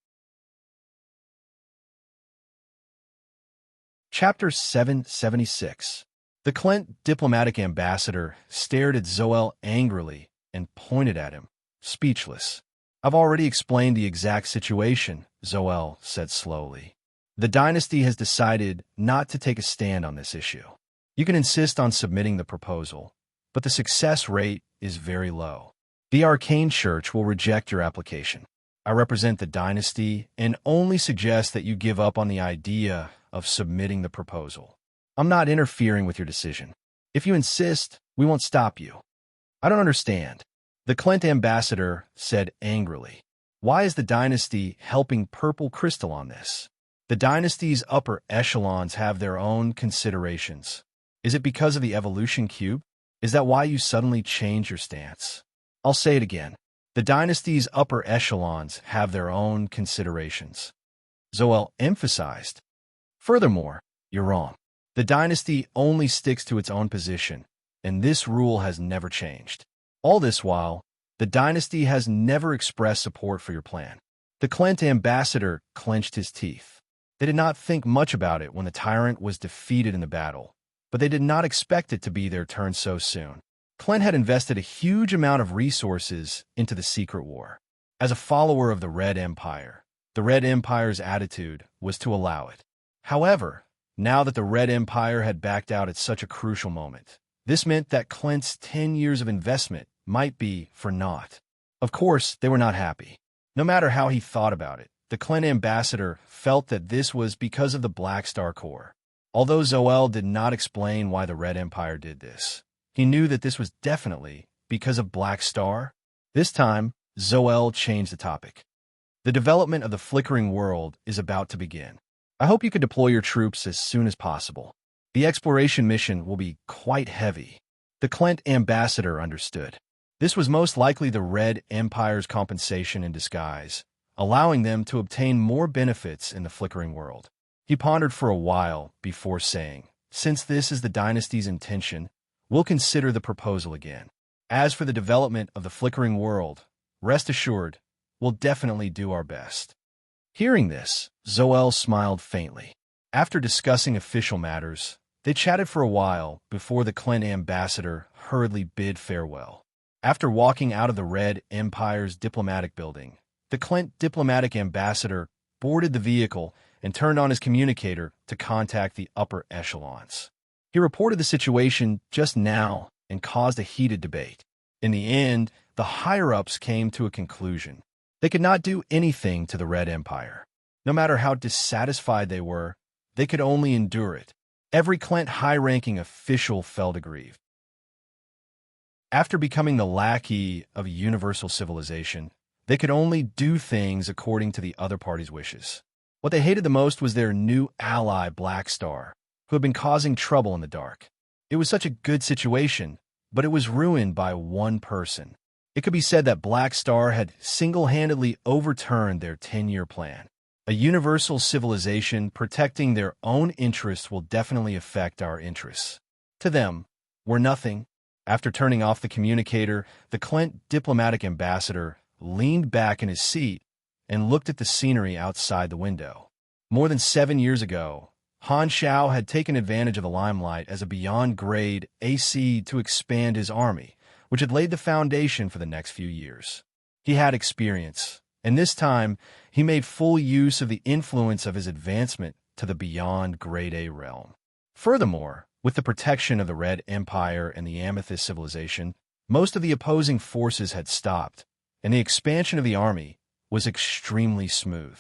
Chapter 776. The Clint diplomatic ambassador stared at Zoel angrily and pointed at him, speechless. I've already explained the exact situation, Zoel said slowly. The dynasty has decided not to take a stand on this issue. You can insist on submitting the proposal, but the success rate is very low. The Arcane Church will reject your application. I represent the dynasty and only suggest that you give up on the idea of submitting the proposal. I'm not interfering with your decision. If you insist, we won't stop you. I don't understand. The Clint ambassador said angrily. Why is the dynasty helping Purple Crystal on this? The dynasty's upper echelons have their own considerations. Is it because of the evolution cube? Is that why you suddenly change your stance? I'll say it again. The dynasty's upper echelons have their own considerations. Zoel emphasized. Furthermore, you're wrong. The dynasty only sticks to its own position, and this rule has never changed. All this while, the dynasty has never expressed support for your plan. The Clint ambassador clenched his teeth. They did not think much about it when the tyrant was defeated in the battle, but they did not expect it to be their turn so soon. Clint had invested a huge amount of resources into the Secret War. As a follower of the Red Empire, the Red Empire's attitude was to allow it. However, now that the Red Empire had backed out at such a crucial moment, this meant that Clint's 10 years of investment might be for naught. Of course, they were not happy. No matter how he thought about it, the Clint ambassador felt that this was because of the Black Star Corps. Although Zoel did not explain why the Red Empire did this, he knew that this was definitely because of Black Star. This time, Zoel changed the topic. The development of the flickering world is about to begin. I hope you can deploy your troops as soon as possible. The exploration mission will be quite heavy. The Clint ambassador understood. This was most likely the Red Empire's compensation in disguise, allowing them to obtain more benefits in the flickering world. He pondered for a while before saying, "Since this is the dynasty's intention, we'll consider the proposal again. As for the development of the flickering world, rest assured, we'll definitely do our best." Hearing this, Zoel smiled faintly. After discussing official matters, they chatted for a while before the Clint ambassador hurriedly bid farewell. After walking out of the Red Empire's diplomatic building, the Clint diplomatic ambassador boarded the vehicle and turned on his communicator to contact the upper echelons. He reported the situation just now and caused a heated debate. In the end, the higher-ups came to a conclusion. They could not do anything to the Red Empire. No matter how dissatisfied they were, they could only endure it. Every Clint high-ranking official felt aggrieved. After becoming the lackey of universal civilization, they could only do things according to the other party's wishes. What they hated the most was their new ally, Black Star, who had been causing trouble in the dark. It was such a good situation, but it was ruined by one person. It could be said that Black Star had single-handedly overturned their 10-year plan. A universal civilization protecting their own interests will definitely affect our interests. To them, we're nothing. After turning off the communicator, the Clint diplomatic ambassador leaned back in his seat and looked at the scenery outside the window. More than 7 years ago, Han Shao had taken advantage of the limelight as a beyond-grade AC to expand his army, which had laid the foundation for the next few years. He had experience, and this time he made full use of the influence of his advancement to the beyond grade A realm. Furthermore, with the protection of the Red Empire and the Amethyst civilization, most of the opposing forces had stopped, and the expansion of the army was extremely smooth.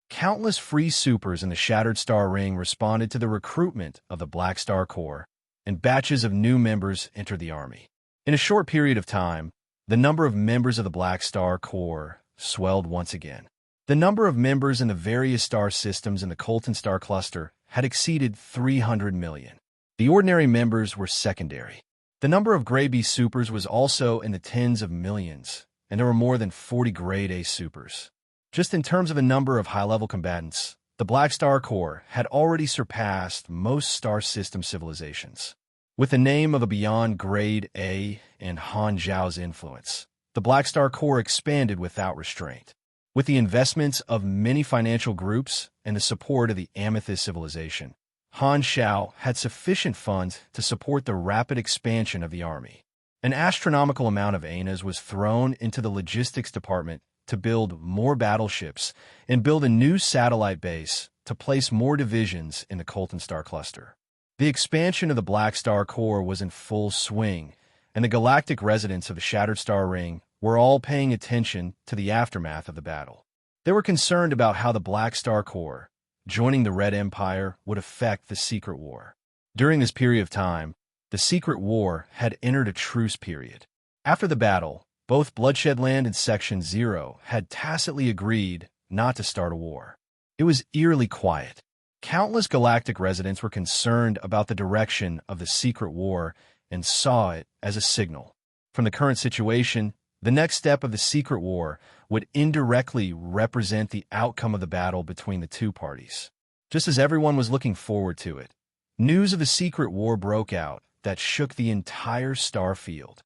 Countless free supers in the Shattered Star Ring responded to the recruitment of the Black Star Corps, and batches of new members entered the army. In a short period of time, the number of members of the Black Star Corps swelled once again. The number of members in the various star systems in the Colton Star Cluster had exceeded 300 million. The ordinary members were secondary. The number of Grade B supers was also in the tens of millions, and there were more than 40 Grade A supers. Just in terms of the number of high-level combatants, the Black Star Corps had already surpassed most star system civilizations. With the name of a beyond Grade A and Han Zhao's influence, the Black Star Corps expanded without restraint. With the investments of many financial groups and the support of the Amethyst civilization, Han Shao had sufficient funds to support the rapid expansion of the army. An astronomical amount of anas was thrown into the logistics department to build more battleships and build a new satellite base to place more divisions in the Colton Star Cluster. The expansion of the Black Star Corps was in full swing, and the galactic residents of the Shattered Star Ring were all paying attention to the aftermath of the battle. They were concerned about how the Black Star Corps, joining the Red Empire, would affect the Secret War. During this period of time, the Secret War had entered a truce period. After the battle, both Bloodshed Land and Section 0 had tacitly agreed not to start a war. It was eerily quiet. Countless galactic residents were concerned about the direction of the Secret War and saw it as a signal. From the current situation, the next step of the Secret War would indirectly represent the outcome of the battle between the two parties. Just as everyone was looking forward to it, news of the Secret War broke out that shook the entire star field.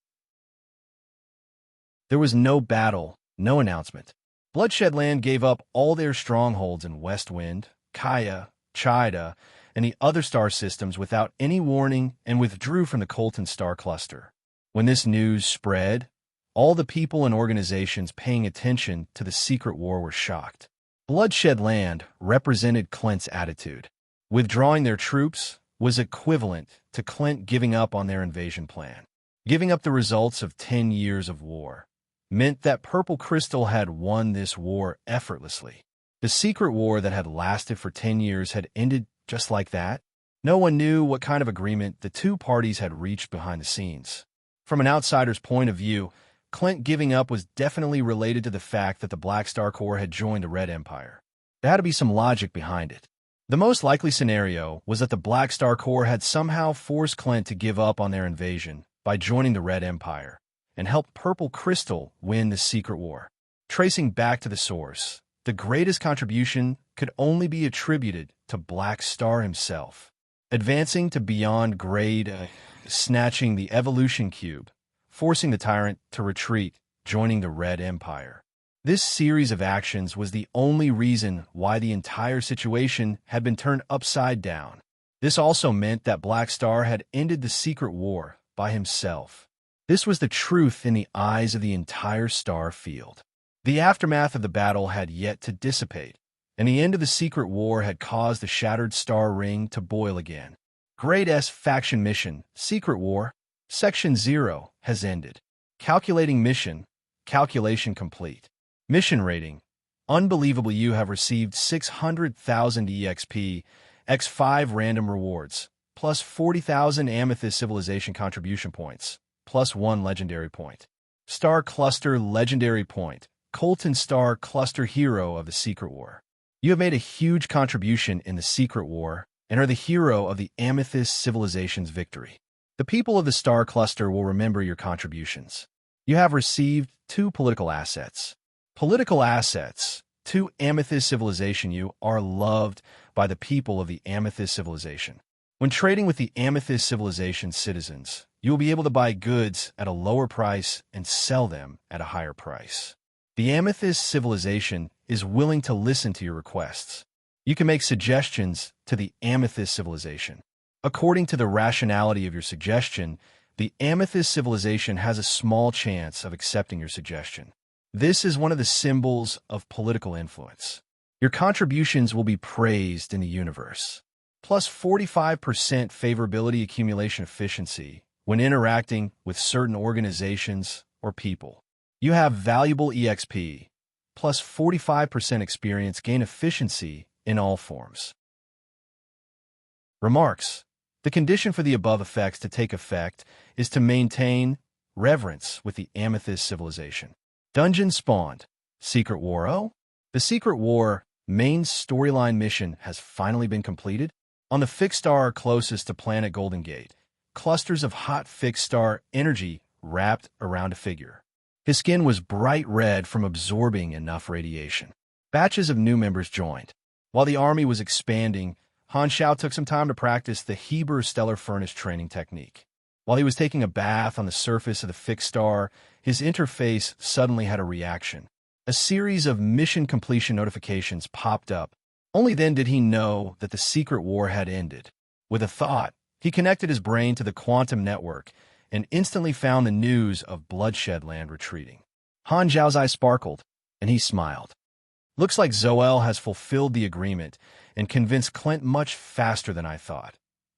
There was no battle, no announcement. Bloodshed Land gave up all their strongholds in Westwind, Kaya, Chida, and the other star systems without any warning and withdrew from the Colton Star Cluster. When this news spread, all the people and organizations paying attention to the Secret War were shocked. Bloodshed Land represented Clint's attitude. Withdrawing their troops was equivalent to Clint giving up on their invasion plan. Giving up the results of 10 years of war meant that Purple Crystal had won this war effortlessly. The secret war that had lasted for 10 years had ended just like that. No one knew what kind of agreement the two parties had reached behind the scenes. From an outsider's point of view, Clint giving up was definitely related to the fact that the Black Star Corps had joined the Red Empire. There had to be some logic behind it. The most likely scenario was that the Black Star Corps had somehow forced Clint to give up on their invasion by joining the Red Empire and helped Purple Crystal win the secret war. Tracing back to the source, the greatest contribution could only be attributed to Black Star himself. Advancing to beyond grade, snatching the evolution cube, forcing the tyrant to retreat, joining the Red Empire. This series of actions was the only reason why the entire situation had been turned upside down. This also meant that Black Star had ended the secret war by himself. This was the truth in the eyes of the entire star field. The aftermath of the battle had yet to dissipate, and the end of the secret war had caused the shattered star ring to boil again. Grade S Faction Mission, Secret War, Section 0 has ended. Calculating mission, calculation complete. Mission rating, unbelievable, you have received 600,000 EXP, x5 random rewards, plus 40,000 Amethyst Civilization contribution points, plus 1 legendary point. Star Cluster Legendary Point, Colton Star Cluster Hero of the Secret War. You have made a huge contribution in the Secret War and are the hero of the Amethyst Civilization's victory. The people of the Star Cluster will remember your contributions. You have received 2 political assets. Political assets, 2 Amethyst Civilization. You are loved by the people of the Amethyst Civilization. When trading with the Amethyst Civilization citizens, you will be able to buy goods at a lower price and sell them at a higher price. The Amethyst Civilization is willing to listen to your requests. You can make suggestions to the Amethyst Civilization. According to the rationality of your suggestion, the Amethyst Civilization has a small chance of accepting your suggestion. This is one of the symbols of political influence. Your contributions will be praised in the universe. Plus 45% favorability accumulation efficiency when interacting with certain organizations or people. You have valuable EXP, plus 45% experience gain efficiency in all forms. Remarks. The condition for the above effects to take effect is to maintain reverence with the Amethyst Civilization. Dungeon spawned. Secret War. Oh, the Secret War main storyline mission has finally been completed. On the fixed star closest to planet Golden Gate, clusters of hot fixed star energy wrapped around a figure. His skin was bright red from absorbing enough radiation. Batches of new members joined. While the army was expanding, Han Xiao took some time to practice the Heber Stellar Furnace training technique. While he was taking a bath on the surface of the fixed star, his interface suddenly had a reaction. A series of mission completion notifications popped up. Only then did he know that the secret war had ended. With a thought, he connected his brain to the quantum network and instantly found the news of Bloodshed Land retreating. Han Zhao's eyes sparkled, and he smiled. Looks like Zoel has fulfilled the agreement and convinced Clint much faster than I thought.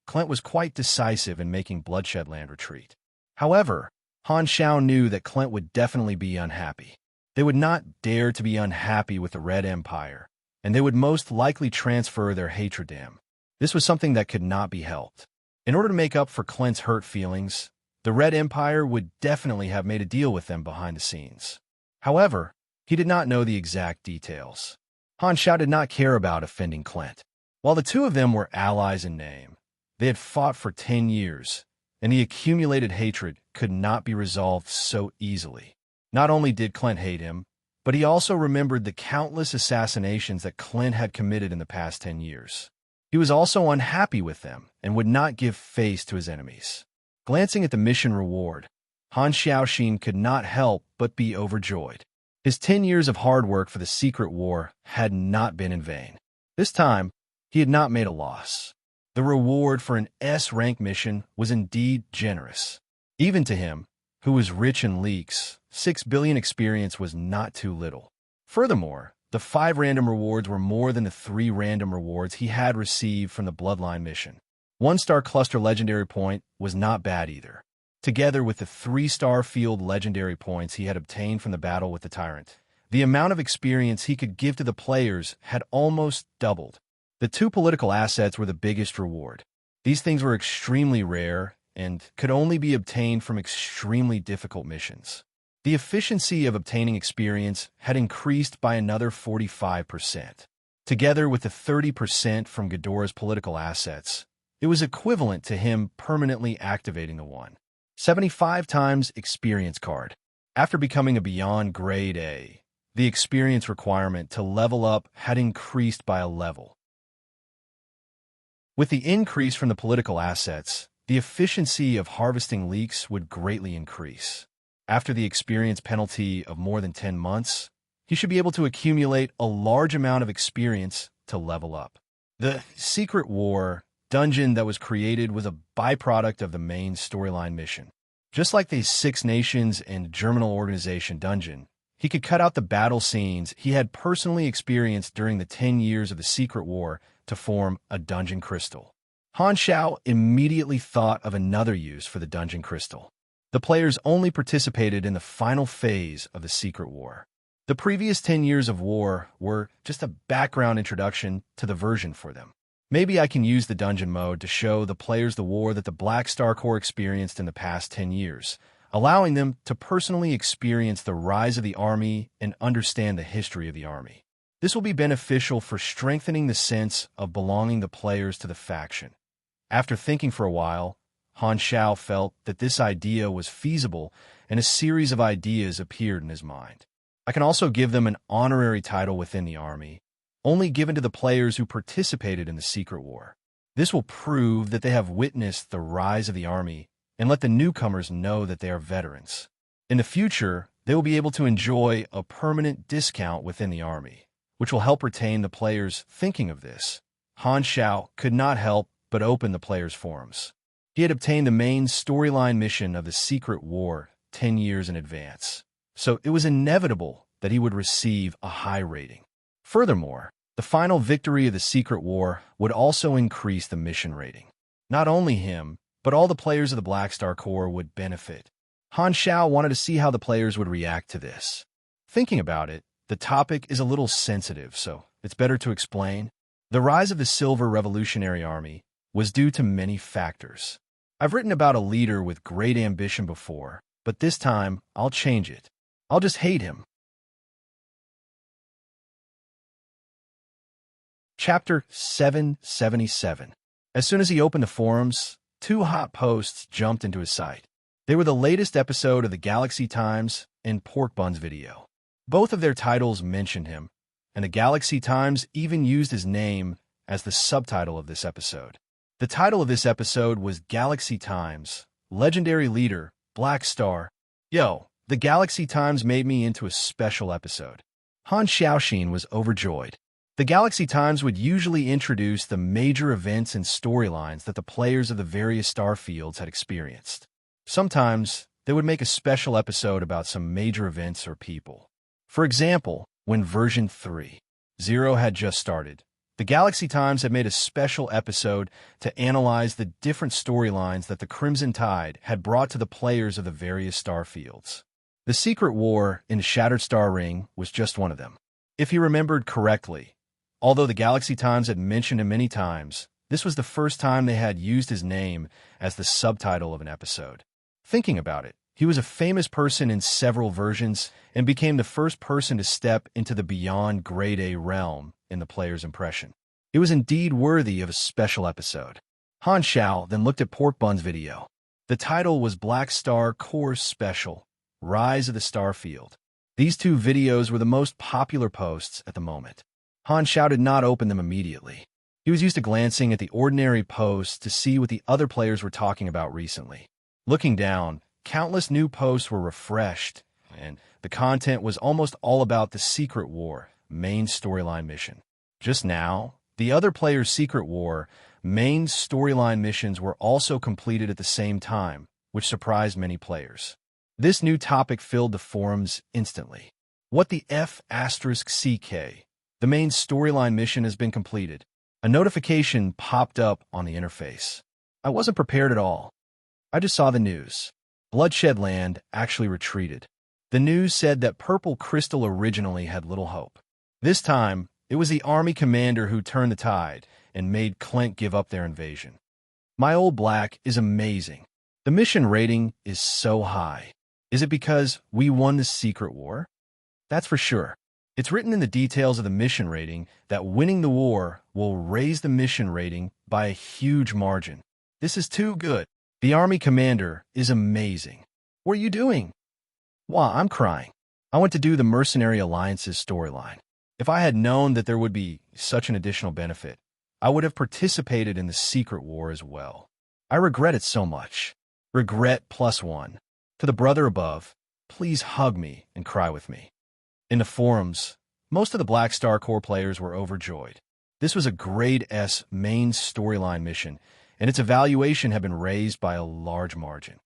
Clint was quite decisive in making Bloodshed Land retreat. However, Han Xiao knew that Clint would definitely be unhappy. They would not dare to be unhappy with the Red Empire, and they would most likely transfer their hatred to him. This was something that could not be helped. In order to make up for Clint's hurt feelings, the Red Empire would definitely have made a deal with them behind the scenes. However, he did not know the exact details. Han Xiao did not care about offending Clint. While the two of them were allies in name, they had fought for 10 years, and the accumulated hatred could not be resolved so easily. Not only did Clint hate him, but he also remembered the countless assassinations that Clint had committed in the past 10 years. He was also unhappy with them and would not give face to his enemies. Glancing at the mission reward, Han Xiaoxin could not help but be overjoyed. His 10 years of hard work for the secret war had not been in vain. This time, he had not made a loss. The reward for an S-rank mission was indeed generous. Even to him, who was rich in leaks, 6 billion experience was not too little. Furthermore, the 5 random rewards were more than the 3 random rewards he had received from the Bloodline mission. 1-star cluster legendary point was not bad either. Together with the 3-star field legendary points he had obtained from the battle with the tyrant, The amount of experience he could give to the players had almost doubled. The two political assets were the biggest reward. These things were extremely rare and could only be obtained from extremely difficult missions. The efficiency of obtaining experience had increased by another 45%. Together with the 30% from Ghidorah's political assets, it was equivalent to him permanently activating the 175 times experience card. After becoming a beyond grade A, the experience requirement to level up had increased by a level. With the increase from the political assets, the efficiency of harvesting leeks would greatly increase. After the experience penalty of more than 10 months, he should be able to accumulate a large amount of experience to level up. The Secret War dungeon that was created was a byproduct of the main storyline mission. Just like the Six Nations and Germinal Organization dungeon, he could cut out the battle scenes he had personally experienced during the 10 years of the Secret War to form a dungeon crystal. Han Xiao immediately thought of another use for the dungeon crystal. The players only participated in the final phase of the Secret War. The previous 10 years of war were just a background introduction to the version for them. Maybe I can use the dungeon mode to show the players the war that the Black Star Corps experienced in the past 10 years, allowing them to personally experience the rise of the army and understand the history of the army. This will be beneficial for strengthening the sense of belonging the players to the faction. After thinking for a while, Han Xiao felt that this idea was feasible, and a series of ideas appeared in his mind. I can also give them an honorary title within the army, only given to the players who participated in the Secret War. This will prove that they have witnessed the rise of the army and let the newcomers know that they are veterans. In the future, they will be able to enjoy a permanent discount within the army, which will help retain the players thinking of this. Han Xiao could not help but open the players' forums. He had obtained the main storyline mission of the Secret War 10 years in advance, so it was inevitable that he would receive a high rating. Furthermore, the final victory of the Secret War would also increase the mission rating. Not only him, but all the players of the Black Star Corps would benefit. Han Xiao wanted to see how the players would react to this. Thinking about it, the topic is a little sensitive, so it's better to explain. The rise of the Silver Revolutionary Army was due to many factors. I've written about a leader with great ambition before, but this time I'll change it. I'll just hate him. Chapter 777. As soon as he opened the forums, two hot posts jumped into his sight. They were the latest episode of the Galaxy Times and Pork Buns video. Both of their titles mentioned him, and the Galaxy Times even used his name as the subtitle of this episode. The title of this episode was Galaxy Times, Legendary Leader, Black Star. Yo, the Galaxy Times made me into a special episode. Han Xiaoxin was overjoyed. The Galaxy Times would usually introduce the major events and storylines that the players of the various star fields had experienced. Sometimes, they would make a special episode about some major events or people. For example, when version 3.0 had just started, the Galaxy Times had made a special episode to analyze the different storylines that the Crimson Tide had brought to the players of the various star fields. The Secret War in the Shattered Star Ring was just one of them. If he remembered correctly, although the Galaxy Times had mentioned him many times, this was the first time they had used his name as the subtitle of an episode. Thinking about it, he was a famous person in several versions and became the first person to step into the beyond grade A realm in the player's impression. It was indeed worthy of a special episode. Han Xiao then looked at Pork Bun's video. The title was Black Star Corps Special, Rise of the Starfield. These two videos were the most popular posts at the moment. Han Xiao did not open them immediately. He was used to glancing at the ordinary posts to see what the other players were talking about recently. Looking down, countless new posts were refreshed, and the content was almost all about the Secret War main storyline mission. Just now, the other players' Secret War main storyline missions were also completed at the same time, which surprised many players. This new topic filled the forums instantly. What the F***CK? The main storyline mission has been completed. A notification popped up on the interface. I wasn't prepared at all. I just saw the news. Bloodshed Land actually retreated. The news said that Purple Crystal originally had little hope. This time, it was the army commander who turned the tide and made Clint give up their invasion. My Old Black is amazing. The mission rating is so high. Is it because we won the secret war? That's for sure. It's written in the details of the mission rating that winning the war will raise the mission rating by a huge margin. This is too good. The army commander is amazing. What are you doing? Why, I'm crying. I want to do the Mercenary Alliance's storyline. If I had known that there would be such an additional benefit, I would have participated in the secret war as well. I regret it so much. Regret +1. To the brother above, please hug me and cry with me. In the forums, most of the Black Star Corps players were overjoyed. This was a grade S main storyline mission, and its evaluation had been raised by a large margin.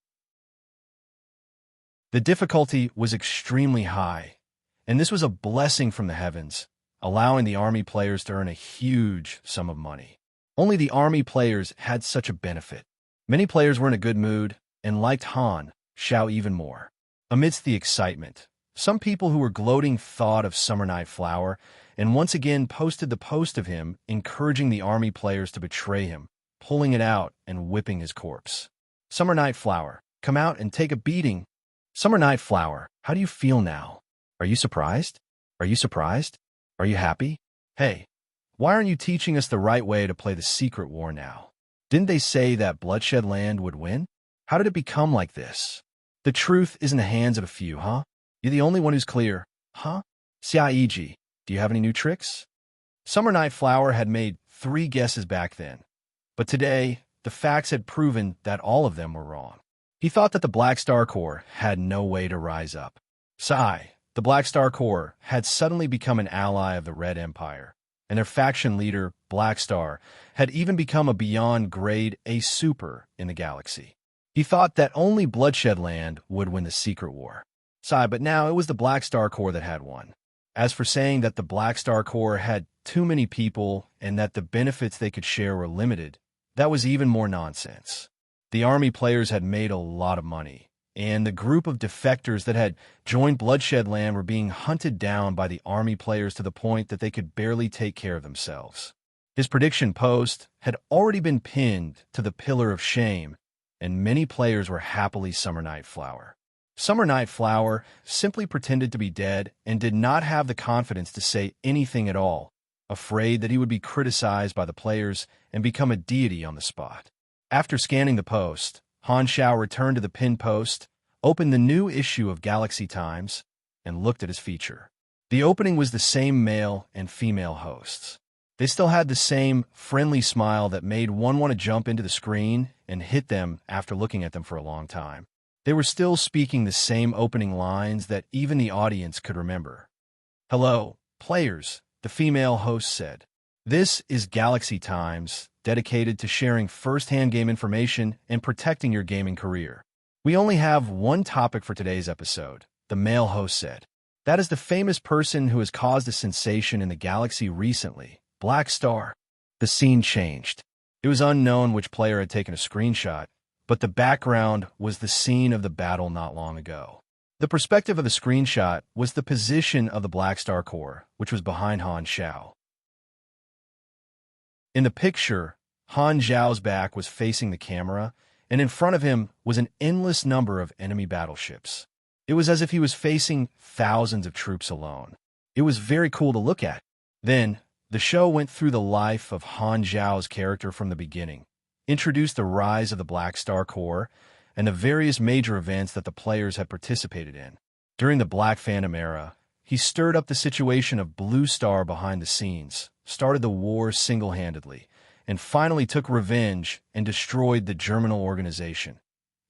The difficulty was extremely high, and this was a blessing from the heavens, allowing the army players to earn a huge sum of money. Only the army players had such a benefit. Many players were in a good mood and liked Han Xiao even more. Amidst the excitement, some people who were gloating thought of Summer Night Flower and once again posted the post of him encouraging the army players to betray him, pulling it out and whipping his corpse. Summer Night Flower, come out and take a beating. Summer Night Flower, how do you feel now? Are you surprised? Are you surprised? Are you happy? Hey, why aren't you teaching us the right way to play the secret war now? Didn't they say that Bloodshed Land would win? How did it become like this? The truth is in the hands of a few, huh? You're the only one who's clear, huh? Xiaiji, do you have any new tricks? Summer Night Flower had made 3 guesses back then, but today, the facts had proven that all of them were wrong. He thought that the Black Star Corps had no way to rise up. Sai, the Black Star Corps, had suddenly become an ally of the Red Empire, and their faction leader, Black Star, had even become a beyond grade A super in the galaxy. He thought that only Bloodshed Land would win the secret war. Sai, but now it was the Black Star Corps that had won. As for saying that the Black Star Corps had too many people and that the benefits they could share were limited, that was even more nonsense. The army players had made a lot of money, and the group of defectors that had joined Bloodshed Land were being hunted down by the army players to the point that they could barely take care of themselves. His prediction post had already been pinned to the Pillar of Shame, and many players were happily Summer Night Flower. Summer Night Flower simply pretended to be dead and did not have the confidence to say anything at all, afraid that he would be criticized by the players and become a deity on the spot. After scanning the post, Han Xiao returned to the pin post, opened the new issue of Galaxy Times, and looked at his feature. The opening was the same male and female hosts. They still had the same friendly smile that made one want to jump into the screen and hit them after looking at them for a long time. They were still speaking the same opening lines that even the audience could remember. "Hello, players," the female host said. "This is Galaxy Times, dedicated to sharing first-hand game information and protecting your gaming career. We only have one topic for today's episode," the male host said. "That is the famous person who has caused a sensation in the galaxy recently, Black Star." The scene changed. It was unknown which player had taken a screenshot, but the background was the scene of the battle not long ago. The perspective of the screenshot was the position of the Black Star Corps, which was behind Han Xiao. In the picture, Han Xiao's back was facing the camera, and in front of him was an endless number of enemy battleships. It was as if he was facing thousands of troops alone. It was very cool to look at. Then, the show went through the life of Han Xiao's character from the beginning, introduced the rise of the Black Star Corps, and the various major events that the players had participated in. During the Black Phantom era, he stirred up the situation of Blue Star behind the scenes, started the war single-handedly, and finally took revenge and destroyed the Germinal organization.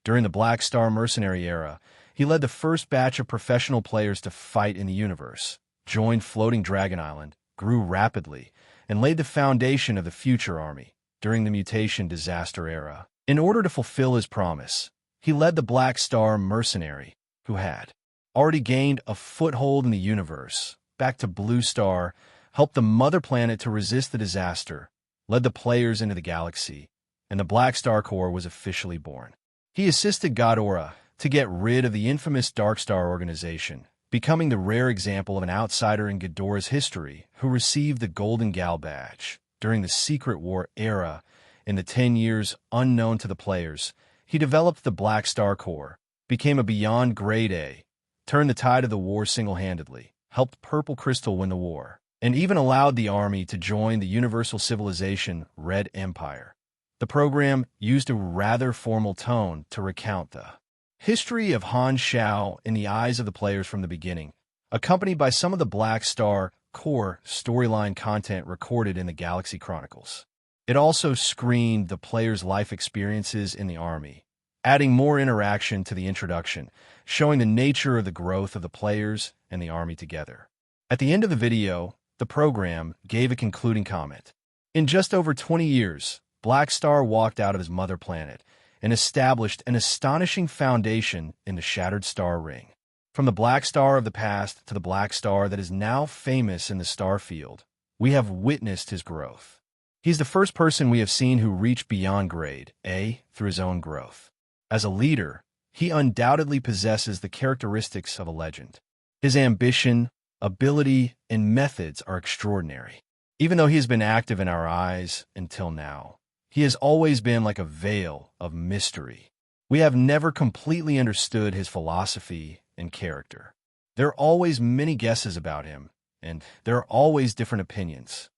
During the Black Star Mercenary era, he led the first batch of professional players to fight in the universe, joined Floating Dragon Island, grew rapidly, and laid the foundation of the future army during the Mutation Disaster era. In order to fulfill his promise, he led the Black Star Mercenary, who had already gained a foothold in the universe, back to Blue Star, helped the Mother Planet to resist the disaster, led the players into the galaxy, and the Black Star Corps was officially born. He assisted Godora, to get rid of the infamous Dark Star organization, becoming the rare example of an outsider in Ghidorah's history who received the Golden Gal badge. During the Secret War era, in the 10 years unknown to the players, he developed the Black Star Corps, became a Beyond Grade A, turned the tide of the war single-handedly, helped Purple Crystal win the war, and even allowed the army to join the Universal Civilization Red Empire. The program used a rather formal tone to recount the history of Han Xiao in the eyes of the players from the beginning, accompanied by some of the Black Star Corps storyline content recorded in the Galaxy Chronicles. It also screened the players' life experiences in the army, adding more interaction to the introduction, showing the nature of the growth of the players and the army together. At the end of the video, the program gave a concluding comment. In just over 20 years, Black Star walked out of his mother planet and established an astonishing foundation in the Shattered Star Ring. From the Black Star of the past to the Black Star that is now famous in the star field, we have witnessed his growth. He's the first person we have seen who reached beyond grade A through his own growth. As a leader, he undoubtedly possesses the characteristics of a legend. His ambition, ability, and methods are extraordinary. Even though he has been active in our eyes until now, he has always been like a veil of mystery. We have never completely understood his philosophy and character. There are always many guesses about him, and there are always different opinions.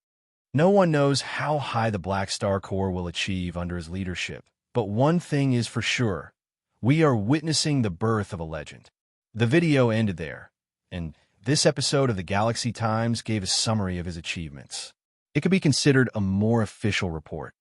No one knows how high the Black Star Corps will achieve under his leadership, but one thing is for sure. We are witnessing the birth of a legend. The video ended there, and this episode of the Galaxy Times gave a summary of his achievements. It could be considered a more official report.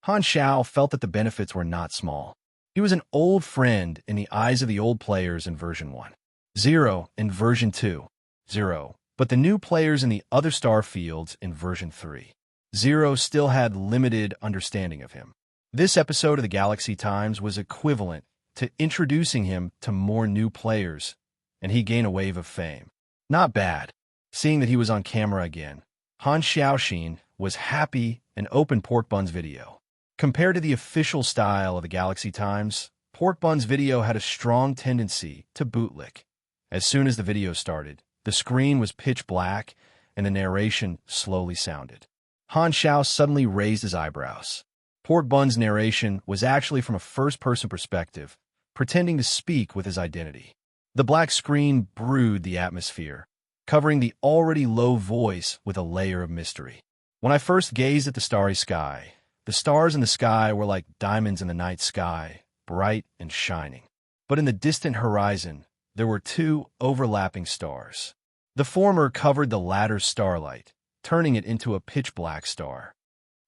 Han Xiao felt that the benefits were not small. He was an old friend in the eyes of the old players in version 1.0 and version 2.0, but the new players in the other star fields in version 3.0 still had limited understanding of him. This episode of the Galaxy Times was equivalent to introducing him to more new players, and he gained a wave of fame. Not bad. Seeing that he was on camera again, Han Xiaoxin was happy and opened Pork Bun's video. Compared to the official style of the Galaxy Times, Pork Bun's video had a strong tendency to bootlick. As soon as the video started, the screen was pitch black and the narration slowly sounded. Han Xiao suddenly raised his eyebrows. Pork Bun's narration was actually from a first-person perspective, pretending to speak with his identity. The black screen brewed the atmosphere, covering the already low voice with a layer of mystery. When I first gazed at the starry sky, the stars in the sky were like diamonds in the night sky, bright and shining. But in the distant horizon, there were two overlapping stars. The former covered the latter's starlight, turning it into a pitch-black star.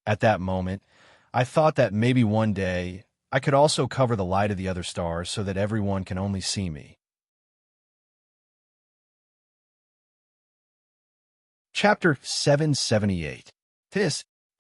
At that moment, I thought that maybe one day I could also cover the light of the other stars so that everyone can only see me. Chapter 778.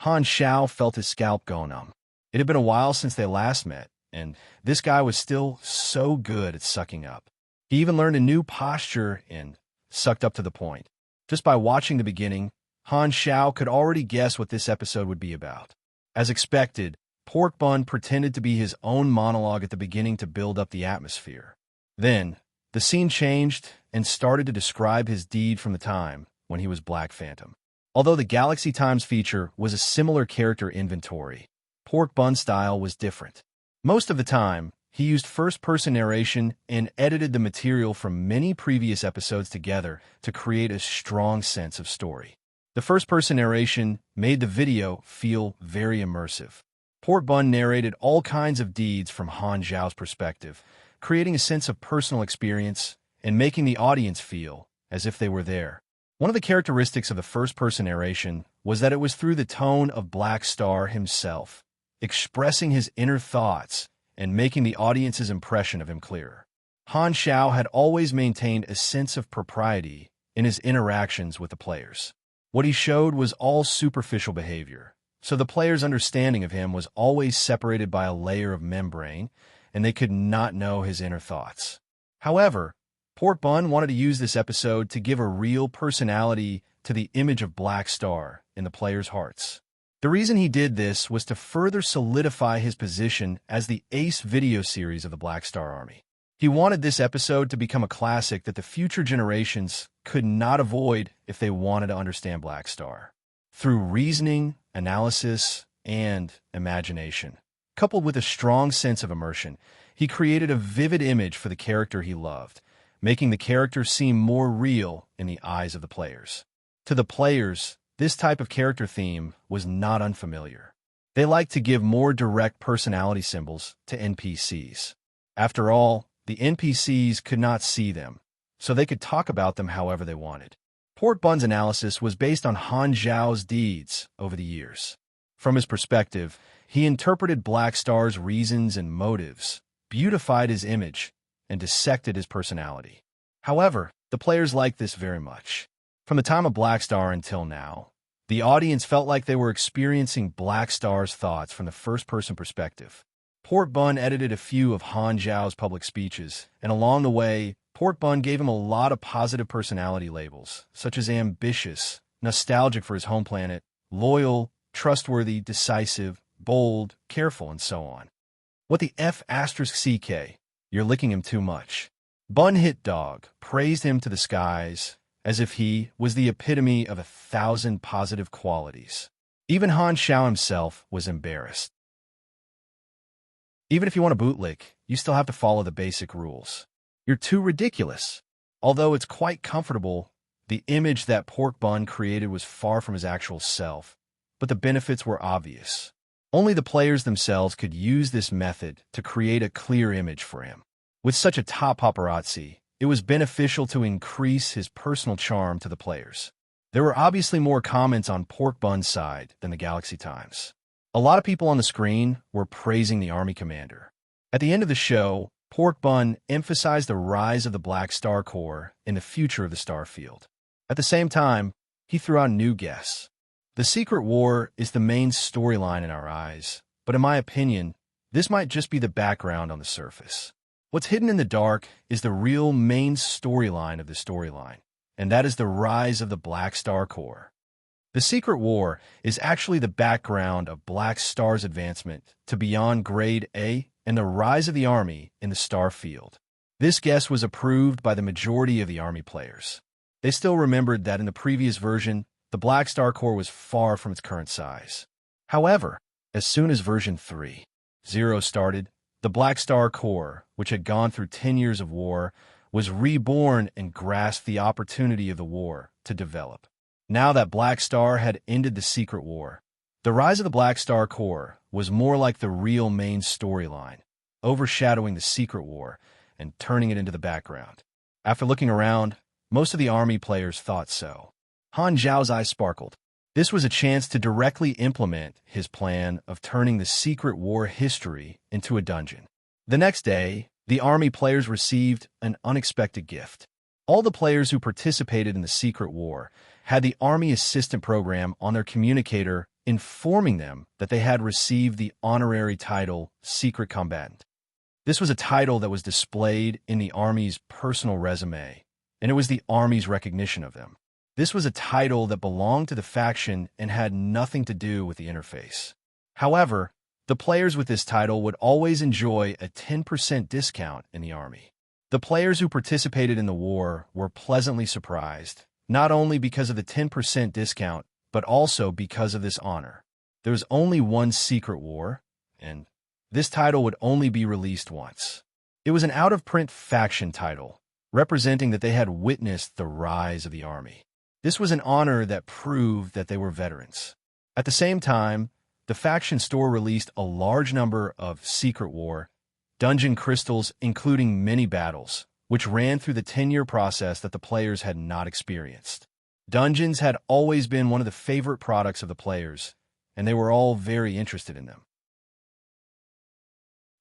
Han Xiao felt his scalp go numb. It had been a while since they last met, and this guy was still so good at sucking up. He even learned a new posture and sucked up to the point. Just by watching the beginning, Han Xiao could already guess what this episode would be about. As expected, Pork Bun pretended to be his own monologue at the beginning to build up the atmosphere. Then, the scene changed and started to describe his deed from the time when he was Black Phantom. Although the Galaxy Times feature was a similar character inventory, Pork Bun's style was different. Most of the time, he used first-person narration and edited the material from many previous episodes together to create a strong sense of story. The first-person narration made the video feel very immersive. Pork Bun narrated all kinds of deeds from Han Xiao's perspective, creating a sense of personal experience and making the audience feel as if they were there. One of the characteristics of the first-person narration was that it was through the tone of Black Star himself, expressing his inner thoughts and making the audience's impression of him clearer. Han Xiao had always maintained a sense of propriety in his interactions with the players. What he showed was all superficial behavior, so the players' understanding of him was always separated by a layer of membrane, and they could not know his inner thoughts. However, Pork Bun wanted to use this episode to give a real personality to the image of Black Star in the players' hearts. The reason he did this was to further solidify his position as the ace video series of the Black Star Army. He wanted this episode to become a classic that the future generations could not avoid if they wanted to understand Black Star. Through reasoning, analysis, and imagination, coupled with a strong sense of immersion, he created a vivid image for the character he loved, making the character seem more real in the eyes of the players. To the players, this type of character theme was not unfamiliar. They liked to give more direct personality symbols to NPCs. After all, the NPCs could not see them, so they could talk about them however they wanted. Port Bun's analysis was based on Han Zhao's deeds over the years. From his perspective, he interpreted Black Star's reasons and motives, beautified his image, and dissected his personality. However, the players liked this very much. From the time of Black Star until now, the audience felt like they were experiencing Black Star's thoughts from the first-person perspective. Port Bun edited a few of Han Zhao's public speeches, and along the way, Port Bun gave him a lot of positive personality labels, such as ambitious, nostalgic for his home planet, loyal, trustworthy, decisive, bold, careful, and so on. What the F***CK? You're licking him too much. Bun Hit Dog praised him to the skies as if he was the epitome of 1,000 positive qualities. Even Han Zhao himself was embarrassed. Even if you want to bootlick, you still have to follow the basic rules. You're too ridiculous. Although it's quite comfortable, the image that Port Bun created was far from his actual self, but the benefits were obvious. Only the players themselves could use this method to create a clear image for him. With such a top paparazzi, it was beneficial to increase his personal charm to the players. There were obviously more comments on Port Bun's side than the Galaxy Times. A lot of people on the screen were praising the Army commander. At the end of the show, Port Bun emphasized the rise of the Black Star Corps and the future of the Starfield. At the same time, he threw out new guests. The Secret War is the main storyline in our eyes, but in my opinion, this might just be the background on the surface. What's hidden in the dark is the real main storyline of the storyline, and that is the rise of the Black Star Corps. The Secret War is actually the background of Black Star's advancement to beyond Grade A and the rise of the Army in the Starfield. This guess was approved by the majority of the Army players. They still remembered that in the previous version, the Black Star Corps was far from its current size. However, as soon as version 3.0 started, the Black Star Corps, which had gone through 10 years of war, was reborn and grasped the opportunity of the war to develop. Now that Black Star had ended the Secret War, the rise of the Black Star Corps was more like the real main storyline, overshadowing the Secret War and turning it into the background. After looking around, most of the Army players thought so. Han Zhao's eyes sparkled. This was a chance to directly implement his plan of turning the Secret War history into a dungeon. The next day, the Army players received an unexpected gift. All the players who participated in the Secret War had the Army Assistant Program on their communicator informing them that they had received the honorary title Secret Combatant. This was a title that was displayed in the Army's personal resume, and it was the Army's recognition of them. This was a title that belonged to the faction and had nothing to do with the interface. However, the players with this title would always enjoy a 10% discount in the Army. The players who participated in the war were pleasantly surprised, not only because of the 10% discount, but also because of this honor. There was only one Secret War, and this title would only be released once. It was an out-of-print faction title, representing that they had witnessed the rise of the Army. This was an honor that proved that they were veterans. At the same time, the faction store released a large number of Secret War dungeon crystals, including mini battles, which ran through the 10-year process that the players had not experienced. Dungeons had always been one of the favorite products of the players, and they were all very interested in them.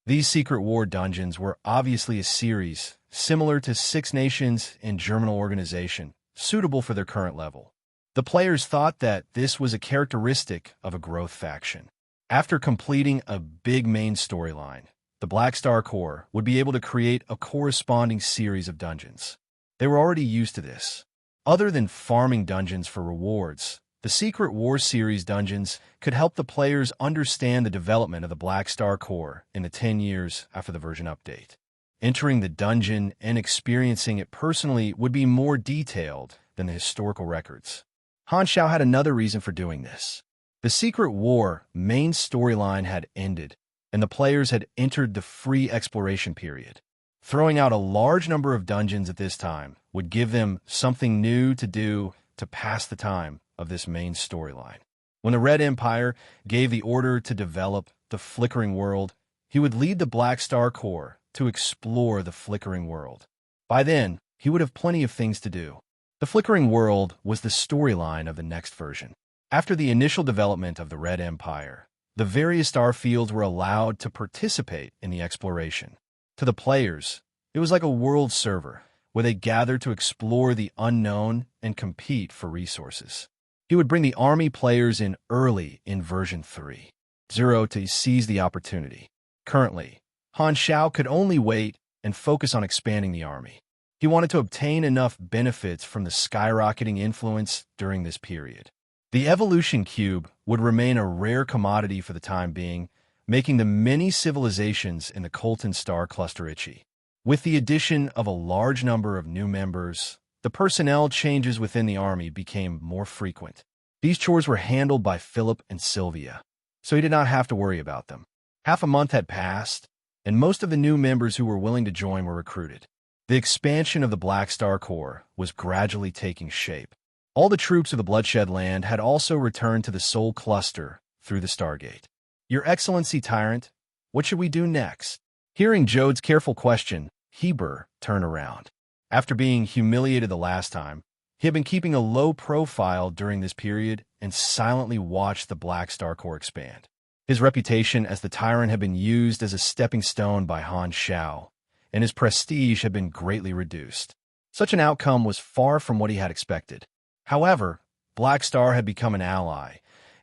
These Secret War dungeons were obviously a series similar to Six Nations and Germinal Organization, suitable for their current level. The players thought that this was a characteristic of a growth faction. After completing a big main storyline, the Black Star Corps would be able to create a corresponding series of dungeons. They were already used to this. Other than farming dungeons for rewards, The Secret War series dungeons could help the players understand the development of the Black Star Core in the 10 years after the version update. Entering the dungeon and experiencing it personally would be more detailed than the historical records. Han Xiao had another reason for doing this. The Secret War main storyline had ended, and the players had entered the free exploration period. Throwing out a large number of dungeons at this time would give them something new to do to pass the time of this main storyline. When the Red Empire gave the order to develop the Flickering World, he would lead the Black Star Corps to explore the Flickering World. By then, he would have plenty of things to do. The Flickering World was the storyline of the next version. After the initial development of the Red Empire, the various star fields were allowed to participate in the exploration. To the players, it was like a world server where they gathered to explore the unknown and compete for resources. He would bring the army players in early in version 3.0 to seize the opportunity. Currently, Han Xiao could only wait and focus on expanding the army. He wanted to obtain enough benefits from the skyrocketing influence during this period. The evolution cube would remain a rare commodity for the time being, making the many civilizations in the Colton Star cluster itchy. With the addition of a large number of new members, the personnel changes within the army became more frequent. These chores were handled by Philip and Sylvia, so he did not have to worry about them. Half a month had passed, and most of the new members who were willing to join were recruited. The expansion of the Black Star Corps was gradually taking shape. All the troops of the Bloodshed Land had also returned to the Soul Cluster through the Stargate. "Your Excellency, Tyrant, what should we do next?" Hearing Jode's careful question, Heber turned around. After being humiliated the last time, he had been keeping a low profile during this period and silently watched the Black Star Corps expand. His reputation as the Tyrant had been used as a stepping stone by Han Xiao, and his prestige had been greatly reduced. Such an outcome was far from what he had expected. However, Black Star had become an ally,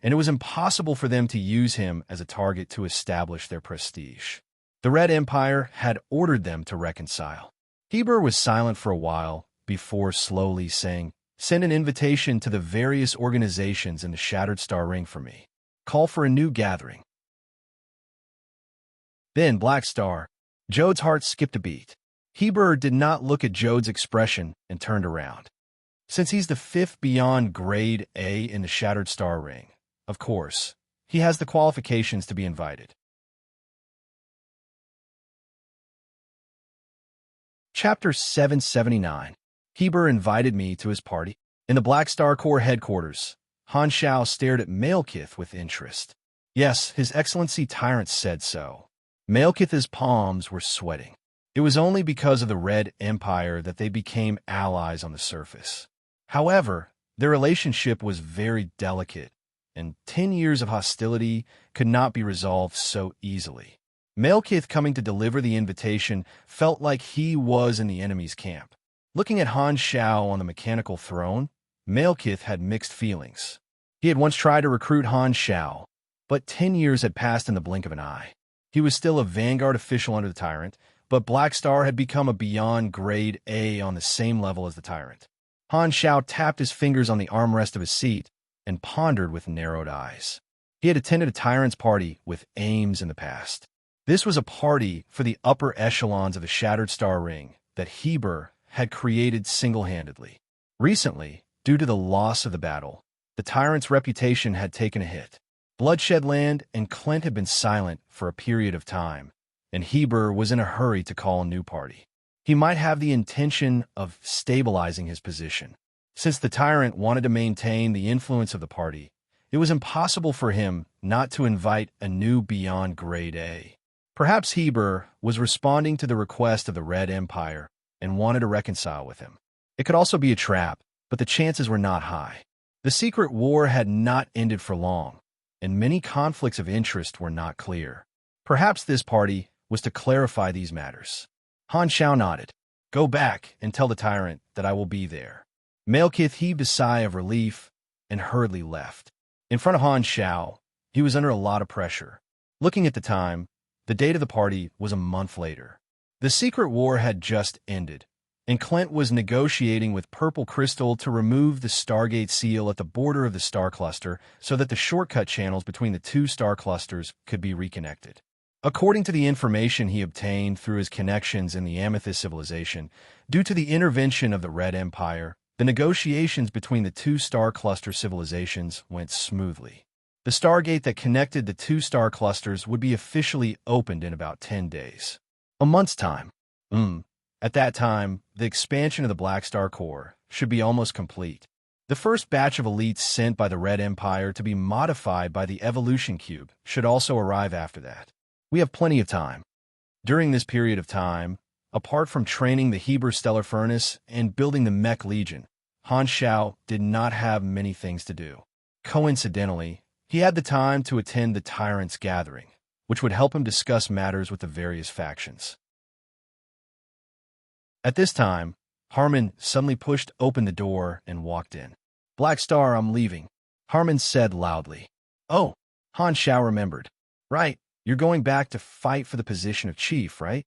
and it was impossible for them to use him as a target to establish their prestige. The Red Empire had ordered them to reconcile. Heber was silent for a while before slowly saying, "Send an invitation to the various organizations in the Shattered Star Ring for me. Call for a new gathering." Then Black Star. Jode's heart skipped a beat. Heber did not look at Jode's expression and turned around. Since he's the 5th beyond grade A in the Shattered Star Ring, of course, he has the qualifications to be invited. Chapter 779. Heber invited me to his party. In the Black Star Corps headquarters, Han Xiao stared at Malekith with interest. Yes, His Excellency Tyrant said so. Malekith's palms were sweating. It was only because of the Red Empire that they became allies on the surface. However, their relationship was very delicate, and 10 years of hostility could not be resolved so easily. Malekith coming to deliver the invitation felt like he was in the enemy's camp. Looking at Han Xiao on the mechanical throne, Malekith had mixed feelings. He had once tried to recruit Han Xiao, but 10 years had passed in the blink of an eye. He was still a Vanguard official under the Tyrant, but Black Star had become a beyond grade A on the same level as the Tyrant. Han Xiao tapped his fingers on the armrest of his seat and pondered with narrowed eyes. He had attended a Tyrant's party with Ames in the past. This was a party for the upper echelons of the Shattered Star Ring that Heber had created single-handedly. Recently, due to the loss of the battle, the Tyrant's reputation had taken a hit. Bloodshed Land and Clint had been silent for a period of time, and Heber was in a hurry to call a new party. He might have the intention of stabilizing his position. Since the Tyrant wanted to maintain the influence of the party, it was impossible for him not to invite a new beyond grade A. Perhaps Heber was responding to the request of the Red Empire and wanted to reconcile with him. It could also be a trap, but the chances were not high. The Secret War had not ended for long, and many conflicts of interest were not clear. Perhaps this party was to clarify these matters. Han Xiao nodded. "Go back and tell the Tyrant that I will be there." Malekith heaved a sigh of relief and hurriedly left. In front of Han Xiao, he was under a lot of pressure. Looking at the time, the date of the party was a month later. The Secret War had just ended, and Clint was negotiating with Purple Crystal to remove the Stargate seal at the border of the star cluster so that the shortcut channels between the two star clusters could be reconnected. According to the information he obtained through his connections in the Amethyst civilization, due to the intervention of the Red Empire, the negotiations between the two star cluster civilizations went smoothly. The Stargate that connected the two star clusters would be officially opened in about 10 days. A month's time. At that time, the expansion of the Black Star Core should be almost complete. The first batch of elites sent by the Red Empire to be modified by the Evolution Cube should also arrive after that. We have plenty of time. During this period of time, apart from training the Heber Stellar Furnace and building the Mech Legion, Han Xiao did not have many things to do. Coincidentally, he had the time to attend the Tyrants' Gathering, which would help him discuss matters with the various factions. At this time, Harmon suddenly pushed open the door and walked in. "Black Star, I'm leaving," Harmon said loudly. "Oh," Han Xiao remembered. "Right, you're going back to fight for the position of chief, right?"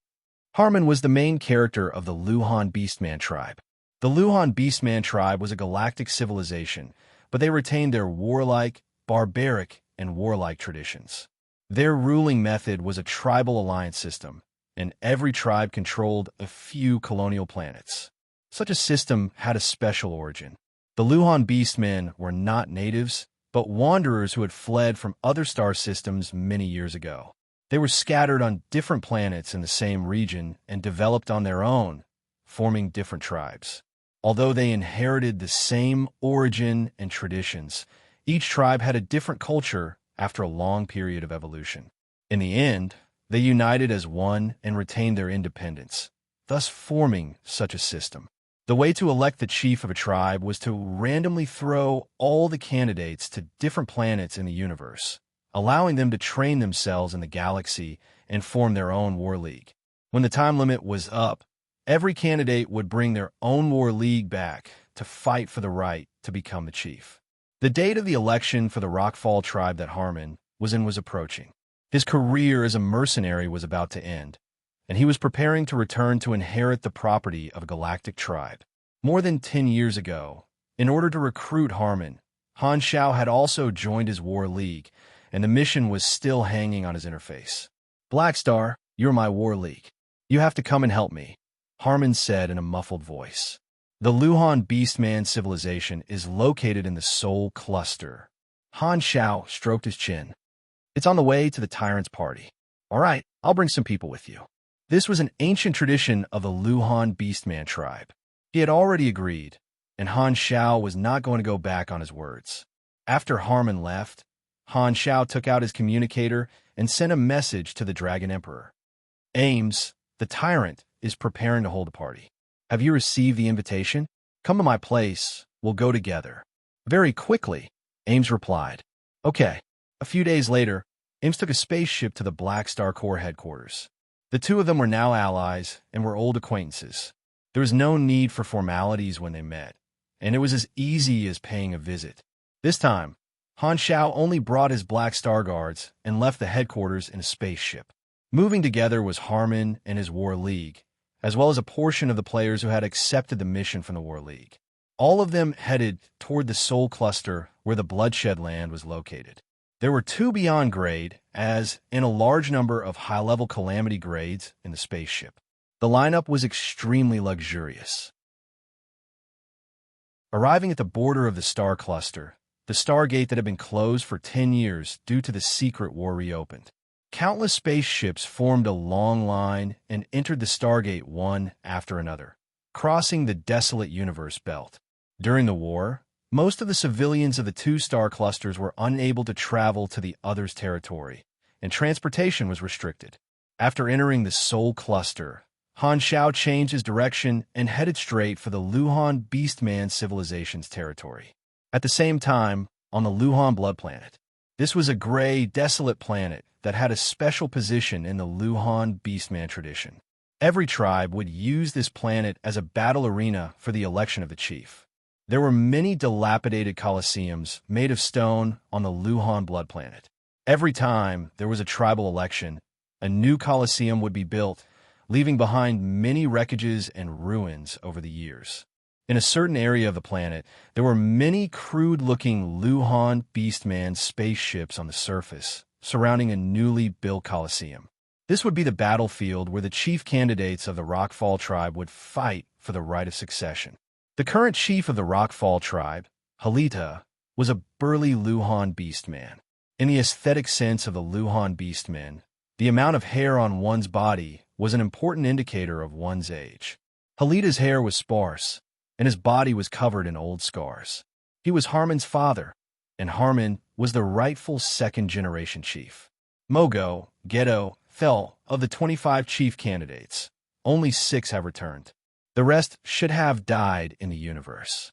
Harmon was the main character of the Luhan Beastman tribe. The Luhan Beastman tribe was a galactic civilization, but they retained their warlike, barbaric, and warlike traditions. Their ruling method was a tribal alliance system, and every tribe controlled a few colonial planets. Such a system had a special origin. The Luhan Beastmen were not natives, but wanderers who had fled from other star systems many years ago. They were scattered on different planets in the same region and developed on their own, forming different tribes. Although they inherited the same origin and traditions, each tribe had a different culture after a long period of evolution. In the end, they united as one and retained their independence, thus forming such a system. The way to elect the chief of a tribe was to randomly throw all the candidates to different planets in the universe, allowing them to train themselves in the galaxy and form their own war league. When the time limit was up, every candidate would bring their own war league back to fight for the right to become the chief. The date of the election for the Rockfall tribe that Harmon was in was approaching. His career as a mercenary was about to end, and he was preparing to return to inherit the property of a galactic tribe. More than 10 years ago, in order to recruit Harmon, Han Xiao had also joined his war league, and the mission was still hanging on his interface. "Black Star, you're my war league. You have to come and help me," Harmon said in a muffled voice. The Luhan Beastman civilization is located in the Sol Cluster. Han Xiao stroked his chin. "It's on the way to the Tyrant's party." "All right, I'll bring some people with you." This was an ancient tradition of the Luhan Beastman tribe. He had already agreed, and Han Xiao was not going to go back on his words. After Harmon left, Han Xiao took out his communicator and sent a message to the Dragon Emperor. "Ames, the Tyrant, is preparing to hold a party. Have you received the invitation? Come to my place, we'll go together." "Very quickly," Ames replied. "Okay." A few days later, Ames took a spaceship to the Black Star Core headquarters. The two of them were now allies and were old acquaintances. There was no need for formalities when they met, and it was as easy as paying a visit. This time, Han Xiao only brought his Black Star Guards and left the headquarters in a spaceship. Moving together was Harmon and his War League, as well as a portion of the players who had accepted the mission from the War League. All of them headed toward the Sol Cluster where the Bloodshed Land was located. There were 2 beyond grade, as in a large number of high-level Calamity grades in the spaceship. The lineup was extremely luxurious. Arriving at the border of the Star Cluster, the Stargate that had been closed for 10 years due to the secret war reopened. Countless spaceships formed a long line and entered the Stargate one after another, crossing the desolate universe belt. During the war, most of the civilians of the 2 star clusters were unable to travel to the other's territory, and transportation was restricted. After entering the Sol Cluster, Han Xiao changed his direction and headed straight for the Luhan Beastman civilization's territory. At the same time, on the Luhan Blood Planet. This was a gray, desolate planet that had a special position in the Luhan Beastman tradition. Every tribe would use this planet as a battle arena for the election of the chief. There were many dilapidated coliseums made of stone on the Luhan Blood Planet. Every time there was a tribal election, a new coliseum would be built, leaving behind many wreckages and ruins over the years. In a certain area of the planet, there were many crude-looking Luhan Beastman spaceships on the surface, surrounding a newly built coliseum. This would be the battlefield where the chief candidates of the Rockfall tribe would fight for the right of succession. The current chief of the Rockfall tribe, Halita, was a burly Luhan Beastman. In the aesthetic sense of the Luhan Beastmen, the amount of hair on one's body was an important indicator of one's age. Halita's hair was sparse, and his body was covered in old scars. He was Harmon's father, and Harmon was the rightful second-generation chief. Mogo, Ghetto, Thel, of the 25 chief candidates, only 6 have returned. The rest should have died in the universe.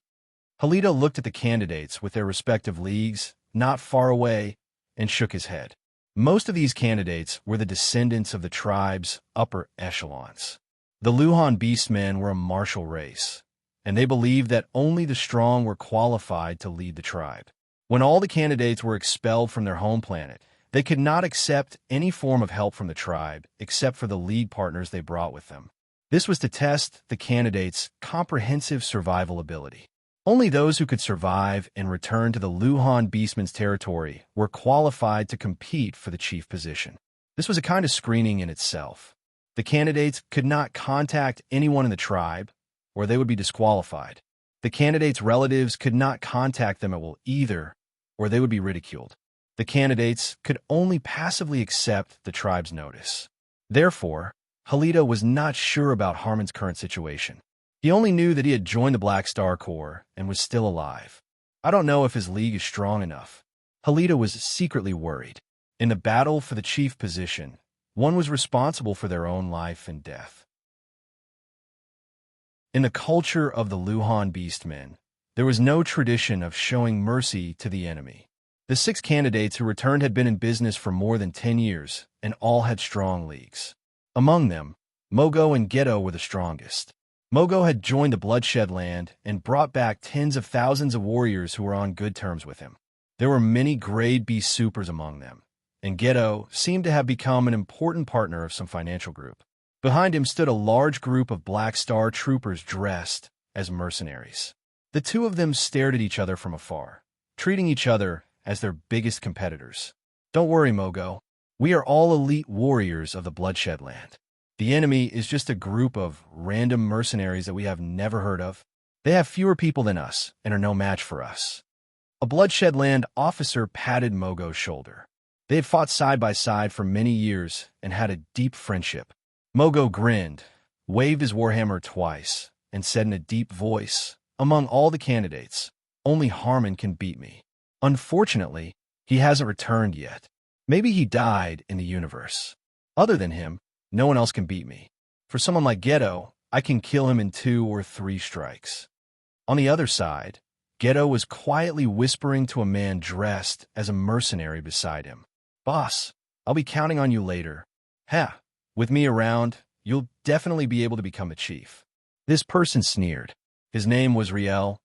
Halita looked at the candidates with their respective leagues, not far away, and shook his head. Most of these candidates were the descendants of the tribe's upper echelons. The Luhan Beastmen were a martial race, and they believed that only the strong were qualified to lead the tribe. When all the candidates were expelled from their home planet, they could not accept any form of help from the tribe except for the league partners they brought with them. This was to test the candidates' comprehensive survival ability. Only those who could survive and return to the Luhan Beastman's territory were qualified to compete for the chief position. This was a kind of screening in itself. The candidates could not contact anyone in the tribe, or they would be disqualified. The candidates' relatives could not contact them at will either, or they would be ridiculed. The candidates could only passively accept the tribe's notice. Therefore, Halita was not sure about Harmon's current situation. He only knew that he had joined the Black Star Corps and was still alive. I don't know if his league is strong enough. Halita was secretly worried. In the battle for the chief position, one was responsible for their own life and death. In the culture of the Luhan Beastmen, there was no tradition of showing mercy to the enemy. The 6 candidates who returned had been in business for more than 10 years, and all had strong leagues. Among them, Mogo and Ghetto were the strongest. Mogo had joined the Bloodshed Land and brought back tens of thousands of warriors who were on good terms with him. There were many Grade B supers among them, and Ghetto seemed to have become an important partner of some financial group. Behind him stood a large group of Black Star troopers dressed as mercenaries. The two of them stared at each other from afar, treating each other as their biggest competitors. Don't worry, Mogo. We are all elite warriors of the Bloodshed Land. The enemy is just a group of random mercenaries that we have never heard of. They have fewer people than us and are no match for us. A Bloodshed Land officer patted Mogo's shoulder. They had fought side by side for many years and had a deep friendship. Mogo grinned, waved his warhammer twice, and said in a deep voice, "Among all the candidates, only Harmon can beat me. Unfortunately, he hasn't returned yet. Maybe he died in the universe. Other than him, no one else can beat me. For someone like Ghetto, I can kill him in 2 or 3 strikes." On the other side, Ghetto was quietly whispering to a man dressed as a mercenary beside him. "Boss, I'll be counting on you later. Ha, with me around, you'll definitely be able to become the chief." This person sneered. His name was Riel,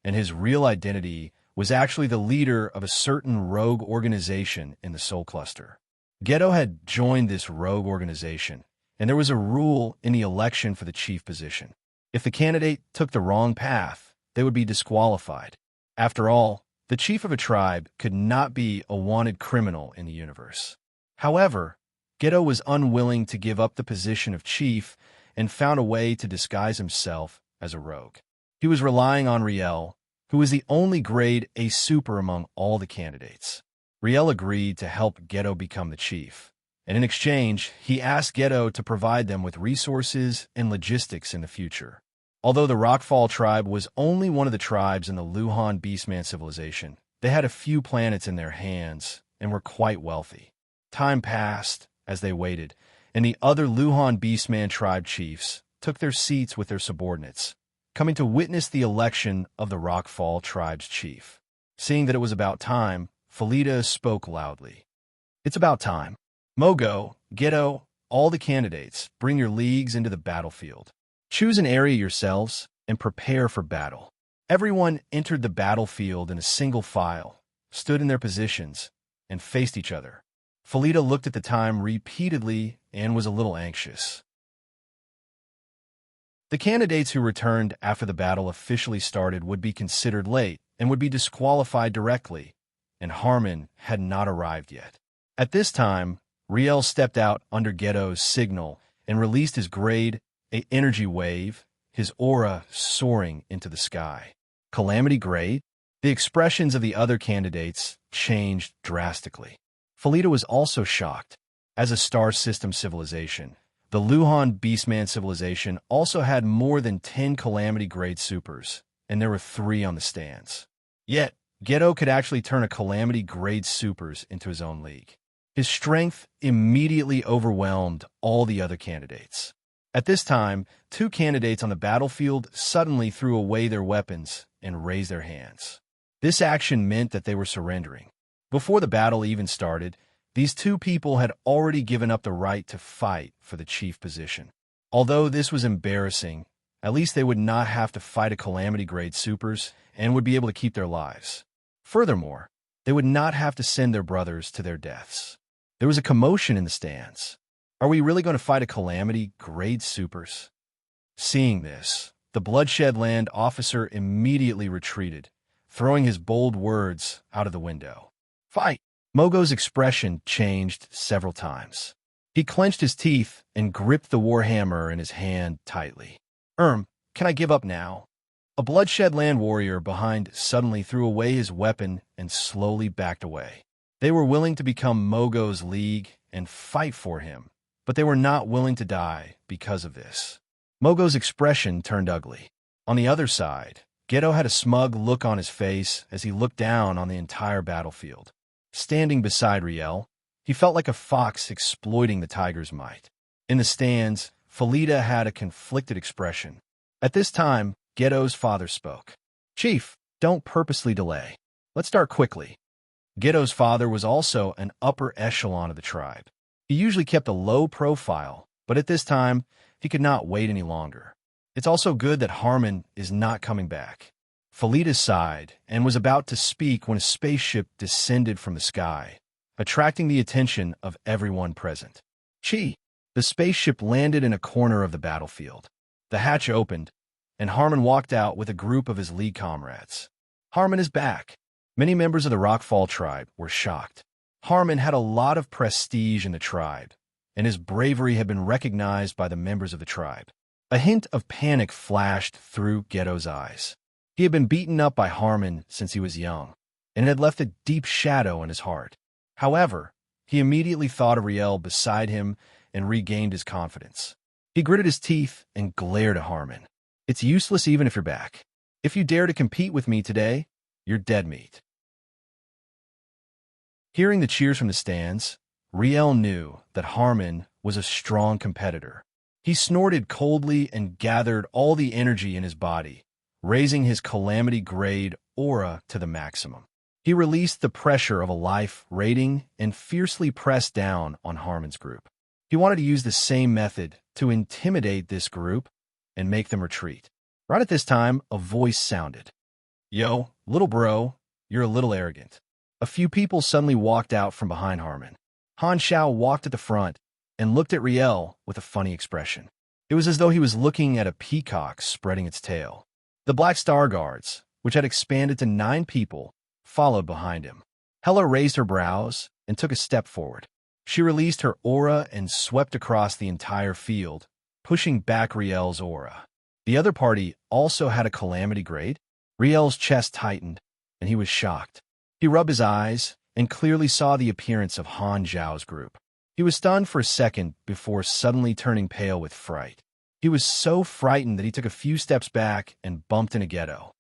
and his real identity was actually the leader of a certain rogue organization in the Soul Cluster. Ghetto had joined this rogue organization, and there was a rule in the election for the chief position. If the candidate took the wrong path, they would be disqualified. After all, the chief of a tribe could not be a wanted criminal in the universe. However, Ghetto was unwilling to give up the position of chief and found a way to disguise himself as a rogue. He was relying on Riel, who was the only Grade A super among all the candidates. Riel agreed to help Ghetto become the chief, and in exchange, he asked Ghetto to provide them with resources and logistics in the future. Although the Rockfall tribe was only one of the tribes in the Luhan Beastman civilization, they had a few planets in their hands and were quite wealthy. Time passed as they waited, and the other Luhan Beastman tribe chiefs took their seats with their subordinates, coming to witness the election of the Rockfall tribe's chief. Seeing that it was about time, Felita spoke loudly. "It's about time. Mogo, Ghetto, all the candidates, bring your leagues into the battlefield. Choose an area yourselves and prepare for battle." Everyone entered the battlefield in a single file, stood in their positions, and faced each other. Felita looked at the time repeatedly and was a little anxious. The candidates who returned after the battle officially started would be considered late and would be disqualified directly, and Harmon had not arrived yet. At this time, Riel stepped out under Ghetto's signal and released his grade A energy wave, his aura soaring into the sky. Calamity grade? The expressions of the other candidates changed drastically. Felita was also shocked. As a star system civilization, the Luhan Beastman civilization also had more than 10 Calamity grade supers, and there were 3 on the stands. Yet, Ghetto could actually turn a Calamity grade supers into his own league. His strength immediately overwhelmed all the other candidates. At this time, 2 candidates on the battlefield suddenly threw away their weapons and raised their hands. This action meant that they were surrendering. Before the battle even started, these 2 people had already given up the right to fight for the chief position. Although this was embarrassing, at least they would not have to fight a Calamity grade supers and would be able to keep their lives. Furthermore, they would not have to send their brothers to their deaths. There was a commotion in the stands. Are we really going to fight a Calamity grade supers? Seeing this, the Bloodshed Land officer immediately retreated, throwing his bold words out of the window. Fight! Mogo's expression changed several times. He clenched his teeth and gripped the warhammer in his hand tightly. Can I give up now? A Bloodshed Land warrior behind suddenly threw away his weapon and slowly backed away. They were willing to become Mogo's league and fight for him, but they were not willing to die because of this. Mogo's expression turned ugly. On the other side, Ghetto had a smug look on his face as he looked down on the entire battlefield. Standing beside Riel, he felt like a fox exploiting the tiger's might. In the stands, Felita had a conflicted expression. At this time, Ghetto's father spoke. Chief, don't purposely delay. Let's start quickly. Ghetto's father was also an upper echelon of the tribe. He usually kept a low profile, but at this time, he could not wait any longer. It's also good that Harmon is not coming back. Felita sighed and was about to speak when a spaceship descended from the sky, attracting the attention of everyone present. Chi! The spaceship landed in a corner of the battlefield. The hatch opened, and Harmon walked out with a group of his league comrades. Harmon is back. Many members of the Rockfall tribe were shocked. Harmon had a lot of prestige in the tribe, and his bravery had been recognized by the members of the tribe. A hint of panic flashed through Ghetto's eyes. He had been beaten up by Harmon since he was young, and it had left a deep shadow in his heart. However, he immediately thought of Riel beside him and regained his confidence. He gritted his teeth and glared at Harmon. It's useless even if you're back. If you dare to compete with me today, you're dead meat. Hearing the cheers from the stands, Riel knew that Harmon was a strong competitor. He snorted coldly and gathered all the energy in his body, raising his Calamity grade aura to the maximum. He released the pressure of a life rating and fiercely pressed down on Harmon's group. He wanted to use the same method to intimidate this group and make them retreat. Right at this time, a voice sounded. Yo, little bro, you're a little arrogant. A few people suddenly walked out from behind Harmon. Han Xiao walked at the front and looked at Riel with a funny expression. It was as though he was looking at a peacock spreading its tail. The Black Star Guards, which had expanded to 9 people, followed behind him. Hela raised her brows and took a step forward. She released her aura and swept across the entire field, pushing back Riel's aura. The other party also had a Calamity grade. Riel's chest tightened, and he was shocked. He rubbed his eyes and clearly saw the appearance of Han Zhao's group. He was stunned for a second before suddenly turning pale with fright. He was so frightened that he took a few steps back and bumped into Ghetto.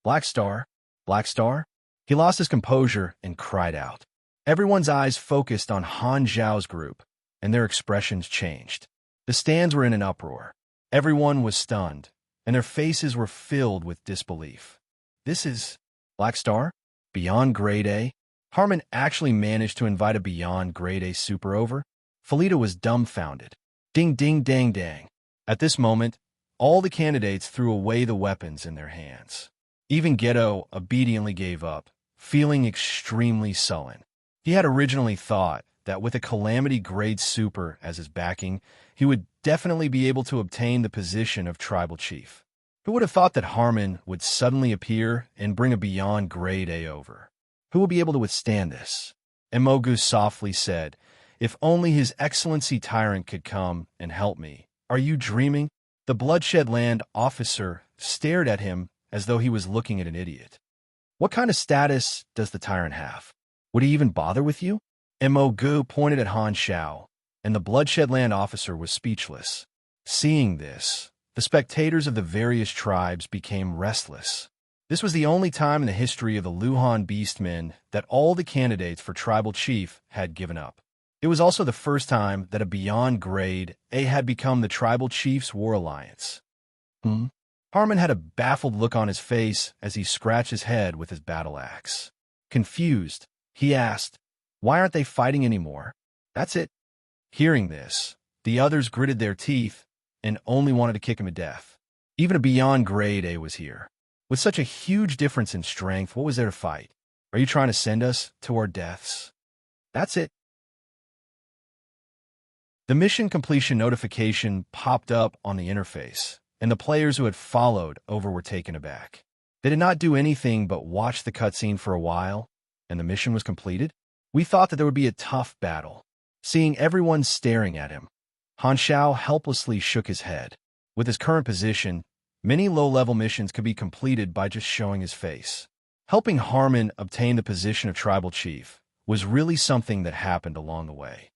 Black Star? Black Star? He lost his composure and cried out. Everyone's eyes focused on Han Zhao's group, and their expressions changed. The stands were in an uproar. Everyone was stunned, and their faces were filled with disbelief. This is Black Star? Beyond Grade A? Harmon actually managed to invite a Beyond Grade A super over? Felita was dumbfounded. Ding ding dang dang. At this moment, all the candidates threw away the weapons in their hands. Even Ghetto obediently gave up, feeling extremely sullen. He had originally thought that with a Calamity grade super as his backing, he would definitely be able to obtain the position of tribal chief. Who would have thought that Harmon would suddenly appear and bring a beyond grade A over? Who will be able to withstand this? Emogu softly said, "If only His Excellency Tyrant could come and help me. Are you dreaming?" The Bloodshed Land officer stared at him as though he was looking at an idiot. "What kind of status does the tyrant have? Would he even bother with you?" Emogu pointed at Han Shao, and the Bloodshed Land officer was speechless. Seeing this, the spectators of the various tribes became restless. This was the only time in the history of the Luhan Beastmen that all the candidates for tribal chief had given up. It was also the first time that a beyond grade A had become the tribal chief's war alliance. Harmon had a baffled look on his face as he scratched his head with his battle axe. Confused, he asked, "Why aren't they fighting anymore?" "That's it." Hearing this, the others gritted their teeth and only wanted to kick him to death. Even a beyond grade A was here. With such a huge difference in strength, what was there to fight? Are you trying to send us to our deaths? "That's it." The mission completion notification popped up on the interface, and the players who had followed over were taken aback. They did not do anything but watch the cutscene for a while, and the mission was completed. We thought that there would be a tough battle. Seeing everyone staring at him, Han Shao helplessly shook his head. With his current position, many low-level missions could be completed by just showing his face. Helping Harmon obtain the position of tribal chief was really something that happened along the way.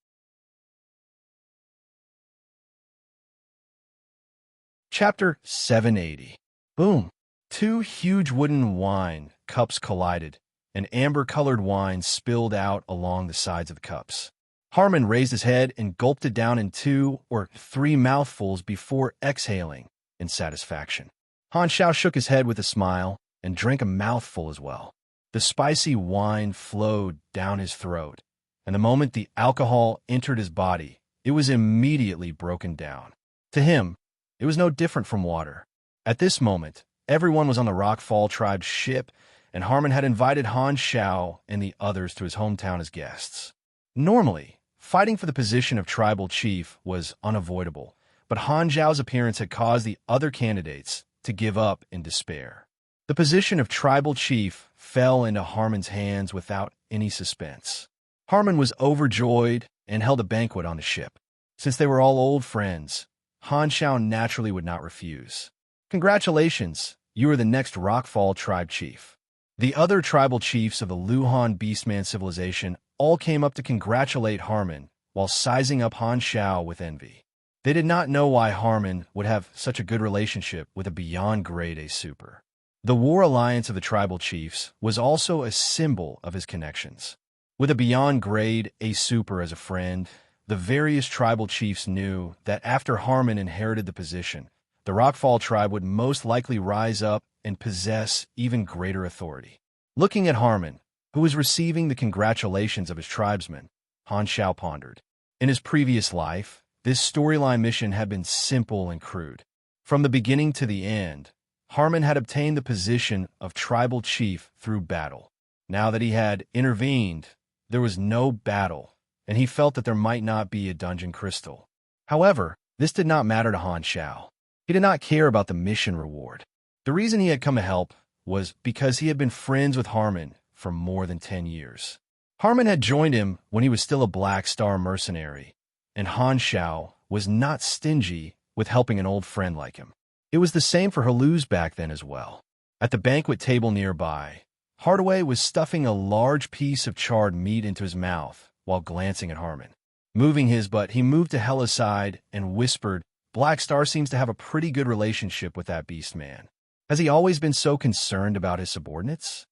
Chapter 780. Boom! Two huge wooden wine cups collided, and amber-colored wine spilled out along the sides of the cups. Harmon raised his head and gulped it down in 2 or 3 mouthfuls before exhaling in satisfaction. Han Shao shook his head with a smile and drank a mouthful as well. The spicy wine flowed down his throat, and the moment the alcohol entered his body, it was immediately broken down. To him, it was no different from water. At this moment, everyone was on the Rockfall tribe's ship, and Harmon had invited Han Shao and the others to his hometown as guests. Normally, fighting for the position of tribal chief was unavoidable, but Han Zhao's appearance had caused the other candidates to give up in despair. The position of tribal chief fell into Harmon's hands without any suspense. Harmon was overjoyed and held a banquet on the ship. Since they were all old friends, Han Shao naturally would not refuse. "Congratulations, you are the next Rockfall tribe chief." The other tribal chiefs of the Luhan Beastman civilization all came up to congratulate Harmon while sizing up Han Shao with envy. They did not know why Harmon would have such a good relationship with a beyond grade A super. The war alliance of the tribal chiefs was also a symbol of his connections. With a beyond grade A super as a friend, the various tribal chiefs knew that after Harmon inherited the position, the Rockfall tribe would most likely rise up and possess even greater authority. Looking at Harmon, who was receiving the congratulations of his tribesmen, Han Shao pondered. In his previous life, this storyline mission had been simple and crude. From the beginning to the end, Harmon had obtained the position of tribal chief through battle. Now that he had intervened, there was no battle, and he felt that there might not be a dungeon crystal. However, this did not matter to Han Shao. He did not care about the mission reward. The reason he had come to help was because he had been friends with Harmon for more than 10 years. Harmon had joined him when he was still a Black Star mercenary, and Han Shao was not stingy with helping an old friend like him. It was the same for Haluz back then as well. At the banquet table nearby, Hardaway was stuffing a large piece of charred meat into his mouth while glancing at Harmon. Moving his butt, he moved to Hella's side and whispered, "Black Star seems to have a pretty good relationship with that beast man. Has he always been so concerned about his subordinates?"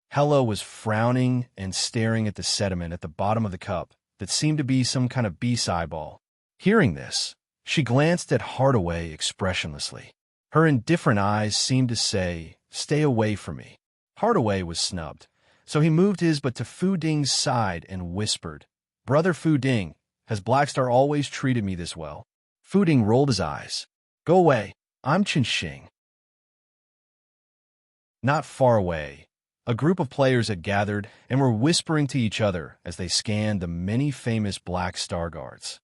Hella was frowning and staring at the sediment at the bottom of the cup that seemed to be some kind of beast's eyeball. Hearing this, she glanced at Hardaway expressionlessly. Her indifferent eyes seemed to say, "Stay away from me." Hardaway was snubbed, so he moved his butt to Fu Ding's side and whispered, "Brother Fu Ding, has Black Star always treated me this well?" Fu Ding rolled his eyes. "Go away, I'm Qin Xing." Not far away, a group of players had gathered and were whispering to each other as they scanned the many famous Black Star guards.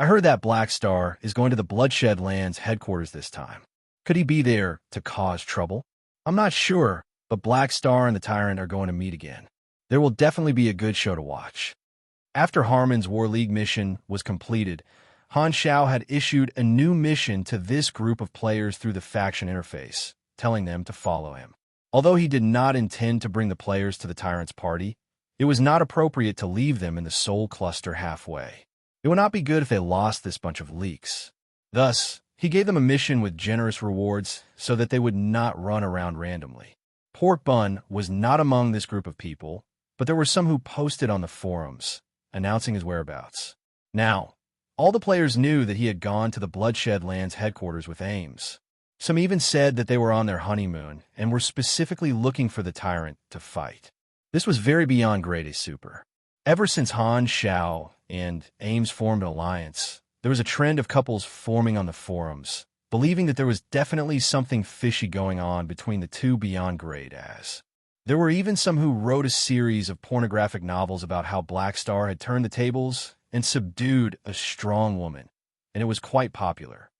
I heard that Black Star is going to the Bloodshed Lands headquarters this time. Could he be there to cause trouble? I'm not sure, but Black Star and the Tyrant are going to meet again. There will definitely be a good show to watch. After Harmon's War League mission was completed, Han Xiao had issued a new mission to this group of players through the faction interface, telling them to follow him. Although he did not intend to bring the players to the Tyrant's party, it was not appropriate to leave them in the Soul Cluster halfway. It would not be good if they lost this bunch of leaks. Thus, he gave them a mission with generous rewards so that they would not run around randomly. Pork Bun was not among this group of people, but there were some who posted on the forums, announcing his whereabouts. Now, all the players knew that he had gone to the Bloodshed Lands headquarters with Ames. Some even said that they were on their honeymoon and were specifically looking for the Tyrant to fight. This was very beyond grade A super. Ever since Han Xiao and Ames formed an alliance, there was a trend of couples forming on the forums, believing that there was definitely something fishy going on between the two beyond grade As. There were even some who wrote a series of pornographic novels about how Black Star had turned the tables and subdued a strong woman, and it was quite popular.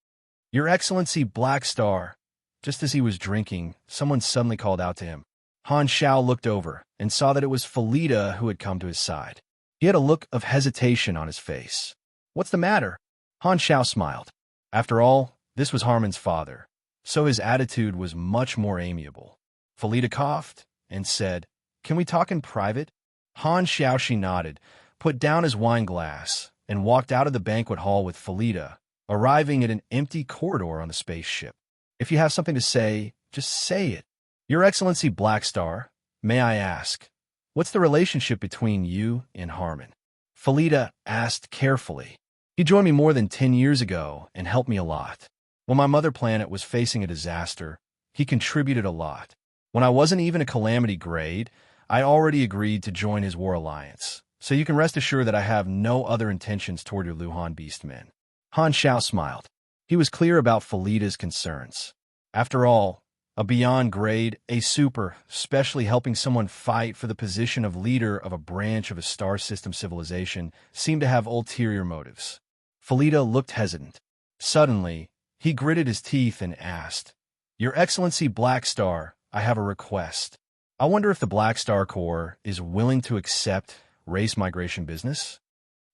"Your Excellency Black Star." Just as he was drinking, someone suddenly called out to him. Han Xiao looked over and saw that it was Felida who had come to his side. He had a look of hesitation on his face. "What's the matter?" Han Xiao smiled. After all, this was Harmon's father, so his attitude was much more amiable. Felida coughed and said, "Can we talk in private?" Han Xiaoxi nodded, put down his wine glass, and walked out of the banquet hall with Felida, arriving at an empty corridor on the spaceship. "If you have something to say, just say it." "Your Excellency Black Star, may I ask, what's the relationship between you and Harmon?" Felida asked carefully. "He joined me more than 10 years ago and helped me a lot. When my mother planet was facing a disaster, he contributed a lot. When I wasn't even a calamity grade, I already agreed to join his war alliance, so you can rest assured that I have no other intentions toward your Luhan Beastmen." Han Xiao smiled. He was clear about Felida's concerns. After all, a beyond grade, a super, especially helping someone fight for the position of leader of a branch of a star system civilization, seemed to have ulterior motives. Felida looked hesitant. Suddenly, he gritted his teeth and asked, "Your Excellency Black Star, I have a request. I wonder if the Black Star Corps is willing to accept race migration business?"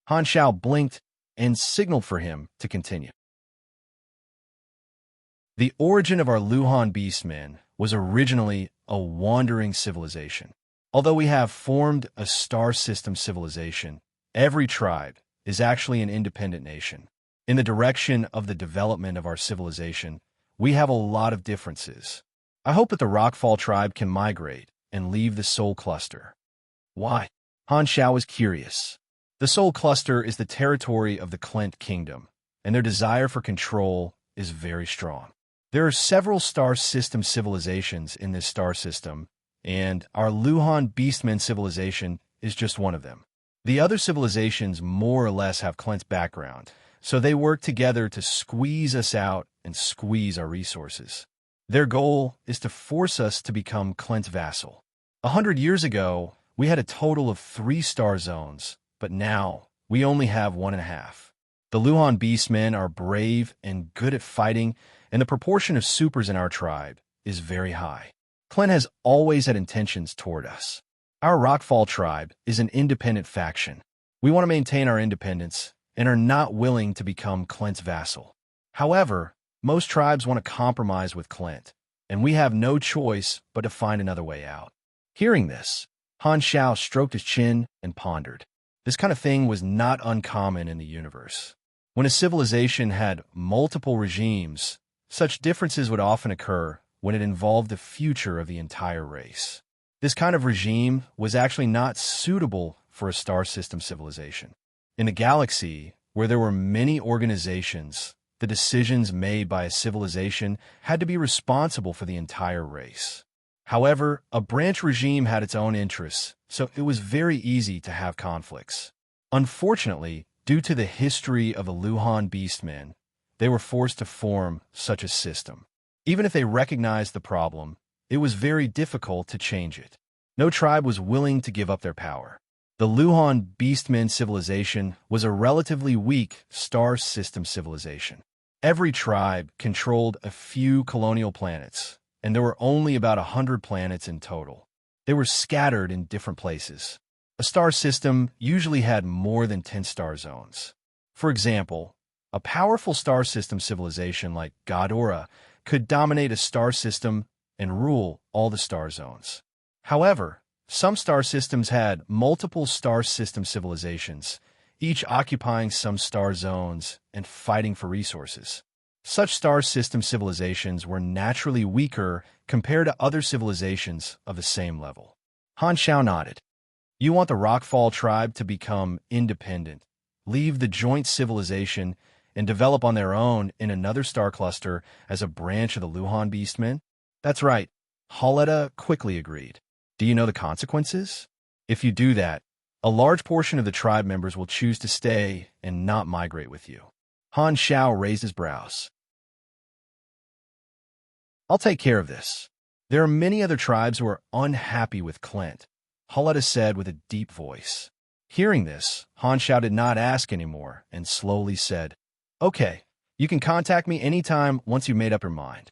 Han Xiao blinked and signaled for him to continue. The origin of our Luhan Beastmen was originally a wandering civilization. Although we have formed a star system civilization, every tribe is actually an independent nation. In the direction of the development of our civilization, we have a lot of differences. I hope that the Rockfall tribe can migrate and leave the Soul Cluster. Why? Han Xiao was curious. The Soul Cluster is the territory of the Clint Kingdom, and their desire for control is very strong. There are several star system civilizations in this star system, and our Luhan Beastmen civilization is just one of them. The other civilizations more or less have Clint's background, so they work together to squeeze us out and squeeze our resources. Their goal is to force us to become Clint's vassal. 100 years ago, we had a total of 3 star zones, but now we only have 1.5. The Luhan Beastmen are brave and good at fighting, and the proportion of supers in our tribe is very high. Clint has always had intentions toward us. Our Rockfall tribe is an independent faction. We want to maintain our independence and are not willing to become Clint's vassal. However, most tribes want to compromise with Clint, and we have no choice but to find another way out. Hearing this, Han Xiao stroked his chin and pondered. This kind of thing was not uncommon in the universe. When a civilization had multiple regimes, such differences would often occur when it involved the future of the entire race. This kind of regime was actually not suitable for a star system civilization. In a galaxy where there were many organizations, the decisions made by a civilization had to be responsible for the entire race. However, a branch regime had its own interests, so it was very easy to have conflicts. Unfortunately, due to the history of the Luhan Beastmen, they were forced to form such a system. Even if they recognized the problem, it was very difficult to change it. No tribe was willing to give up their power. The Luhan Beastmen civilization was a relatively weak star system civilization. Every tribe controlled a few colonial planets, and there were only about 100 planets in total. They were scattered in different places. A star system usually had more than 10 star zones. For example, a powerful star system civilization like Godora could dominate a star system and rule all the star zones. However, some star systems had multiple star system civilizations, each occupying some star zones and fighting for resources. Such star system civilizations were naturally weaker compared to other civilizations of the same level. Han Xiao nodded. You want the Rockfall tribe to become independent, leave the joint civilization, and develop on their own in another star cluster as a branch of the Luhan Beastmen? That's right, Haletta quickly agreed. Do you know the consequences? If you do that, a large portion of the tribe members will choose to stay and not migrate with you. Han Xiao raised his brows. I'll take care of this. There are many other tribes who are unhappy with Clint, Haletta said with a deep voice. Hearing this, Han Xiao did not ask anymore and slowly said, Okay, you can contact me anytime once you've made up your mind.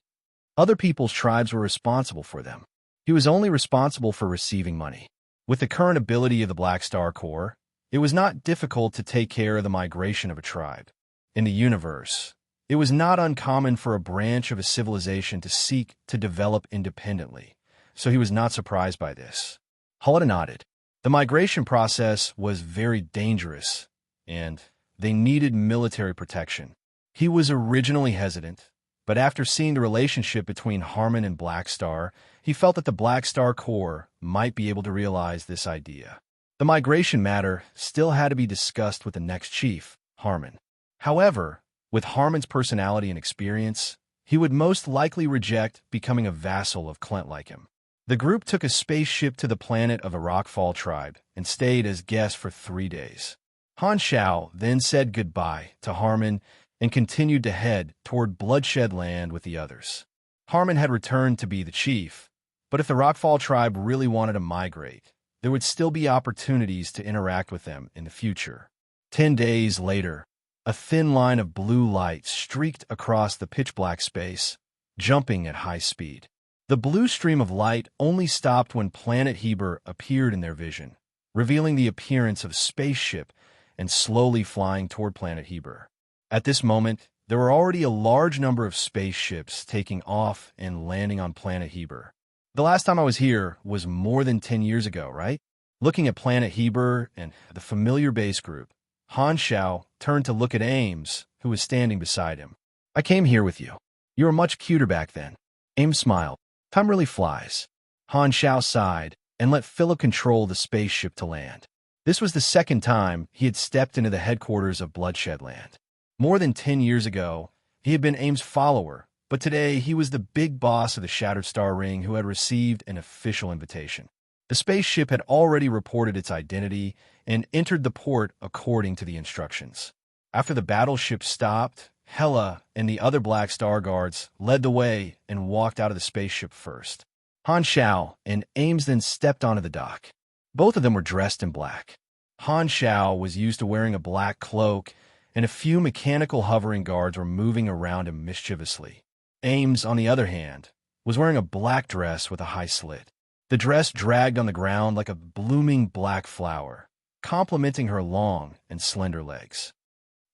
Other people's tribes were responsible for them. He was only responsible for receiving money. With the current ability of the Black Star Corps, it was not difficult to take care of the migration of a tribe. In the universe, it was not uncommon for a branch of a civilization to seek to develop independently, so he was not surprised by this. Haletta nodded. The migration process was very dangerous, and they needed military protection. He was originally hesitant, but after seeing the relationship between Harmon and Black Star, he felt that the Black Star Corps might be able to realize this idea. The migration matter still had to be discussed with the next chief, Harmon. However, with Harmon's personality and experience, he would most likely reject becoming a vassal of Clint like him. The group took a spaceship to the planet of the Rockfall tribe and stayed as guests for 3 days. Han Xiao then said goodbye to Harmon and continued to head toward Bloodshed Land with the others. Harmon had returned to be the chief, but if the Rockfall tribe really wanted to migrate, there would still be opportunities to interact with them in the future. 10 days later, a thin line of blue light streaked across the pitch-black space, jumping at high speed. The blue stream of light only stopped when Planet Heber appeared in their vision, revealing the appearance of a spaceship and slowly flying toward Planet Heber. At this moment, there were already a large number of spaceships taking off and landing on Planet Heber. The last time I was here was more than 10 years ago, right? Looking at Planet Heber and the familiar base group, Han Xiao turned to look at Ames, who was standing beside him. I came here with you. You were much cuter back then. Ames smiled. Time really flies. Han Xiao sighed and let Philip control the spaceship to land. This was the second time he had stepped into the headquarters of Bloodshed Land. More than 10 years ago, he had been Ames' follower, but today he was the big boss of the Shattered Star Ring who had received an official invitation. The spaceship had already reported its identity and entered the port according to the instructions. After the battleship stopped, Hela and the other Black Star Guards led the way and walked out of the spaceship first. Han Xiao and Ames then stepped onto the dock. Both of them were dressed in black. Han Xiao was used to wearing a black cloak, and a few mechanical hovering guards were moving around him mischievously. Ames, on the other hand, was wearing a black dress with a high slit. The dress dragged on the ground like a blooming black flower, complementing her long and slender legs.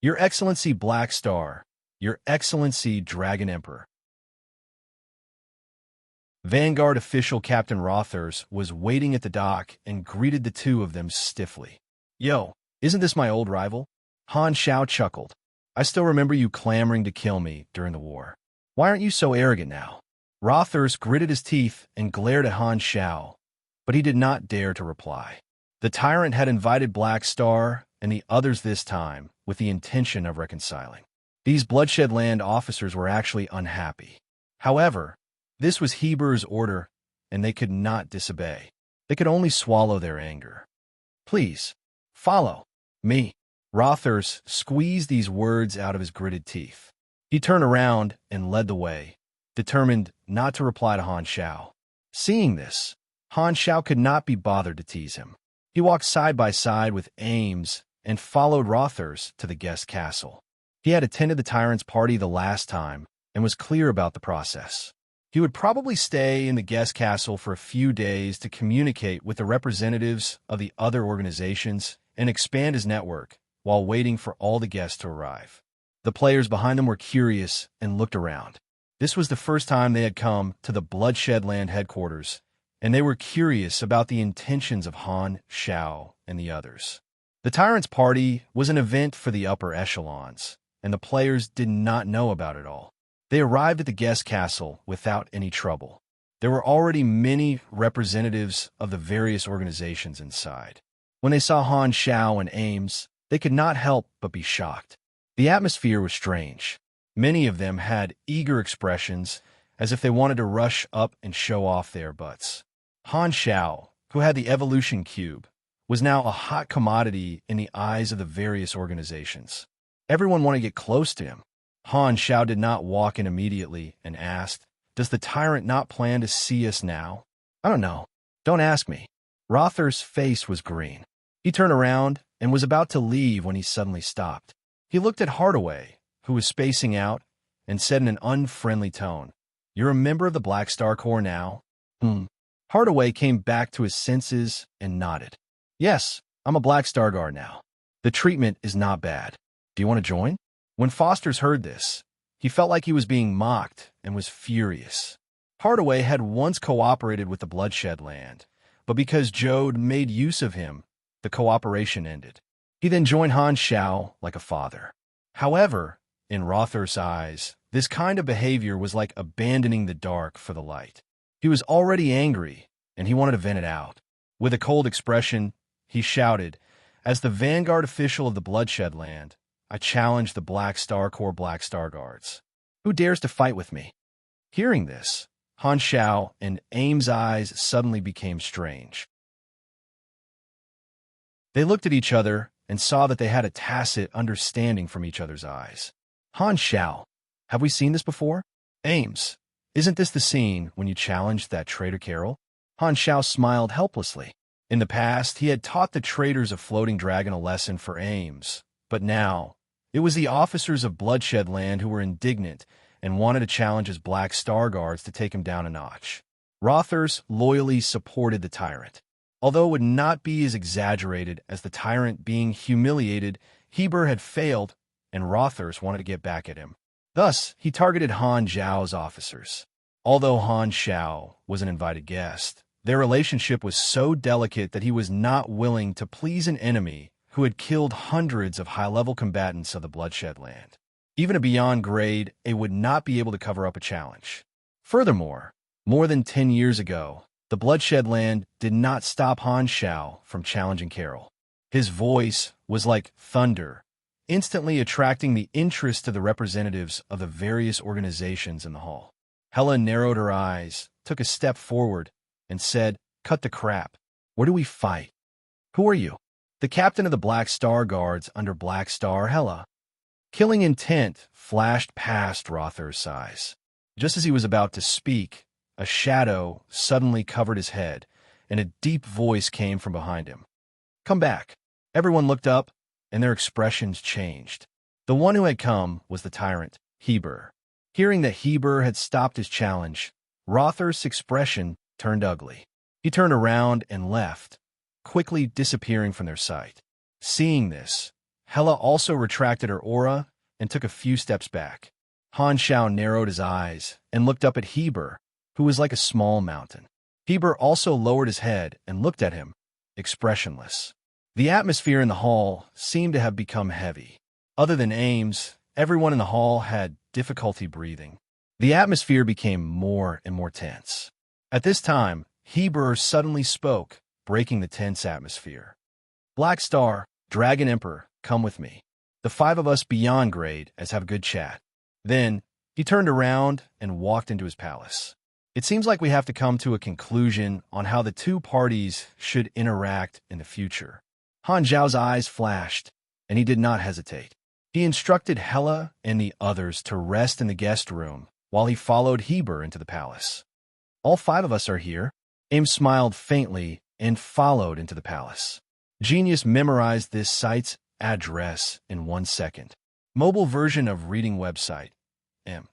Your Excellency Black Star, Your Excellency Dragon Emperor. Vanguard official Captain Rothers was waiting at the dock and greeted the two of them stiffly. Yo, isn't this my old rival? Han Xiao chuckled. I still remember you clamoring to kill me during the war. Why aren't you so arrogant now? Rothers gritted his teeth and glared at Han Xiao, but he did not dare to reply. The tyrant had invited Black Star and the others this time with the intention of reconciling. These Bloodshed Land officers were actually unhappy. However, this was Heber's order, and they could not disobey. They could only swallow their anger. Please, follow me. Rothers squeezed these words out of his gritted teeth. He turned around and led the way, determined not to reply to Han Xiao. Seeing this, Han Xiao could not be bothered to tease him. He walked side by side with Ames and followed Rothers to the guest castle. He had attended the tyrant's party the last time and was clear about the process. He would probably stay in the guest castle for a few days to communicate with the representatives of the other organizations and expand his network while waiting for all the guests to arrive. The players behind them were curious and looked around. This was the first time they had come to the Bloodshed Land headquarters, and they were curious about the intentions of Han, Xiao, and the others. The tyrant's party was an event for the upper echelons, and the players did not know about it all. They arrived at the guest castle without any trouble. There were already many representatives of the various organizations inside. When they saw Han, Xiao, and Ames, they could not help but be shocked. The atmosphere was strange. Many of them had eager expressions, as if they wanted to rush up and show off their butts. Han Xiao, who had the evolution cube, was now a hot commodity in the eyes of the various organizations. Everyone wanted to get close to him. Han Xiao did not walk in immediately and asked, "Does the tyrant not plan to see us now?" "I don't know. Don't ask me." Rother's face was green. He turned around and was about to leave when he suddenly stopped. He looked at Hardaway, who was spacing out, and said in an unfriendly tone, "You're a member of the Black Star Corps now?" Hardaway came back to his senses and nodded. "Yes, I'm a Black Star Guard now. The treatment is not bad. Do you want to join?" When Foster's heard this, he felt like he was being mocked and was furious. Hardaway had once cooperated with the Bloodshed Land, but because Jode made use of him, the cooperation ended. He then joined Han Xiao like a father. However, in Rother's eyes, this kind of behavior was like abandoning the dark for the light. He was already angry, and he wanted to vent it out. With a cold expression, he shouted, "As the vanguard official of the Bloodshed Land, I challenge the Black Star Corps Black Star Guards. Who dares to fight with me?" Hearing this, Han Xiao and Ames' eyes suddenly became strange. They looked at each other and saw that they had a tacit understanding from each other's eyes. Han Xiao, "Have we seen this before?" Ames, "Isn't this the scene when you challenged that traitor Carol?" Han Xiao smiled helplessly. In the past, he had taught the traitors of Floating Dragon a lesson for Ames, but now it was the officers of Bloodshed Land who were indignant and wanted to challenge his Black Star Guards to take him down a notch. Rothers loyally supported the tyrant. Although it would not be as exaggerated as the tyrant being humiliated, Heber had failed, and Rothers wanted to get back at him. Thus, he targeted Han Zhao's officers. Although Han Xiao was an invited guest, their relationship was so delicate that he was not willing to please an enemy who had killed hundreds of high-level combatants of the Bloodshed Land. Even a beyond grade, A would not be able to cover up a challenge. Furthermore, more than 10 years ago, the Bloodshed Land did not stop Han Xiao from challenging Carol. His voice was like thunder, instantly attracting the interest of the representatives of the various organizations in the hall. Hela narrowed her eyes, took a step forward, and said, "Cut the crap. Where do we fight? Who are you?" "The captain of the Black Star Guards under Black Star Hela." Killing intent flashed past Rother's eyes. Just as he was about to speak, a shadow suddenly covered his head, and a deep voice came from behind him. "Come back." Everyone looked up, and their expressions changed. The one who had come was the tyrant, Heber. Hearing that Heber had stopped his challenge, Rother's expression turned ugly. He turned around and left, quickly disappearing from their sight. Seeing this, Hela also retracted her aura and took a few steps back. Han Xiao narrowed his eyes and looked up at Heber, who was like a small mountain. Heber also lowered his head and looked at him, expressionless. The atmosphere in the hall seemed to have become heavy. Other than Ames, everyone in the hall had difficulty breathing. The atmosphere became more and more tense. At this time, Heber suddenly spoke, breaking the tense atmosphere. "Black Star, Dragon Emperor, come with me. The 5 of us beyond grade as have a good chat." Then, he turned around and walked into his palace. It seems like we have to come to a conclusion on how the two parties should interact in the future. Han Zhao's eyes flashed, and he did not hesitate. He instructed Hela and the others to rest in the guest room while he followed Heber into the palace. "All 5 of us are here." Ames smiled faintly and followed into the palace. Genius memorized this site's address in 1 second. Mobile version of reading website. M.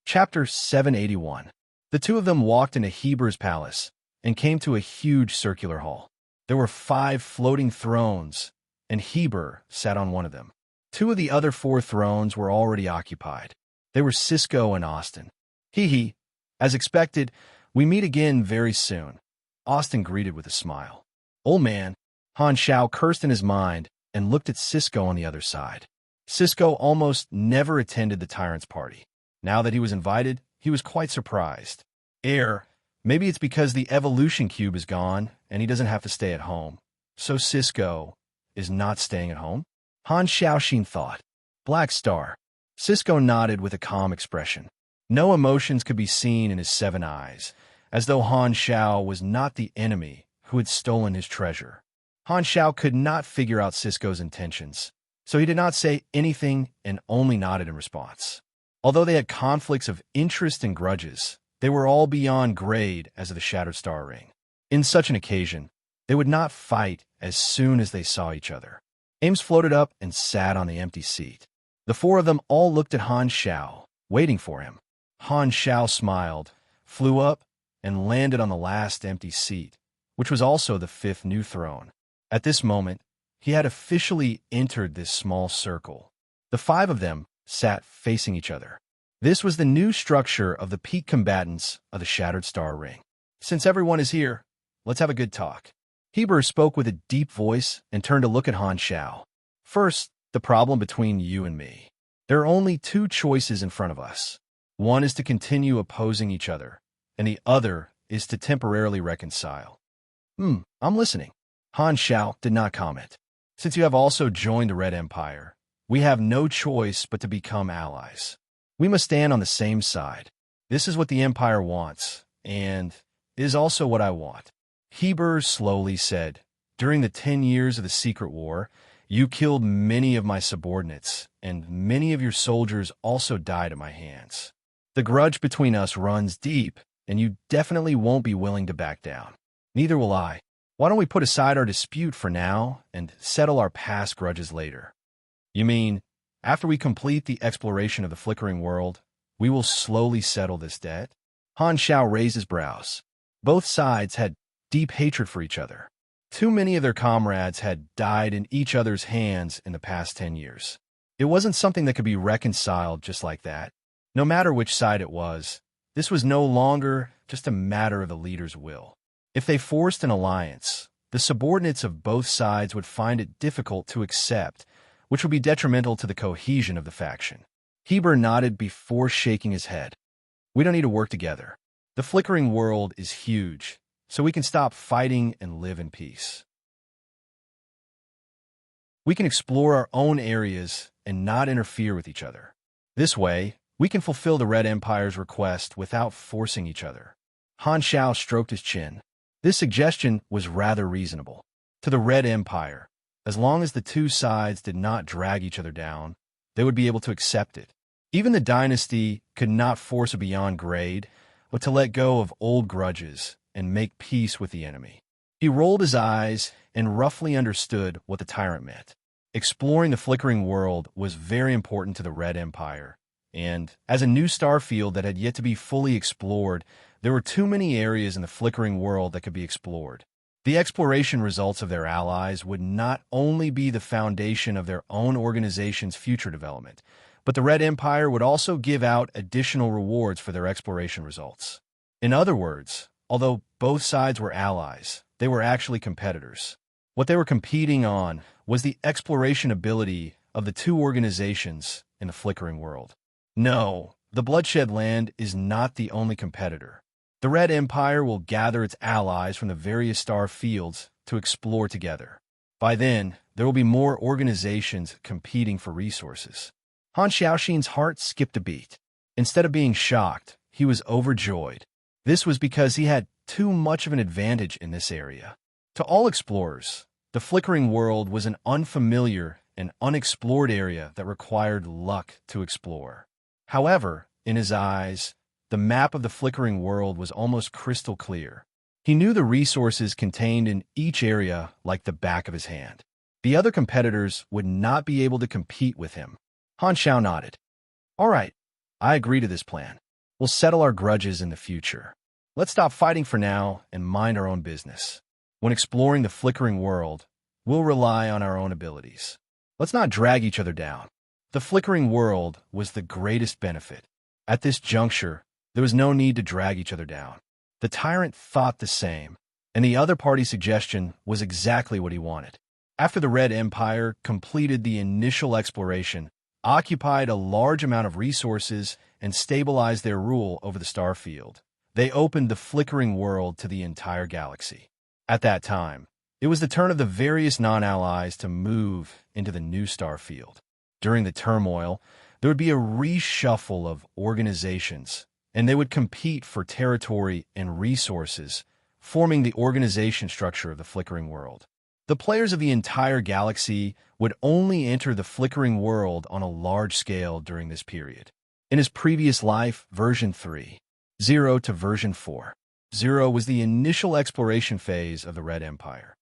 Chapter 781. The two of them walked into Heber's palace and came to a huge circular hall. There were 5 floating thrones, and Heber sat on one of them. 2 of the other 4 thrones were already occupied. They were Cisco and Austin. Hee. As expected, we meet again very soon. Austin greeted with a smile. Old man, Han Xiao cursed in his mind and looked at Cisco on the other side. Cisco almost never attended the tyrant's party. Now that he was invited, he was quite surprised. Maybe it's because the evolution cube is gone and he doesn't have to stay at home. So Cisco is not staying at home? Han Xiaoxin thought. Black Star. Cisco nodded with a calm expression. No emotions could be seen in his 7 eyes, as though Han Xiao was not the enemy who had stolen his treasure. Han Xiao could not figure out Cisco's intentions, so he did not say anything and only nodded in response. Although they had conflicts of interest and grudges, they were all beyond grade as of the Shattered Star Ring. In such an occasion, they would not fight as soon as they saw each other. Ames floated up and sat on the empty seat. The 4 of them all looked at Han Xiao, waiting for him. Han Xiao smiled, flew up, and landed on the last empty seat, which was also the 5th new throne. At this moment, he had officially entered this small circle. The 5 of them sat facing each other. This was the new structure of the peak combatants of the Shattered Star Ring. Since everyone is here, let's have a good talk. Heber spoke with a deep voice and turned to look at Han Xiao. First, the problem between you and me. There are only 2 choices in front of us. One is to continue opposing each other, and the other is to temporarily reconcile. I'm listening. Han Xiao did not comment. Since you have also joined the Red Empire, we have no choice but to become allies. We must stand on the same side. This is what the Empire wants, and is also what I want. Heber slowly said, during the 10 years of the Secret War, you killed many of my subordinates, and many of your soldiers also died at my hands. The grudge between us runs deep, and you definitely won't be willing to back down. Neither will I. Why don't we put aside our dispute for now and settle our past grudges later? You mean, after we complete the exploration of the flickering world, we will slowly settle this debt? Han Xiao raised his brows. Both sides had deep hatred for each other. Too many of their comrades had died in each other's hands in the past 10 years. It wasn't something that could be reconciled just like that. No matter which side it was, this was no longer just a matter of the leader's will. If they forced an alliance, the subordinates of both sides would find it difficult to accept, which would be detrimental to the cohesion of the faction. Heber nodded before shaking his head. We don't need to work together. The flickering world is huge, so we can stop fighting and live in peace. We can explore our own areas and not interfere with each other. This way, we can fulfill the Red Empire's request without forcing each other. Han Xiao stroked his chin. This suggestion was rather reasonable. To the Red Empire, as long as the 2 sides did not drag each other down, they would be able to accept it. Even the dynasty could not force a beyond grade, but to let go of old grudges and make peace with the enemy. He rolled his eyes and roughly understood what the tyrant meant. Exploring the flickering world was very important to the Red Empire, and as a new star field that had yet to be fully explored, there were too many areas in the flickering world that could be explored. The exploration results of their allies would not only be the foundation of their own organization's future development, but the Red Empire would also give out additional rewards for their exploration results. In other words, although both sides were allies, they were actually competitors. What they were competing on was the exploration ability of the 2 organizations in the flickering world. No, the Bloodshed Land is not the only competitor. The Red Empire will gather its allies from the various star fields to explore together. By then, there will be more organizations competing for resources. Han Xiaoxin's heart skipped a beat. Instead of being shocked, he was overjoyed. This was because he had too much of an advantage in this area. To all explorers, the flickering world was an unfamiliar and unexplored area that required luck to explore. However, in his eyes, the map of the flickering world was almost crystal clear. He knew the resources contained in each area like the back of his hand. The other competitors would not be able to compete with him. Han Xiao nodded. All right, I agree to this plan. We'll settle our grudges in the future. Let's stop fighting for now and mind our own business. When exploring the flickering world, we'll rely on our own abilities. Let's not drag each other down. The flickering world was the greatest benefit. At this juncture, there was no need to drag each other down. The tyrant thought the same, and the other party's suggestion was exactly what he wanted. After the Red Empire completed the initial exploration, occupied a large amount of resources, and stabilized their rule over the star field, they opened the flickering world to the entire galaxy. At that time, it was the turn of the various non-allies to move into the new star field. During the turmoil, there would be a reshuffle of organizations, and they would compete for territory and resources, forming the organization structure of the flickering world. The players of the entire galaxy would only enter the flickering world on a large scale during this period. In his previous life, version 3.0 to version 4.0 was the initial exploration phase of the Red Empire.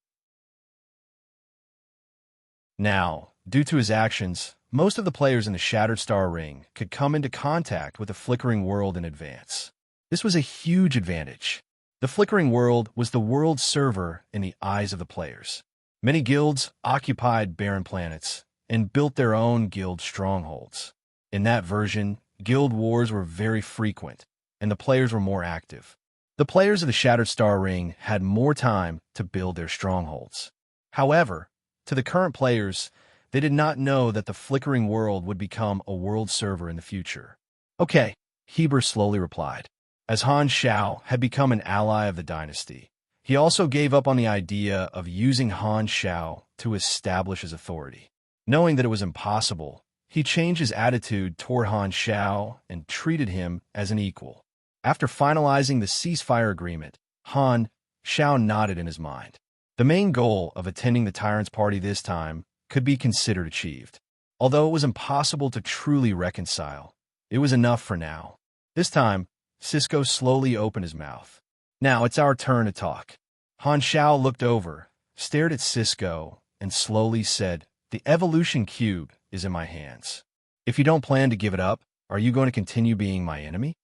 Now, due to his actions, most of the players in the Shattered Star Ring could come into contact with the flickering world in advance. This was a huge advantage. The flickering world was the world server in the eyes of the players. Many guilds occupied barren planets and built their own guild strongholds. In that version, guild wars were very frequent, and the players were more active. The players of the Shattered Star Ring had more time to build their strongholds. However, to the current players, they did not know that the flickering world would become a world server in the future. Okay, Heber slowly replied. As Han Xiao had become an ally of the dynasty, he also gave up on the idea of using Han Xiao to establish his authority. Knowing that it was impossible, he changed his attitude toward Han Xiao and treated him as an equal. After finalizing the ceasefire agreement, Han Xiao nodded in his mind. The main goal of attending the tyrant's party this time could be considered achieved. Although it was impossible to truly reconcile, it was enough for now. This time, Cisco slowly opened his mouth. Now it's our turn to talk. Han Xiao looked over, stared at Cisco, and slowly said, "The evolution cube is in my hands. If you don't plan to give it up, are you going to continue being my enemy?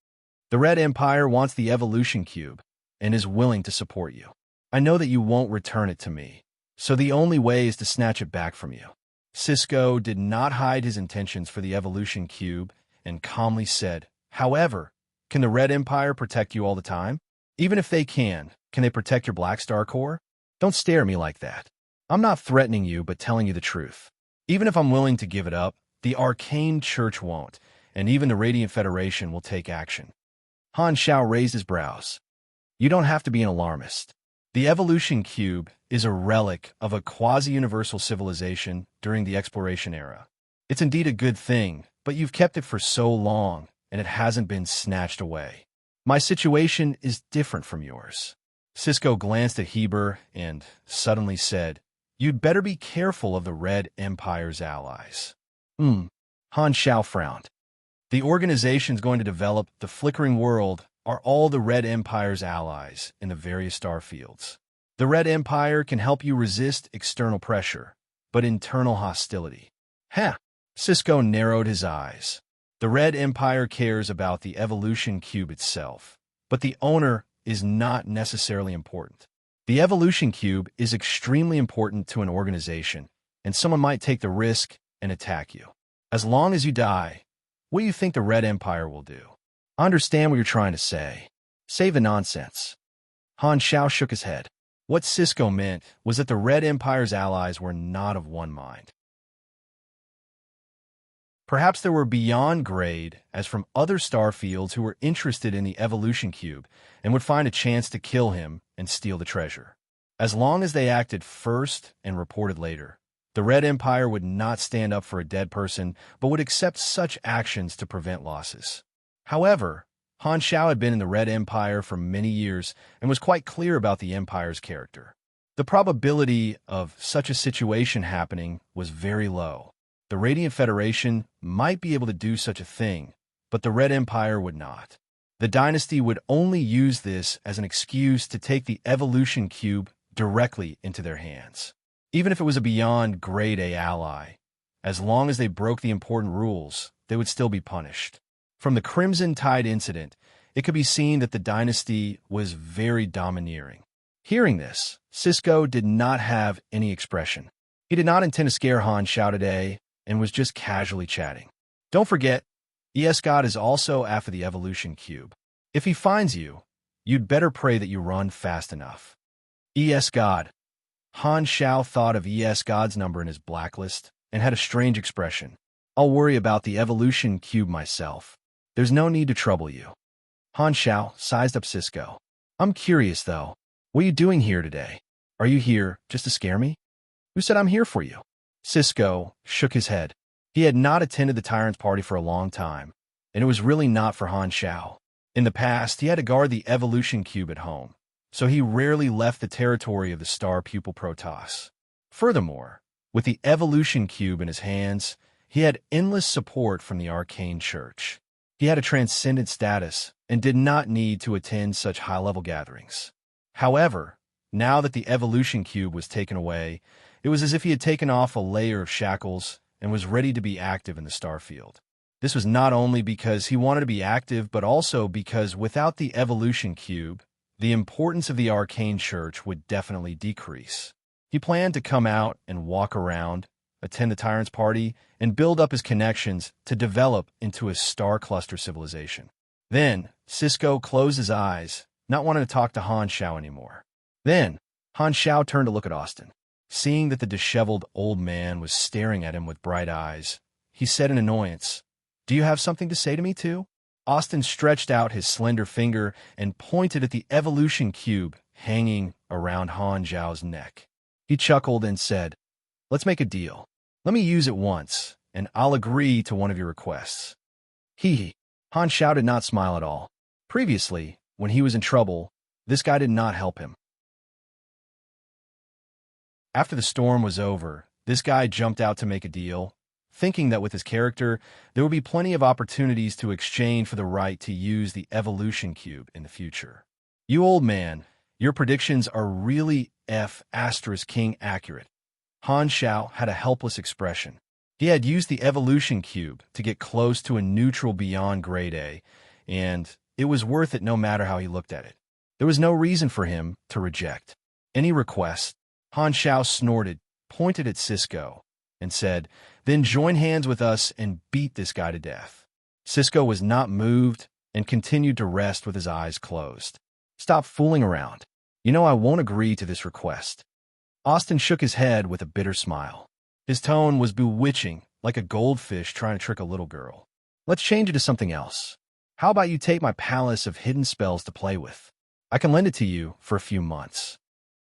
The Red Empire wants the evolution cube and is willing to support you. I know that you won't return it to me, so the only way is to snatch it back from you." Cisco did not hide his intentions for the evolution cube and calmly said, "However, can the Red Empire protect you all the time? Even if they can they protect your Black Star core? Don't stare at me like that. I'm not threatening you, but telling you the truth. Even if I'm willing to give it up, the Arcane Church won't, and even the Radiant Federation will take action." Han Xiao raised his brows. "You don't have to be an alarmist. The evolution cube is a relic of a quasi-universal civilization during the exploration era. It's indeed a good thing, but you've kept it for so long, and it hasn't been snatched away. My situation is different from yours." Cisco glanced at Heber and suddenly said, "You'd better be careful of the Red Empire's allies." Han Xiao frowned. The organizations going to develop the flickering world are all the Red Empire's allies in the various star fields. The Red Empire can help you resist external pressure, but internal hostility. Cisco narrowed his eyes. The Red Empire cares about the evolution cube itself, but the owner is not necessarily important. The evolution cube is extremely important to an organization, and someone might take the risk and attack you. As long as you die, what do you think the Red Empire will do? I understand what you're trying to say. Save the nonsense. Han Xiao shook his head. What Cisco meant was that the Red Empire's allies were not of one mind. Perhaps there were beyond grade, as from other star fields who were interested in the evolution cube and would find a chance to kill him and steal the treasure. As long as they acted first and reported later, the Red Empire would not stand up for a dead person, but would accept such actions to prevent losses. However, Han Xiao had been in the Red Empire for many years and was quite clear about the Empire's character. The probability of such a situation happening was very low. The Radiant Federation might be able to do such a thing, but the Red Empire would not. The dynasty would only use this as an excuse to take the evolution cube directly into their hands. Even if it was a beyond grade A ally, as long as they broke the important rules, they would still be punished. From the Crimson Tide incident, it could be seen that the dynasty was very domineering. Hearing this, Cisco did not have any expression. He did not intend to scare Han Xiao today and was just casually chatting. Don't forget, God is also after the evolution cube. If he finds you, you'd better pray that you run fast enough. God. Han Xiao thought of God's number in his blacklist and had a strange expression. I'll worry about the evolution cube myself. There's no need to trouble you. Han Xiao sized up Cisco. I'm curious, though. What are you doing here today? Are you here just to scare me? Who said I'm here for you? Cisco shook his head. He had not attended the Tyrant's party for a long time, and it was really not for Han Xiao. In the past, he had to guard the evolution cube at home, so he rarely left the territory of the Star Pupil Protoss. Furthermore, with the evolution cube in his hands, he had endless support from the Arcane Church. He had a transcendent status and did not need to attend such high-level gatherings. However, now that the evolution cube was taken away, it was as if he had taken off a layer of shackles and was ready to be active in the starfield. This was not only because he wanted to be active, but also because without the evolution cube, the importance of the Arcane Church would definitely decrease. He planned to come out and walk around, attend the Tyrant's party, and build up his connections to develop into a star cluster civilization. Then, Cisco closed his eyes, not wanting to talk to Han Xiao anymore. Then, Han Xiao turned to look at Austin. Seeing that the disheveled old man was staring at him with bright eyes, he said in annoyance, "Do you have something to say to me, too?" Austin stretched out his slender finger and pointed at the evolution cube hanging around Han Xiao's neck. He chuckled and said, "Let's make a deal. Let me use it once, and I'll agree to one of your requests." Hee. Han Xiao did not smile at all. Previously, when he was in trouble, this guy did not help him. After the storm was over, this guy jumped out to make a deal, thinking that with his character, there would be plenty of opportunities to exchange for the right to use the evolution cube in the future. You old man, your predictions are really King accurate. Han Xiao had a helpless expression. He had used the evolution cube to get close to a neutral beyond grade A, and it was worth it no matter how he looked at it. There was no reason for him to reject any request. Han Xiao snorted, pointed at Cisco, and said, "Then join hands with us and beat this guy to death." Cisco was not moved and continued to rest with his eyes closed. "Stop fooling around. You know I won't agree to this request." Austin shook his head with a bitter smile. His tone was bewitching, like a goldfish trying to trick a little girl. "Let's change it to something else. How about you take my palace of hidden spells to play with? I can lend it to you for a few months."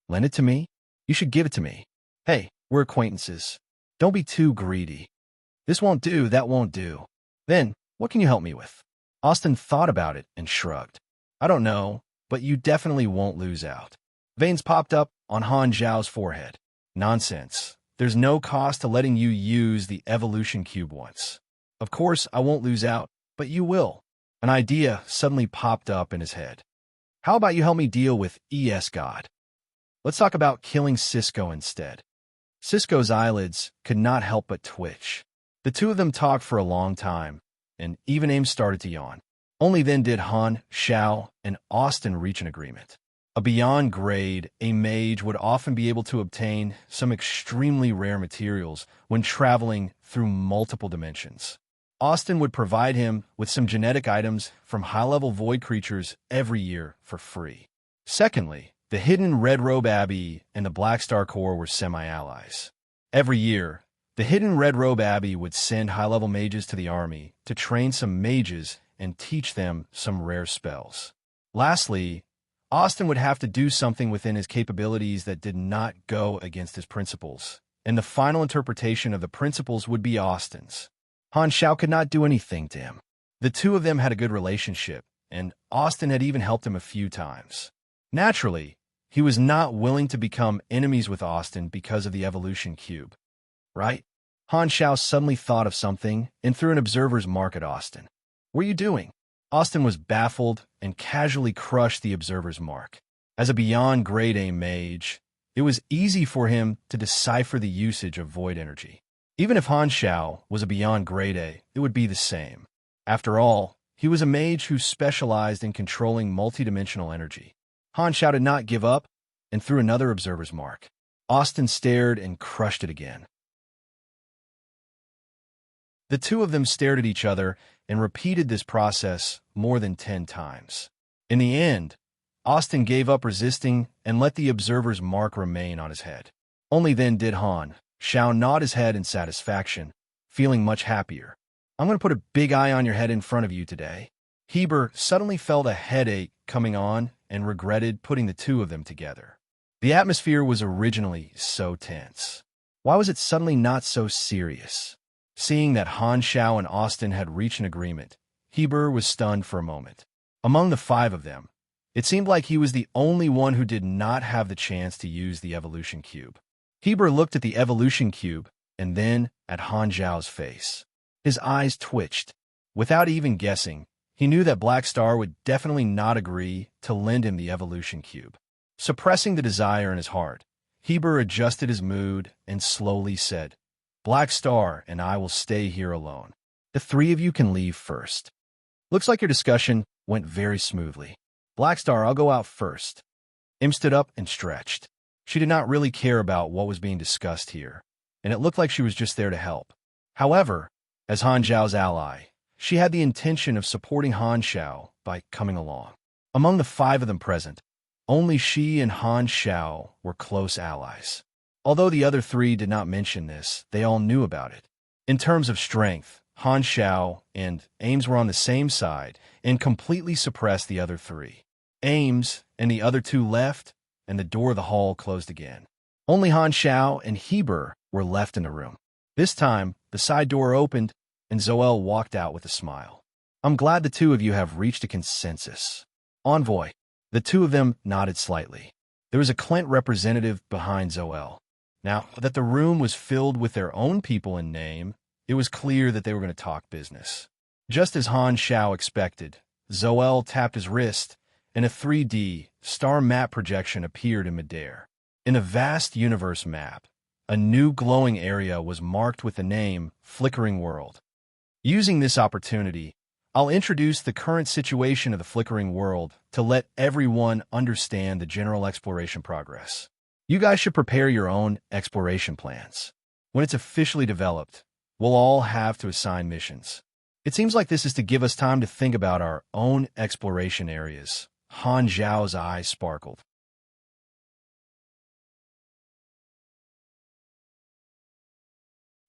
"Lend it to me? You should give it to me. Hey, we're acquaintances. Don't be too greedy. This won't do, that won't do. Then, what can you help me with?" Austin thought about it and shrugged. "I don't know, but you definitely won't lose out." Veins popped up on Han Zhao's forehead. "Nonsense. There's no cost to letting you use the evolution cube once. Of course, I won't lose out, but you will." An idea suddenly popped up in his head. "How about you help me deal with God? Let's talk about killing Cisco instead." Cisco's eyelids could not help but twitch. The two of them talked for a long time, and even Ames started to yawn. Only then did Han, Xiao, and Austin reach an agreement. A beyond grade, a mage would often be able to obtain some extremely rare materials when traveling through multiple dimensions. Austin would provide him with some genetic items from high-level void creatures every year for free. Secondly, the hidden Red Robe Abbey and the Black Star Corps were semi-allies. Every year, the hidden Red Robe Abbey would send high-level mages to the army to train some mages and teach them some rare spells. Lastly, Austin would have to do something within his capabilities that did not go against his principles, and the final interpretation of the principles would be Austin's. Han Xiao could not do anything to him. The two of them had a good relationship, and Austin had even helped him a few times. Naturally, he was not willing to become enemies with Austin because of the evolution cube. Right? Han Xiao suddenly thought of something and threw an observer's mark at Austin. "What are you doing?" Austin was baffled and casually crushed the observer's mark. As a beyond grade A mage, it was easy for him to decipher the usage of void energy. Even if Han Xiao was a beyond grade A, it would be the same. After all, he was a mage who specialized in controlling multidimensional energy. Han Xiao did not give up and threw another observer's mark. Austin stared and crushed it again. The two of them stared at each other and repeated this process more than 10 times. In the end, Austin gave up resisting and let the observer's mark remain on his head. Only then did Han Xiao nod his head in satisfaction, feeling much happier. I'm going to put a big eye on your head in front of you today. Heber suddenly felt a headache coming on and regretted putting the two of them together. The atmosphere was originally so tense. Why was it suddenly not so serious? Seeing that Han Xiao and Austin had reached an agreement, Heber was stunned for a moment. Among the five of them, it seemed like he was the only one who did not have the chance to use the evolution cube. Heber looked at the evolution cube and then at Han Xiao's face. His eyes twitched. Without even guessing, he knew that Black Star would definitely not agree to lend him the evolution cube. Suppressing the desire in his heart, Heber adjusted his mood and slowly said, "Black Star and I will stay here alone. The three of you can leave first." Looks like your discussion went very smoothly. Black Star, I'll go out first. Im stood up and stretched. She did not really care about what was being discussed here, and it looked like she was just there to help. However, as Han Xiao's ally, she had the intention of supporting Han Xiao by coming along. Among the five of them present, only she and Han Xiao were close allies. Although the other three did not mention this, they all knew about it. In terms of strength, Han Xiao and Ames were on the same side and completely suppressed the other three. Ames and the other two left, and the door of the hall closed again. Only Han Xiao and Heber were left in the room. This time, the side door opened, and Zoel walked out with a smile. I'm glad the two of you have reached a consensus. Envoy. The two of them nodded slightly. There was a Clint representative behind Zoel. Now that the room was filled with their own people in name, it was clear that they were going to talk business. Just as Han Xiao expected, Zoel tapped his wrist, and a 3D star map projection appeared in midair. In a vast universe map, a new glowing area was marked with the name Flickering World. Using this opportunity, I'll introduce the current situation of the Flickering World to let everyone understand the general exploration progress. You guys should prepare your own exploration plans. When it's officially developed, we'll all have to assign missions. It seems like this is to give us time to think about our own exploration areas. Han Xiao's eyes sparkled.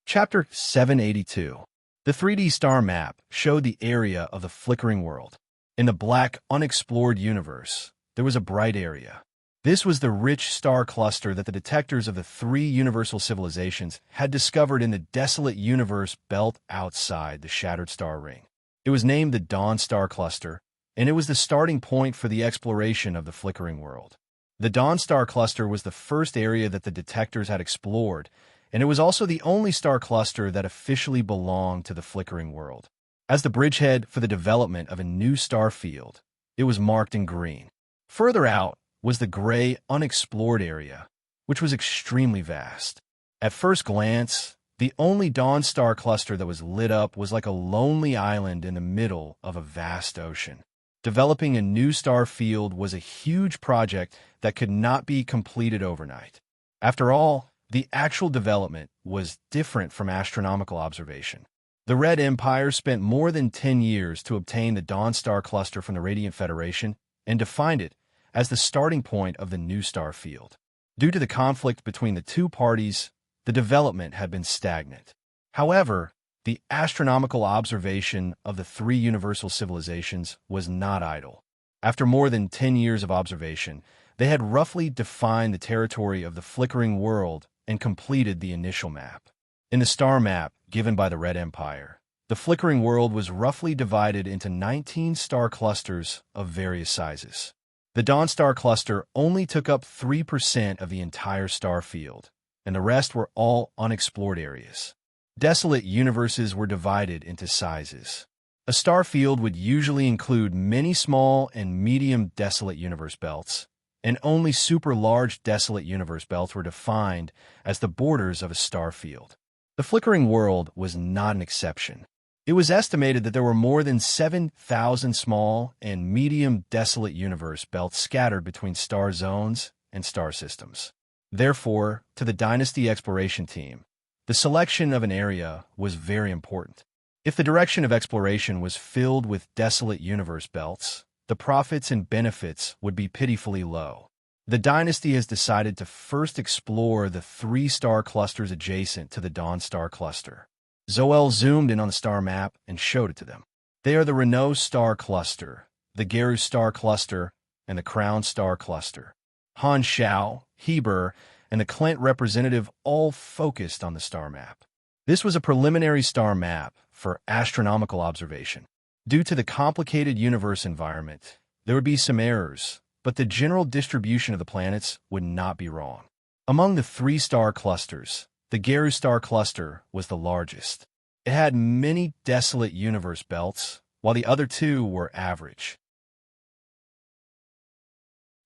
Chapter 782. The 3D star map showed the area of the Flickering World. In the black, unexplored universe, there was a bright area. This was the rich star cluster that the detectors of the three universal civilizations had discovered in the desolate universe belt outside the Shattered Star Ring. It was named the Dawn Star Cluster, and it was the starting point for the exploration of the Flickering World. The Dawn Star Cluster was the first area that the detectors had explored, and it was also the only star cluster that officially belonged to the Flickering World. As the bridgehead for the development of a new star field, it was marked in green. Further out was the gray, unexplored area, which was extremely vast. At first glance, the only Dawn Star cluster that was lit up was like a lonely island in the middle of a vast ocean. Developing a new star field was a huge project that could not be completed overnight. After all, the actual development was different from astronomical observation. The Red Empire spent more than 10 years to obtain the Dawn Star cluster from the Radiant Federation and defined it as the starting point of the new star field. Due to the conflict between the two parties, the development had been stagnant. However, the astronomical observation of the three universal civilizations was not idle. After more than 10 years of observation, they had roughly defined the territory of the Flickering World and completed the initial map. In the star map given by the Red Empire, the Flickering World was roughly divided into 19 star clusters of various sizes. The Dawn Star Cluster only took up 3% of the entire star field, and the rest were all unexplored areas. Desolate universes were divided into sizes. A star field would usually include many small and medium desolate universe belts, and only super-large desolate universe belts were defined as the borders of a star field. The flickering world was not an exception. It was estimated that there were more than 7,000 small and medium desolate universe belts scattered between star zones and star systems. Therefore, to the Dynasty exploration team, the selection of an area was very important. If the direction of exploration was filled with desolate universe belts, the profits and benefits would be pitifully low. The Dynasty has decided to first explore the 3 star clusters adjacent to the Dawn star cluster. Zoel zoomed in on the star map and showed it to them. They are the Renault star cluster, the Geru star cluster, and the Crown star cluster. Han Xiao, Heber, and the Clint representative all focused on the star map. This was a preliminary star map for astronomical observation. Due to the complicated universe environment, there would be some errors, but the general distribution of the planets would not be wrong. Among the 3 star clusters, the Geru star cluster was the largest. It had many desolate universe belts, while the other 2 were average.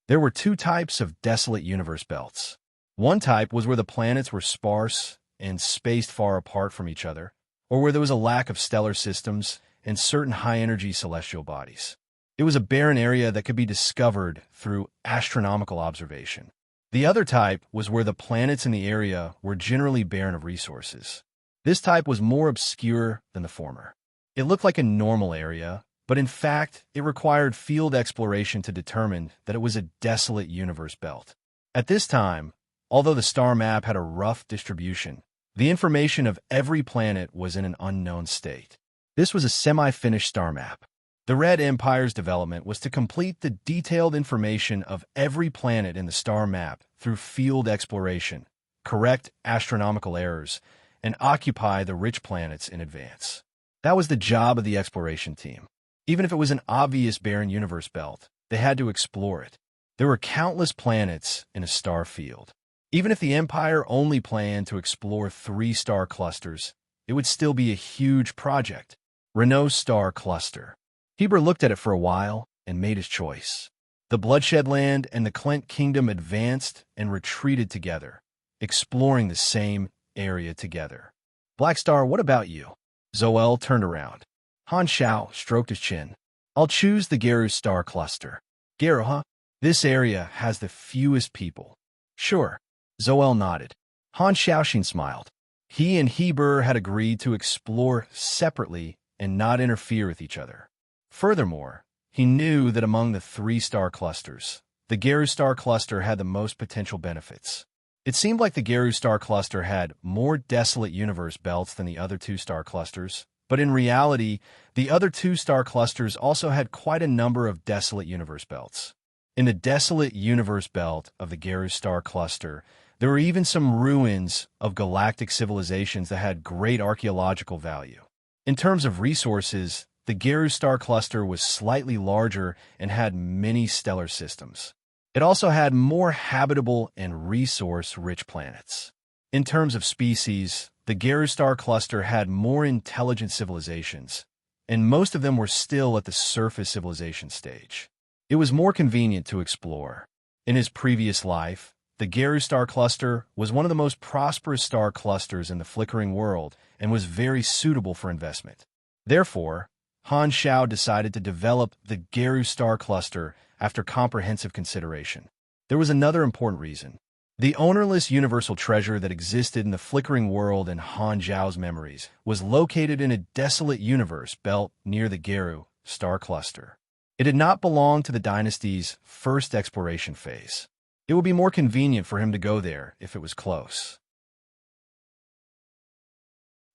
There were 2 types of desolate universe belts. One type was where the planets were sparse and spaced far apart from each other, or where there was a lack of stellar systems and certain high-energy celestial bodies. It was a barren area that could be discovered through astronomical observation. The other type was where the planets in the area were generally barren of resources. This type was more obscure than the former. It looked like a normal area, but in fact, it required field exploration to determine that it was a desolate universe belt. At this time, although the star map had a rough distribution, the information of every planet was in an unknown state. This was a semi-finished star map. The Red Empire's development was to complete the detailed information of every planet in the star map through field exploration, correct astronomical errors, and occupy the rich planets in advance. That was the job of the exploration team. Even if it was an obvious barren universe belt, they had to explore it. There were countless planets in a star field. Even if the Empire only planned to explore 3 star clusters, it would still be a huge project. Renault star cluster. Heber looked at it for a while and made his choice. The Bloodshed Land and the Clint Kingdom advanced and retreated together, exploring the same area together. Black Star, what about you? Zoel turned around. Han Xiao stroked his chin. I'll choose the Geru star cluster. Geru, huh? This area has the fewest people. Sure. Zoel nodded. Han Xiaoxin smiled. He and Heber had agreed to explore separately and not interfere with each other. Furthermore, he knew that among the 3 star clusters, the Geru star cluster had the most potential benefits. It seemed like the Geru star cluster had more desolate universe belts than the other 2 star clusters, but in reality, the other 2 star clusters also had quite a number of desolate universe belts. In the desolate universe belt of the Geru star cluster, there were even some ruins of galactic civilizations that had great archaeological value. In terms of resources, the Geru star cluster was slightly larger and had many stellar systems. It also had more habitable and resource-rich planets. In terms of species, the Geru star cluster had more intelligent civilizations, and most of them were still at the surface civilization stage. It was more convenient to explore. In his previous life, the Geru star cluster was one of the most prosperous star clusters in the flickering world and was very suitable for investment. Therefore, Han Xiao decided to develop the Geru star cluster after comprehensive consideration. There was another important reason. The ownerless universal treasure that existed in the flickering world in Han Xiao's memories was located in a desolate universe belt near the Geru star cluster. It did not belong to the dynasty's first exploration phase. It would be more convenient for him to go there if it was close.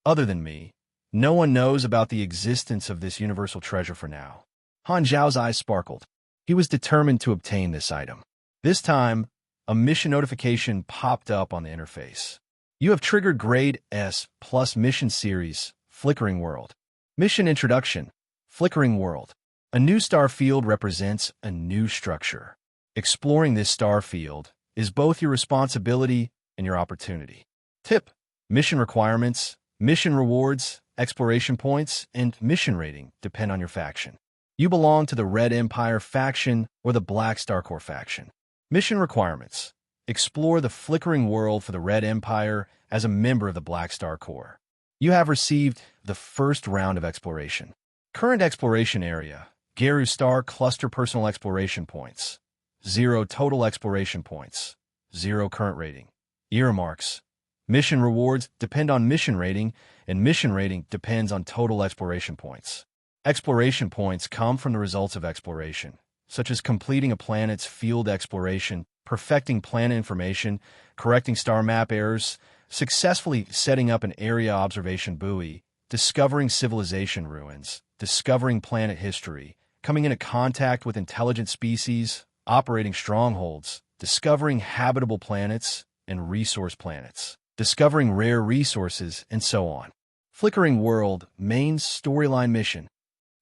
Other than me, no one knows about the existence of this universal treasure for now. Han Xiao's eyes sparkled. He was determined to obtain this item. This time, a mission notification popped up on the interface. You have triggered Grade S plus Mission Series, Flickering World. Mission Introduction, Flickering World. A new star field represents a new structure. Exploring this star field is both your responsibility and your opportunity. Tip: mission requirements, mission rewards, exploration points, and mission rating depend on your faction. You belong to the Red Empire faction or the Black Star Corps faction. Mission requirements. Explore the flickering world for the Red Empire as a member of the Black Star Corps. You have received the first round of exploration. Current exploration area. Geru Star Cluster Personal Exploration Points. 0 total exploration points. 0 current rating. Earmarks. Mission rewards depend on mission rating, and mission rating depends on total exploration points. Exploration points come from the results of exploration, such as completing a planet's field exploration, perfecting planet information, correcting star map errors, successfully setting up an area observation buoy, discovering civilization ruins, discovering planet history, coming into contact with intelligent species, operating strongholds, discovering habitable planets and resource planets, discovering rare resources, and so on. Flickering World main storyline mission.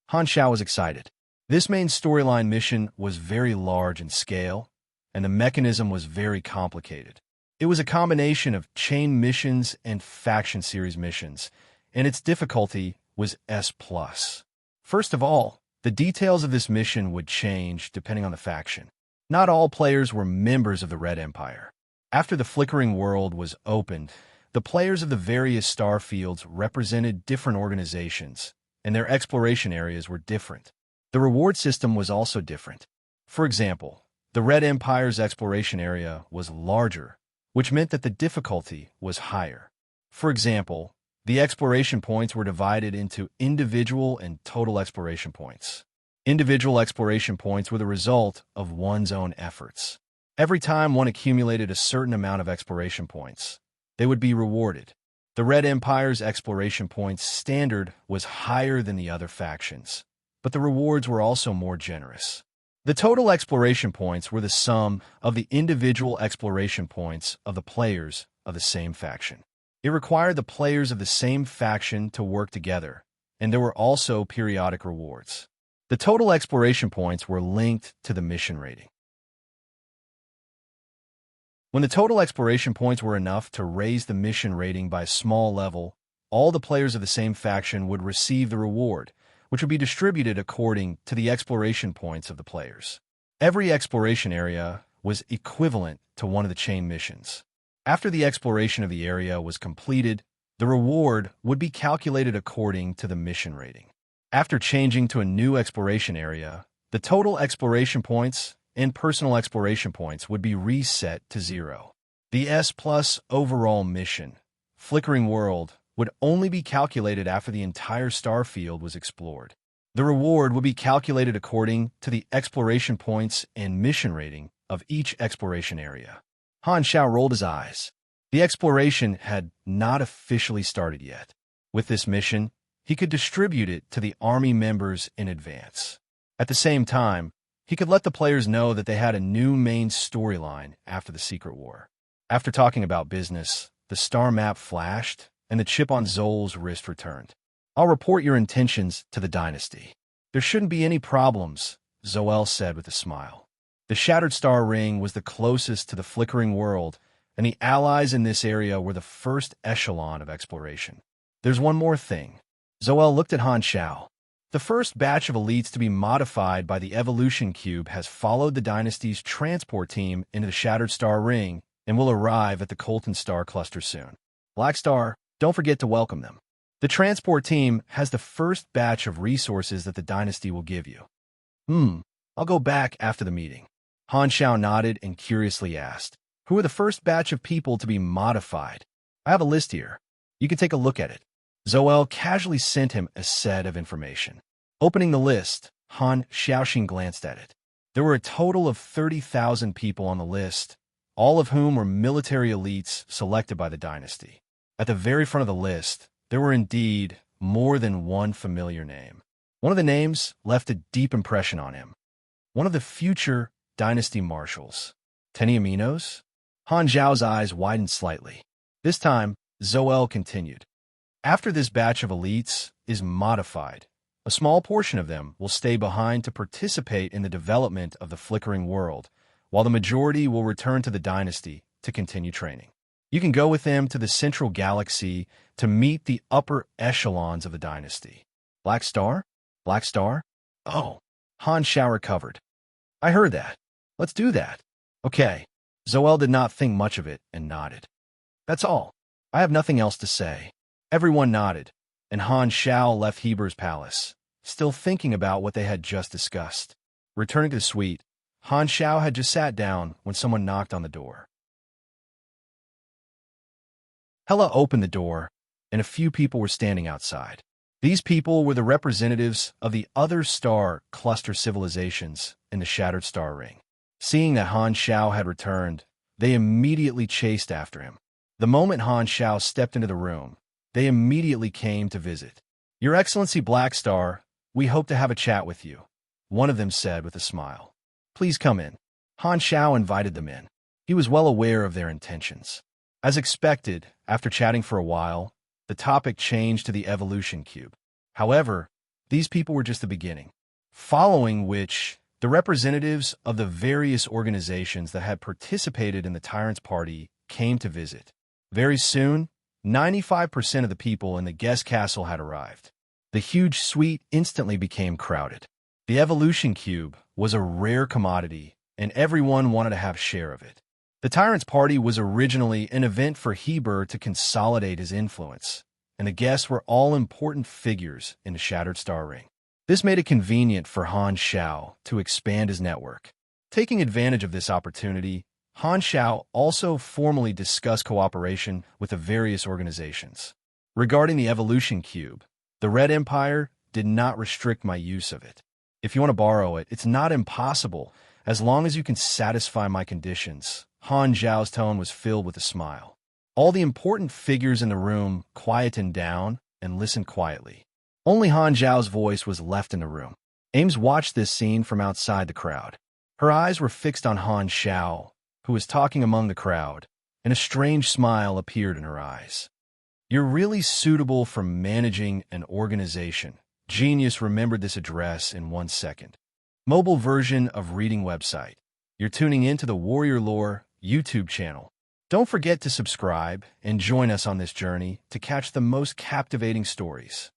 Han Xiao was excited. This main storyline mission was very large in scale, and the mechanism was very complicated. It was a combination of chain missions and faction series missions, and its difficulty was S+. First of all, the details of this mission would change depending on the faction. Not all players were members of the Red Empire. After the Flickering World was opened, the players of the various star fields represented different organizations, and their exploration areas were different. The reward system was also different. For example, the Red Empire's exploration area was larger, which meant that the difficulty was higher. For example, the exploration points were divided into individual and total exploration points. Individual exploration points were the result of one's own efforts. Every time one accumulated a certain amount of exploration points, they would be rewarded. The Red Empire's exploration points standard was higher than the other factions, but the rewards were also more generous. The total exploration points were the sum of the individual exploration points of the players of the same faction. It required the players of the same faction to work together, and there were also periodic rewards. The total exploration points were linked to the mission rating. When the total exploration points were enough to raise the mission rating by a small level, all the players of the same faction would receive the reward, which would be distributed according to the exploration points of the players. Every exploration area was equivalent to one of the chain missions. After the exploration of the area was completed, the reward would be calculated according to the mission rating. After changing to a new exploration area, the total exploration points and personal exploration points would be reset to 0. The S+ overall mission, Flickering World, would only be calculated after the entire star field was explored. The reward would be calculated according to the exploration points and mission rating of each exploration area. Han Xiao rolled his eyes. The exploration had not officially started yet. With this mission, he could distribute it to the army members in advance. At the same time, he could let the players know that they had a new main storyline after the Secret War. After talking about business, the star map flashed, and the chip on Zol's wrist returned. I'll report your intentions to the dynasty. There shouldn't be any problems, Zoel said with a smile. The Shattered Star Ring was the closest to the Flickering World, and the allies in this area were the first echelon of exploration. There's one more thing. Zoel looked at Han Xiao. The first batch of elites to be modified by the Evolution Cube has followed the dynasty's transport team into the Shattered Star Ring and will arrive at the Colton Star Cluster soon. Black Star, don't forget to welcome them. The transport team has the first batch of resources that the dynasty will give you. I'll go back after the meeting. Han Xiao nodded and curiously asked, who are the first batch of people to be modified? I have a list here. You can take a look at it. Zoel casually sent him a set of information. Opening the list, Han Xiaoxing glanced at it. There were a total of 30,000 people on the list, all of whom were military elites selected by the dynasty. At the very front of the list, there were indeed more than one familiar name. One of the names left a deep impression on him. One of the future dynasty marshals. Tenny Aminos? Han Zhao's eyes widened slightly. This time, Zoel continued. After this batch of elites is modified, a small portion of them will stay behind to participate in the development of the Flickering World, while the majority will return to the dynasty to continue training. You can go with him to the central galaxy to meet the upper echelons of the dynasty. Black Star? Black Star? Oh, Han Xiao recovered. I heard that. Let's do that. Okay. Zoel did not think much of it and nodded. That's all. I have nothing else to say. Everyone nodded, and Han Xiao left Heber's palace, still thinking about what they had just discussed. Returning to the suite, Han Xiao had just sat down when someone knocked on the door. Hela opened the door, and a few people were standing outside. These people were the representatives of the other star cluster civilizations in the Shattered Star Ring. Seeing that Han Xiao had returned, they immediately chased after him. The moment Han Xiao stepped into the room, they immediately came to visit. Your Excellency Black Star, we hope to have a chat with you, one of them said with a smile. Please come in. Han Xiao invited them in. He was well aware of their intentions. As expected, after chatting for a while, the topic changed to the evolution cube. However, these people were just the beginning, following which the representatives of the various organizations that had participated in the Tyrant's Party came to visit. Very soon, 95% of the people in the guest castle had arrived. The huge suite instantly became crowded. The evolution cube was a rare commodity, and everyone wanted to have a share of it. The Tyrant's Party was originally an event for Heber to consolidate his influence, and the guests were all important figures in the Shattered Star Ring. This made it convenient for Han Xiao to expand his network. Taking advantage of this opportunity, Han Xiao also formally discussed cooperation with the various organizations. Regarding the evolution cube, the Red Empire did not restrict my use of it. If you want to borrow it, it's not impossible, as long as you can satisfy my conditions. Han Xiao's tone was filled with a smile. All the important figures in the room quietened down and listened quietly. Only Han Xiao's voice was left in the room. Ames watched this scene from outside the crowd. Her eyes were fixed on Han Xiao, who was talking among the crowd, and a strange smile appeared in her eyes. You're really suitable for managing an organization. Genius remembered this address in 1 second. Mobile version of reading website. You're tuning into the Warrior Lore YouTube channel. Don't forget to subscribe and join us on this journey to catch the most captivating stories.